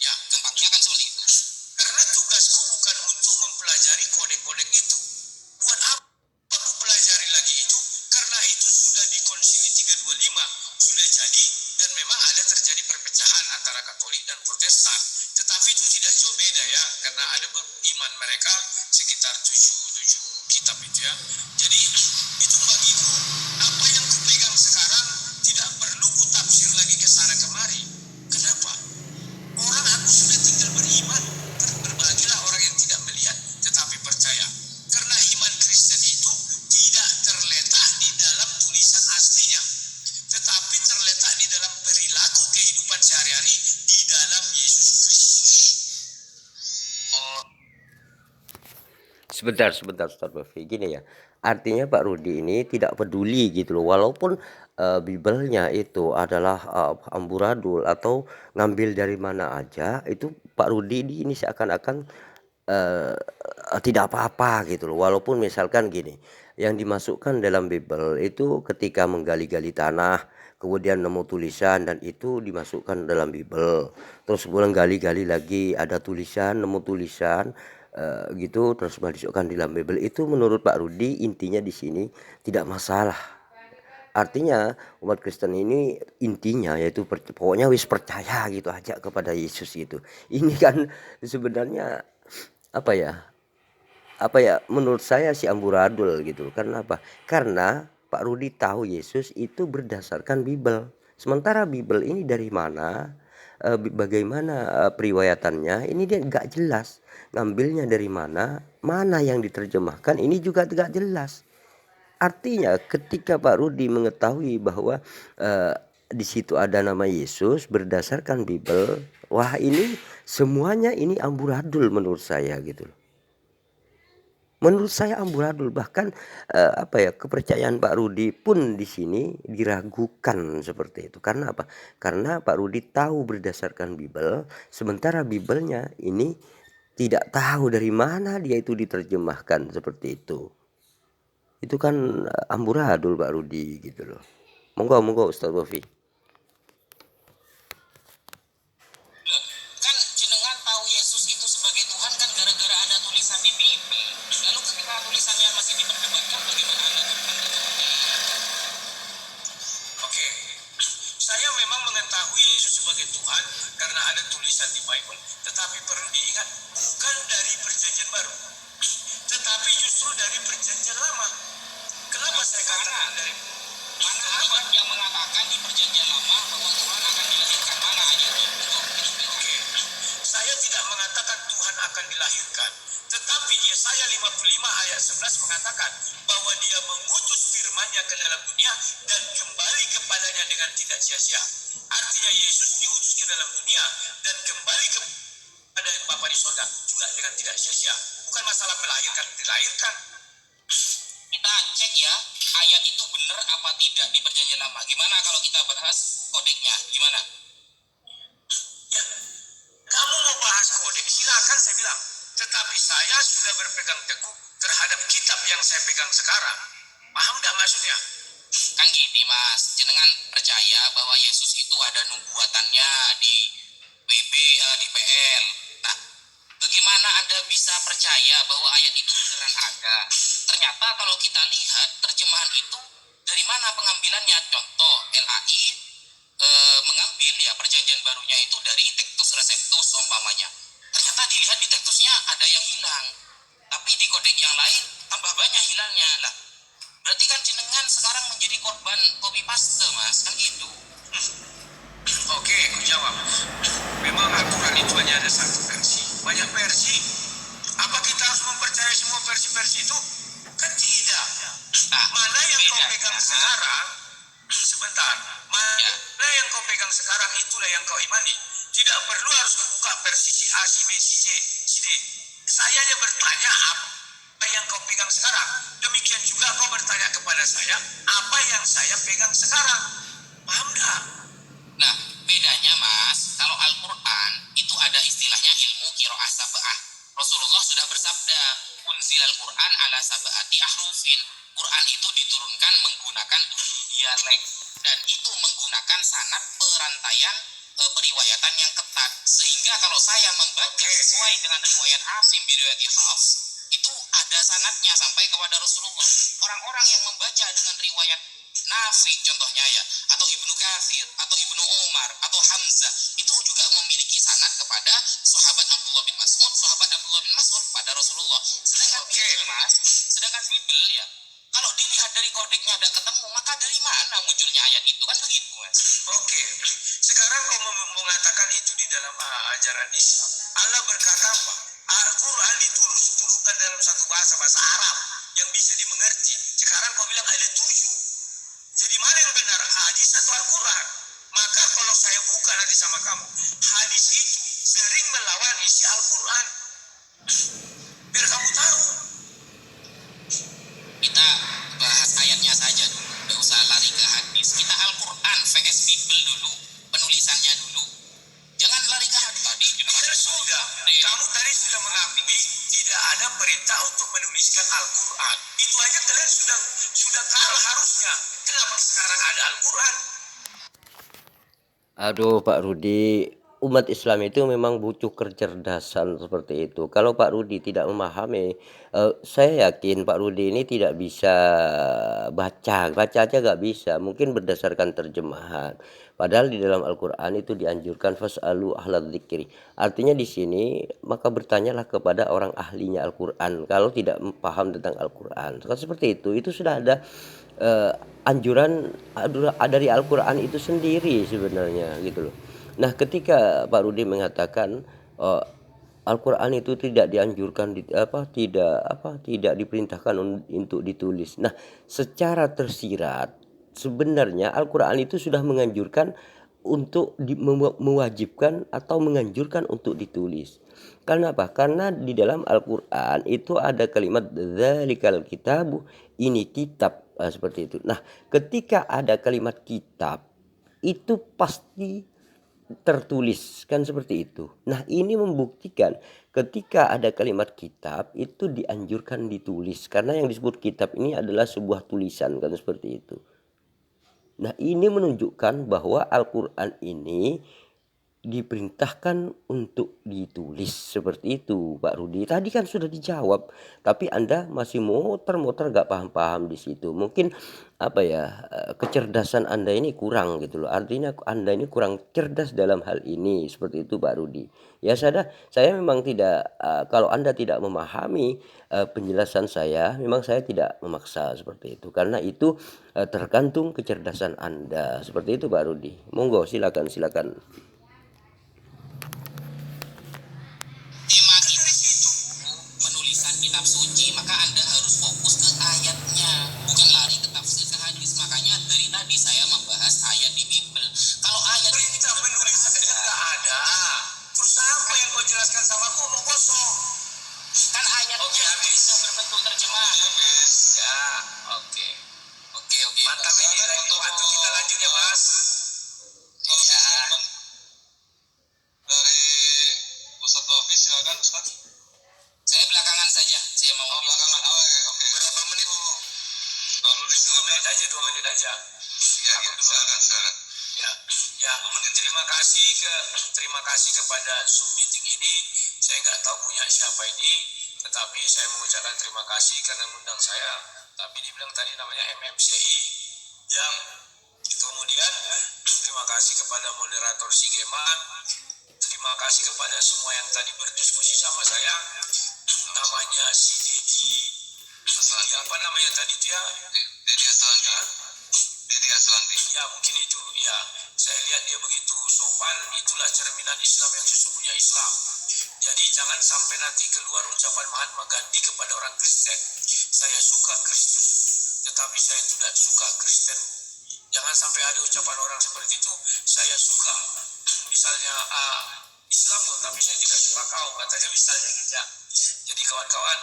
[SPEAKER 4] Ya,
[SPEAKER 2] Tempatnya kan seperti itu.
[SPEAKER 4] karena tugasku bukan untuk mempelajari kodek-kodek itu. Buat apa aku pelajari lagi itu? Karena itu sudah di Konsili 325 sudah jadi dan memang ada terjadi perpecahan antara Katolik dan Protestan. Tetapi itu tidak jauh beda ya, karena ada iman mereka sekitar 7 kitab itu ya. Jadi itu bagiku apa yang kupegang sekarang tidak perlu ku tafsir lagi ke sana kemari. Kenapa? Orang aku sudah tinggal beriman. Berbahagialah orang yang tidak melihat tetapi percaya. Karena iman Kristen itu tidak terletak di dalam tulisan aslinya, tetapi terletak di dalam perilaku kehidupan sehari-hari di dalam Yesus Kristus.
[SPEAKER 1] Sebentar Ustaz Bafi, gini ya. Artinya Pak Rudi ini tidak peduli gitu loh, walaupun Bibelnya itu adalah amburadul atau ngambil dari mana aja, itu Pak Rudi ini seakan-akan tidak apa-apa gitu loh. Walaupun misalkan gini, yang dimasukkan dalam Bible itu ketika menggali-gali tanah, kemudian nemu tulisan dan itu dimasukkan dalam Bible. Terus kemudian gali-gali lagi ada tulisan, nemu tulisan gitu terus dimasukkan di dalam Bible. Itu menurut Pak Rudi intinya di sini tidak masalah. Artinya umat Kristen ini intinya yaitu pokoknya wis percaya gitu aja kepada Yesus gitu. Ini kan sebenarnya apa ya menurut saya si amburadul gitu. Karena apa? Karena Pak Rudi tahu Yesus itu berdasarkan Bible. Sementara Bible ini dari mana, bagaimana periwayatannya, ini dia nggak jelas. Ngambilnya dari mana, mana yang diterjemahkan, ini juga nggak jelas. Artinya ketika Pak Rudi mengetahui bahwa di situ ada nama Yesus berdasarkan Bible, wah ini semuanya ini amburadul menurut saya gitu. Menurut saya amburadul, bahkan kepercayaan Pak Rudi pun di sini diragukan seperti itu. Karena apa? Karena Pak Rudi tahu berdasarkan Bible, sementara Biblenya ini tidak tahu dari mana dia itu diterjemahkan seperti itu. Itu kan amburadul Pak Rudi gitu loh. Monggo Ustaz Wafi.
[SPEAKER 2] Kan jenengan tahu Yesus itu sebagai Tuhan kan gara-gara ada tulisan di Bible. Lalu ketika tulisannya masih diperdebatkan, bagaimana Anda berpendapat?
[SPEAKER 4] Oke, saya memang mengetahui Yesus sebagai Tuhan karena ada tulisan di Bible. Tetapi perlu diingat, bukan dari perjanjian baru, tetapi justru dari perjanjian lama. Kenapa saya katakan dari
[SPEAKER 2] Mana ayat yang mengatakan di perjanjian lama bahwa Tuhan akan dilahirkan? Mana ayatnya?
[SPEAKER 4] Oke, saya tidak mengatakan Tuhan akan dilahirkan, tetapi Yesaya 55 ayat 11 mengatakan bahwa dia mengutus firman-Nya ke dalam dunia dan kembali kepadanya dengan tidak sia-sia. Artinya Yesus diutus ke dalam dunia dan kembali kepada Bapa di surga juga dengan tidak sia-sia. Bukan masalah melahirkan, dilahirkan.
[SPEAKER 2] Kita cek ya, ayat itu benar apa tidak di perjanjian lama. Gimana kalau kita bahas kodeknya? Gimana?
[SPEAKER 4] Ya, kamu mau bahas kodek, silakan saya bilang. Tetapi saya sudah berpegang teguh terhadap kitab yang saya pegang sekarang. Paham tidak maksudnya?
[SPEAKER 2] Kan gini mas, jenengan percaya bahwa Yesus itu ada nubuatannya di di PL. Nah, bagaimana Anda bisa percaya bahwa ayat itu beneran ada? Ternyata kalau kita lihat terjemahan itu dari mana pengambilannya? Contoh LAI mengambil ya perjanjian barunya itu dari Textus Receptus umpamanya. Ternyata dilihat di Textusnya ada yang hilang, tapi di kodek yang lain tambah banyak hilangnya lah. Berarti kan jenengan sekarang menjadi korban copy paste mas, kan gitu.
[SPEAKER 4] Oke, aku jawab. Memang aturan itu hanya ada satu versi. Banyak versi. Apa kita harus mempercayai semua versi-versi itu? Kan tidak.
[SPEAKER 2] Nah,
[SPEAKER 4] Mana yang kau
[SPEAKER 2] bedanya.
[SPEAKER 4] pegang sekarang? Sebentar. Mana yang kau pegang sekarang itulah yang kau imani. Tidak perlu harus membuka versi si A, si B, si C, si D. Saya hanya bertanya apa yang kau pegang sekarang. Demikian juga kau bertanya kepada saya apa yang saya pegang sekarang. Paham tak?
[SPEAKER 2] Nah, bedanya mas, kalau Al-Quran itu ada istilahnya ilmu qiraah sab'ah. Rasulullah sudah bersabda, unzilal Quran ala sab'ati ahrufin. Quran itu diturunkan menggunakan 7 dialek dan itu menggunakan sanad perantaian periwayatan yang ketat. Sehingga kalau saya membaca sesuai dengan riwayat Asim riwayat Hafs, itu ada sanadnya sampai kepada Rasulullah. Orang-orang yang membaca dengan riwayat Nafi contohnya ya, atau Ibnu Katsir, atau Ibnu Umar, atau Hamzah, itu juga memiliki sanad kepada sahabat Abdullah bin Mas'ud, sahabat Abdullah bin Mas'ud pada Rasulullah. Sedangkan Bible ya, kalau dilihat dari kodeknya tidak ketemu, maka dari mana munculnya ayat itu, kan begitu mas.
[SPEAKER 4] Oke, sekarang kau mengatakan itu di dalam ajaran Islam. Allah berkata apa? Al-Quran diturunkan dalam satu bahasa Arab yang bisa dimengerti. Sekarang kau bilang ada 7. Jadi mana yang benar, hadis atau Al-Quran? Maka kalau saya buka nanti sama kamu, hadis itu sering melawan isi Al-Quran. Biar kamu tahu.
[SPEAKER 2] Kita bahas ayatnya saja dulu, tidak usah lari ke hadis. Kita Al-Quran vs Bible dulu, penulisannya dulu. Jangan lari ke hadis tadi.
[SPEAKER 4] Sudah, kamu tadi sudah mengakui tidak ada perintah untuk menuliskan Al-Quran. Itu aja kalian sudah kalah harusnya. Kenapa sekarang ada Al-Quran?
[SPEAKER 1] Aduh Pak Rudi, umat Islam itu memang butuh kecerdasan seperti itu. Kalau Pak Rudi tidak memahami, saya yakin Pak Rudi ini tidak bisa baca aja nggak bisa, mungkin berdasarkan terjemahan. Padahal di dalam Al-Quran itu dianjurkan fas'alu ahlal dzikri. Artinya di sini maka bertanyalah kepada orang ahlinya Al-Quran kalau tidak paham tentang Al-Quran. Kalau seperti itu sudah ada anjuran dari Al-Quran itu sendiri sebenarnya gitu loh. Nah, ketika Pak Rudi mengatakan Al-Quran itu tidak dianjurkan tidak diperintahkan untuk ditulis. Nah, secara tersirat sebenarnya Al-Quran itu sudah menganjurkan untuk mewajibkan atau menganjurkan untuk ditulis. Karena apa? Karena di dalam Al-Quran itu ada kalimat dzalikal kitabu, ini kitab, seperti itu. Nah, ketika ada kalimat kitab itu pasti tertulis kan seperti itu. Nah, ini membuktikan ketika ada kalimat kitab itu dianjurkan ditulis karena yang disebut kitab ini adalah sebuah tulisan kan seperti itu. Nah, ini menunjukkan bahwa Al-Quran ini diperintahkan untuk ditulis seperti itu Pak Rudi. Tadi kan sudah dijawab, tapi Anda masih muter-muter gak paham-paham di situ. Mungkin kecerdasan Anda ini kurang gitu loh. Artinya Anda ini kurang cerdas dalam hal ini seperti itu Pak Rudi. Ya saya memang tidak kalau Anda tidak memahami penjelasan saya, memang saya tidak memaksa seperti itu. Karena itu tergantung kecerdasan Anda. Seperti itu Pak Rudi. Monggo silakan.
[SPEAKER 2] Tema kita penulisan kitab suci, maka Anda harus fokus ke ayatnya, bukan lari ke tafsir ke hadis. Makanya dari tadi saya membahas ayat di Bible. Kalau ayat
[SPEAKER 4] Perintah menulis saja sama aku omong kosong.
[SPEAKER 2] Kan ayatnya
[SPEAKER 4] Oke, habis.
[SPEAKER 2] bisa berbentuk terjemah.
[SPEAKER 3] Habis.
[SPEAKER 4] Ya, oke.
[SPEAKER 2] Oke,
[SPEAKER 4] Mantap,
[SPEAKER 2] Mas.
[SPEAKER 4] ini lain waktu kita lanjut ya, Mas.
[SPEAKER 3] Kalau
[SPEAKER 4] Ya.
[SPEAKER 3] silakan. Dari Ustadz Wafi, silakan Ustadz.
[SPEAKER 2] Saya belakangan saja. Saya mau
[SPEAKER 3] Oh, belakangan. Oh, oke.
[SPEAKER 4] Berapa menit?
[SPEAKER 3] Lalu di
[SPEAKER 4] 2 menit aja, 2 menit aja.
[SPEAKER 3] Iya, silakan.
[SPEAKER 4] Ya, ya. Terima kasih kepada Zoom meeting ini. Saya nggak tahu punya siapa ini, tetapi saya mengucapkan terima kasih karena mengundang saya. Tapi dibilang tadi namanya MMCI. Yang kemudian terima kasih kepada moderator Sigeman. Terima kasih kepada semua yang tadi berdiskusi sama saya. Namanya si Didi, apa namanya tadi dia?
[SPEAKER 3] Didi Aslanti.
[SPEAKER 4] Ya mungkin itu ya. Saya lihat dia begitu sopan. Itulah cerminan Islam yang sesungguhnya Islam. Jadi jangan sampai nanti keluar ucapan Mahatma Gandhi kepada orang Kristen. Saya suka Kristus, tetapi saya tidak suka Kristen. Jangan sampai ada ucapan orang seperti itu. Saya suka misalnya Islam, tapi saya tidak suka kau. Katanya misalnya gitu ya. Jadi kawan-kawan,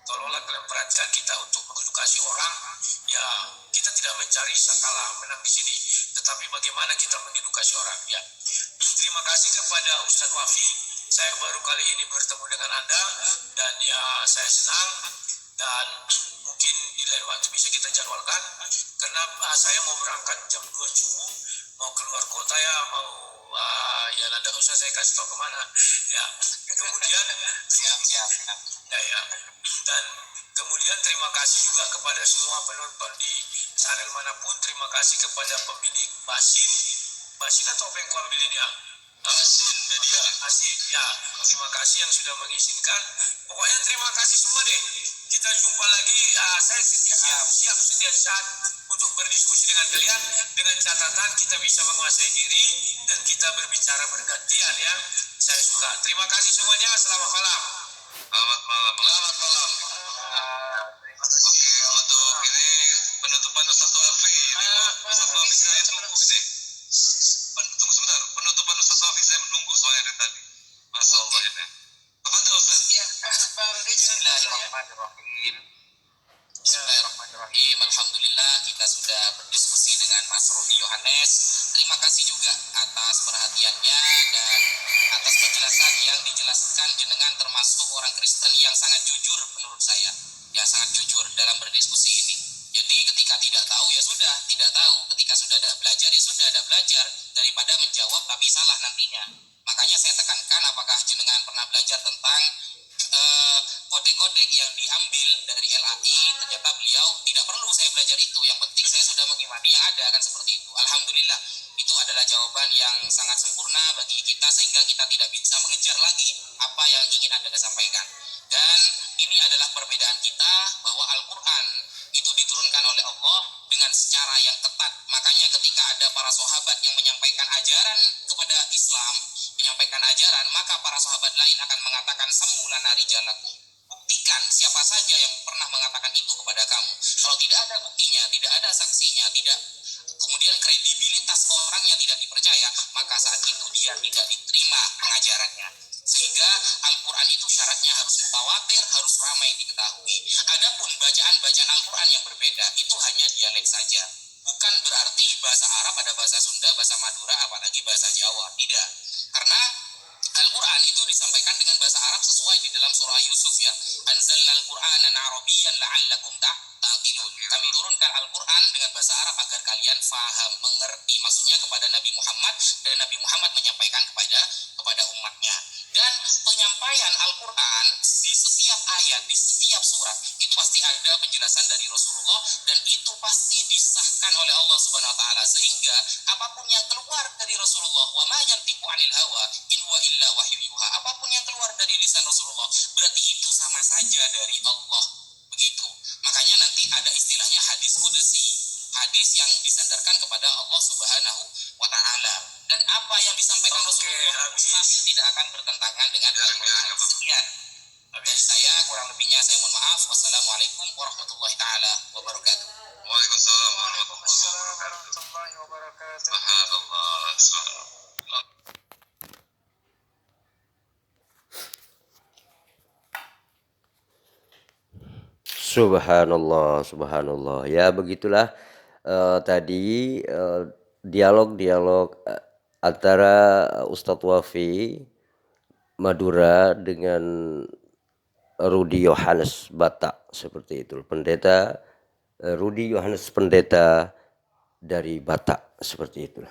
[SPEAKER 4] tolonglah kalian perhatikan kita untuk mengedukasi orang. Ya, kita tidak mencari kalah menang di sini, tetapi bagaimana kita mengedukasi orang. Ya, terima kasih kepada Ustadz Wafi. Saya baru kali ini bertemu dengan Anda dan ya saya senang, dan mungkin di lain waktu bisa kita jadwalkan karena saya mau berangkat jam 2 subuh, mau keluar kota ya, mau ya nanti usah saya kasih tahu kemana ya. Kemudian
[SPEAKER 2] Siap.
[SPEAKER 4] ya. Dan kemudian terima kasih juga kepada semua penonton di channel manapun. Terima kasih kepada pemilik Basin atau apa yang kau ambil ini ya?
[SPEAKER 3] Basin Media.
[SPEAKER 4] Basin, ya. Terima kasih yang sudah mengizinkan. Pokoknya terima kasih semua deh. Kita jumpa lagi. Saya siap setiap saat untuk berdiskusi dengan kalian, dengan catatan kita bisa menguasai diri dan kita berbicara bergantian ya. Saya suka. Terima kasih semuanya. Selamat malam.
[SPEAKER 3] Selamat malam. Oke, untuk ini penutupan Ustadz Wafi. Ustadz Wafi saya tunggu ini. Tunggu sebentar, penutupan Ustadz Wafi saya menunggu soalnya dari tadi. Masya Allah ini. Tafadhol Ustadz.
[SPEAKER 2] Bismillahirrahmanirrahim. Bismillahirrahmanirrahim. Alhamdulillah kita sudah berdiskusi dengan Mas Rudi Yohanes. Terima kasih juga atas perhatiannya dan atas penjelasan yang dijelaskan jenengan termasuk orang Kristen yang sangat jujur menurut saya. Ya sangat jujur dalam berdiskusi ini. Jadi ketika tidak tahu ya sudah tidak tahu. Ketika sudah ada belajar ya sudah ada belajar. Daripada menjawab tapi salah nantinya. Makanya saya tekankan apakah jenengan pernah belajar tentang kode-kode yang diambil dari LAI. Ternyata beliau tidak perlu saya belajar itu, yang penting saya sudah mengimani yang ada, kan seperti itu. Alhamdulillah itu adalah jawaban yang sangat sempurna bagi kita sehingga kita tidak bisa mengejar lagi apa yang ingin Anda sampaikan. Dan ini adalah perbedaan kita bahwa Al-Quran itu diturunkan oleh Allah dengan secara yang ketat. Makanya ketika ada para sahabat yang menyampaikan ajaran kepada Islam, menyampaikan ajaran, maka para sahabat lain akan mengatakan samulana rijalakum. Buktikan siapa saja yang pernah mengatakan itu kepada kamu. Kalau tidak ada buktinya, tidak ada saksinya, tidak kemudian kredibilitas orangnya tidak dipercaya, maka saat itu dia tidak diterima pengajarannya. Sehingga Al-Quran itu syaratnya harus mutawatir, harus ramai diketahui. Adapun bacaan-bacaan Al-Quran yang berbeda itu hanya dialek saja. Bukan berarti bahasa Arab ada bahasa Sunda, bahasa Madura, apalagi bahasa Jawa. Tidak. Karena Al-Quran itu disampaikan dengan bahasa Arab sesuai di dalam surah Yusuf ya. Anzalna al-Qur'anan Arabiyyan la'allakum ta'qilun. Kami turunkan Al-Quran dengan bahasa Arab agar kalian faham, mengerti. Maksudnya kepada Nabi Muhammad dan Nabi Muhammad menyampaikan kepada umatnya. Dan penyampaian Al-Quran di setiap ayat, di setiap surat itu pasti ada penjelasan dari Rasulullah dan itu pasti disahkan oleh Allah Subhanahu wa taala, sehingga apapun yang keluar dari Rasulullah, wa ma yantiqu 'anil hawa in huwa illa wahyu yuha, apapun yang keluar dari lisan Rasulullah berarti itu sama saja dari Allah. Begitu. Makanya nanti ada istilahnya hadis qudsi, hadis yang disandarkan kepada Allah Subhanahu wa taala. Dan apa yang disampaikan Rasulullah pasti tidak akan bertentangan dengan Al-Quran. Sekian dari saya, kurang lebihnya saya mohon maaf. Wassalamualaikum warahmatullahi taala wabarakatuh.
[SPEAKER 3] Waalaikumsalam warahmatullahi wabarakatuh. Subhanallah.
[SPEAKER 1] Subhanallah, subhanallah. Ya begitulah tadi dialog-dialog antara Ustadz Wafi Madura dengan Rudi Yohanes Batak seperti itu. Pendeta Rudi Yohanes pendeta dari Batak seperti itulah.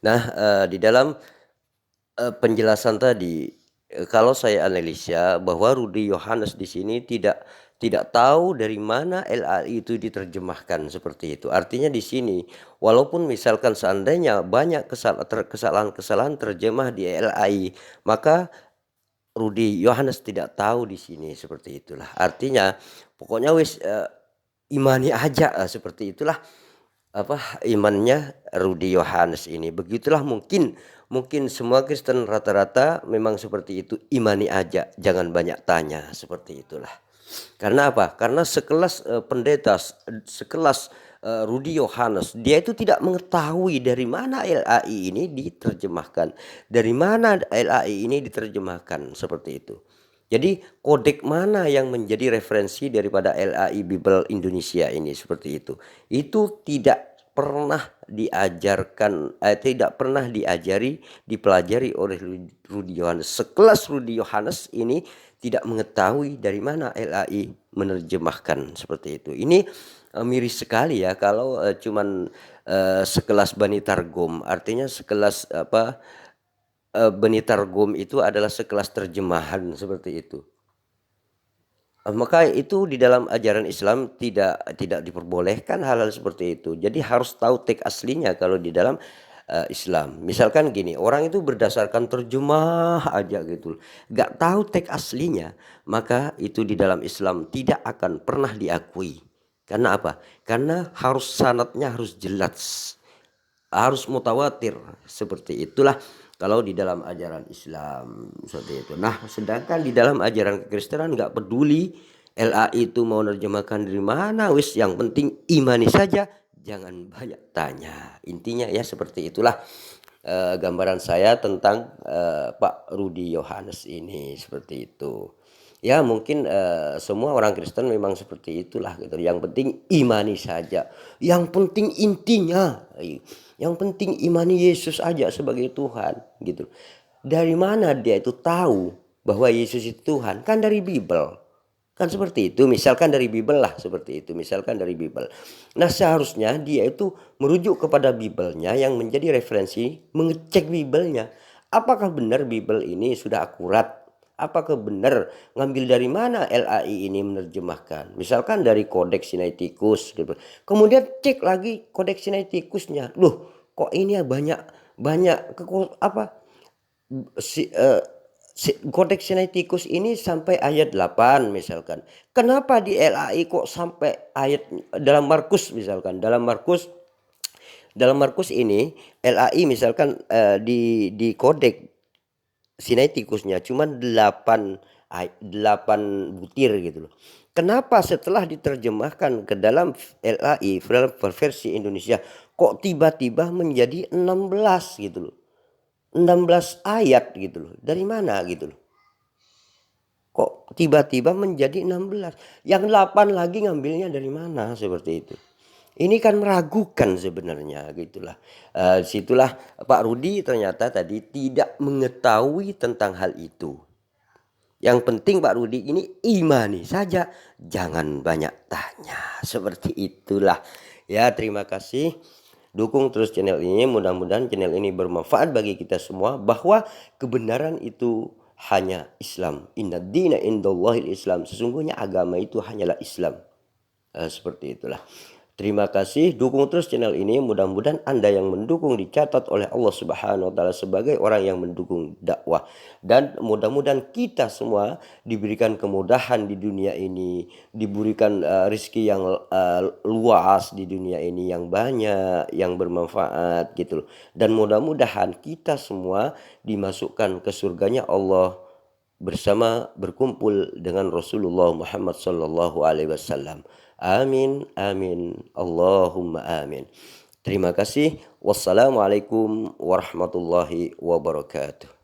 [SPEAKER 1] Nah, di dalam penjelasan tadi, kalau saya analisa bahwa Rudi Yohanes di sini tidak tahu dari mana LAI itu diterjemahkan seperti itu. Artinya di sini, walaupun misalkan seandainya banyak kesalahan-kesalahan terjemah di LAI, maka Rudi Yohanes tidak tahu di sini seperti itulah. Artinya pokoknya imani aja seperti itulah imannya Rudi Yohanes ini. Begitulah mungkin semua Kristen rata-rata memang seperti itu, imani aja, jangan banyak tanya seperti itulah. Karena apa? Karena sekelas pendeta, sekelas Rudi Yohanes, dia itu tidak mengetahui dari mana LAI ini diterjemahkan, dari mana LAI ini diterjemahkan seperti itu. Jadi kodek mana yang menjadi referensi daripada LAI Bible Indonesia ini seperti itu. Itu tidak pernah diajarkan, tidak pernah dipelajari oleh Rudi Yohanes. Sekelas Rudi Yohanes ini tidak mengetahui dari mana LAI menerjemahkan seperti itu. Ini miris sekali ya kalau cuman sekelas Bani Targum, artinya sekelas Bani Targum itu adalah sekelas terjemahan seperti itu. Maka itu di dalam ajaran Islam tidak diperbolehkan hal-hal seperti itu. Jadi harus tahu teks aslinya kalau di dalam Islam. Misalkan gini, orang itu berdasarkan terjemah aja gitu, nggak tahu teks aslinya, maka itu di dalam Islam tidak akan pernah diakui. Karena apa? Karena harus sanadnya harus jelas, harus mutawatir, seperti itulah kalau di dalam ajaran Islam seperti itu. Nah, sedangkan di dalam ajaran Kekristenan nggak peduli LAI itu mau nerjemahkan dari mana, wis yang penting imani saja, jangan banyak tanya. Intinya ya seperti itulah gambaran saya tentang Pak Rudi Yohanes ini seperti itu. Ya mungkin semua orang Kristen memang seperti itulah gitu. Yang penting imani saja. Yang penting intinya, yang penting imani Yesus aja sebagai Tuhan gitu. Dari mana dia itu tahu bahwa Yesus itu Tuhan? Kan dari Bible. Kan seperti itu. Misalkan dari Bible lah seperti itu. Misalkan dari Bible. Nah seharusnya dia itu merujuk kepada Bible-nya yang menjadi referensi, mengecek Bible-nya. Apakah benar Bible ini sudah akurat? Apakah benar ngambil dari mana LAI ini menerjemahkan? Misalkan dari Kodeks Sinaiticus gitu. Kemudian cek lagi Kodeks Sinaiticusnya. Loh, kok ini ya banyak Kodeks Sinaiticus ini sampai ayat 8 misalkan. Kenapa di LAI kok sampai ayat dalam Markus misalkan? Dalam Markus ini LAI misalkan di Kodeks Sinaiticusnya cuma 8 butir gitu loh. Kenapa setelah diterjemahkan ke dalam LAI versi Indonesia kok tiba-tiba menjadi 16 gitu loh. 16 ayat gitu loh. Dari mana gitu loh. Kok tiba-tiba menjadi 16. Yang 8 lagi ngambilnya dari mana seperti itu. Ini kan meragukan sebenarnya gitulah. Situlah Pak Rudi ternyata tadi tidak mengetahui tentang hal itu. Yang penting Pak Rudi ini imani saja, jangan banyak tanya. Seperti itulah. Ya, terima kasih. Dukung terus channel ini, mudah-mudahan channel ini bermanfaat bagi kita semua, bahwa kebenaran itu hanya Islam. Inna dina indallahil Islam. Sesungguhnya agama itu hanyalah Islam. Seperti itulah. Terima kasih, dukung terus channel ini. Mudah-mudahan Anda yang mendukung dicatat oleh Allah Subhanahu wa taala sebagai orang yang mendukung dakwah. Dan mudah-mudahan kita semua diberikan kemudahan di dunia ini, diberikan rezeki yang luas di dunia ini, yang banyak, yang bermanfaat gitu loh. Dan mudah-mudahan kita semua dimasukkan ke surganya Allah bersama berkumpul dengan Rasulullah Muhammad sallallahu alaihi wasallam. Amin, amin, Allahumma amin. Terima kasih. Wassalamualaikum warahmatullahi wabarakatuh.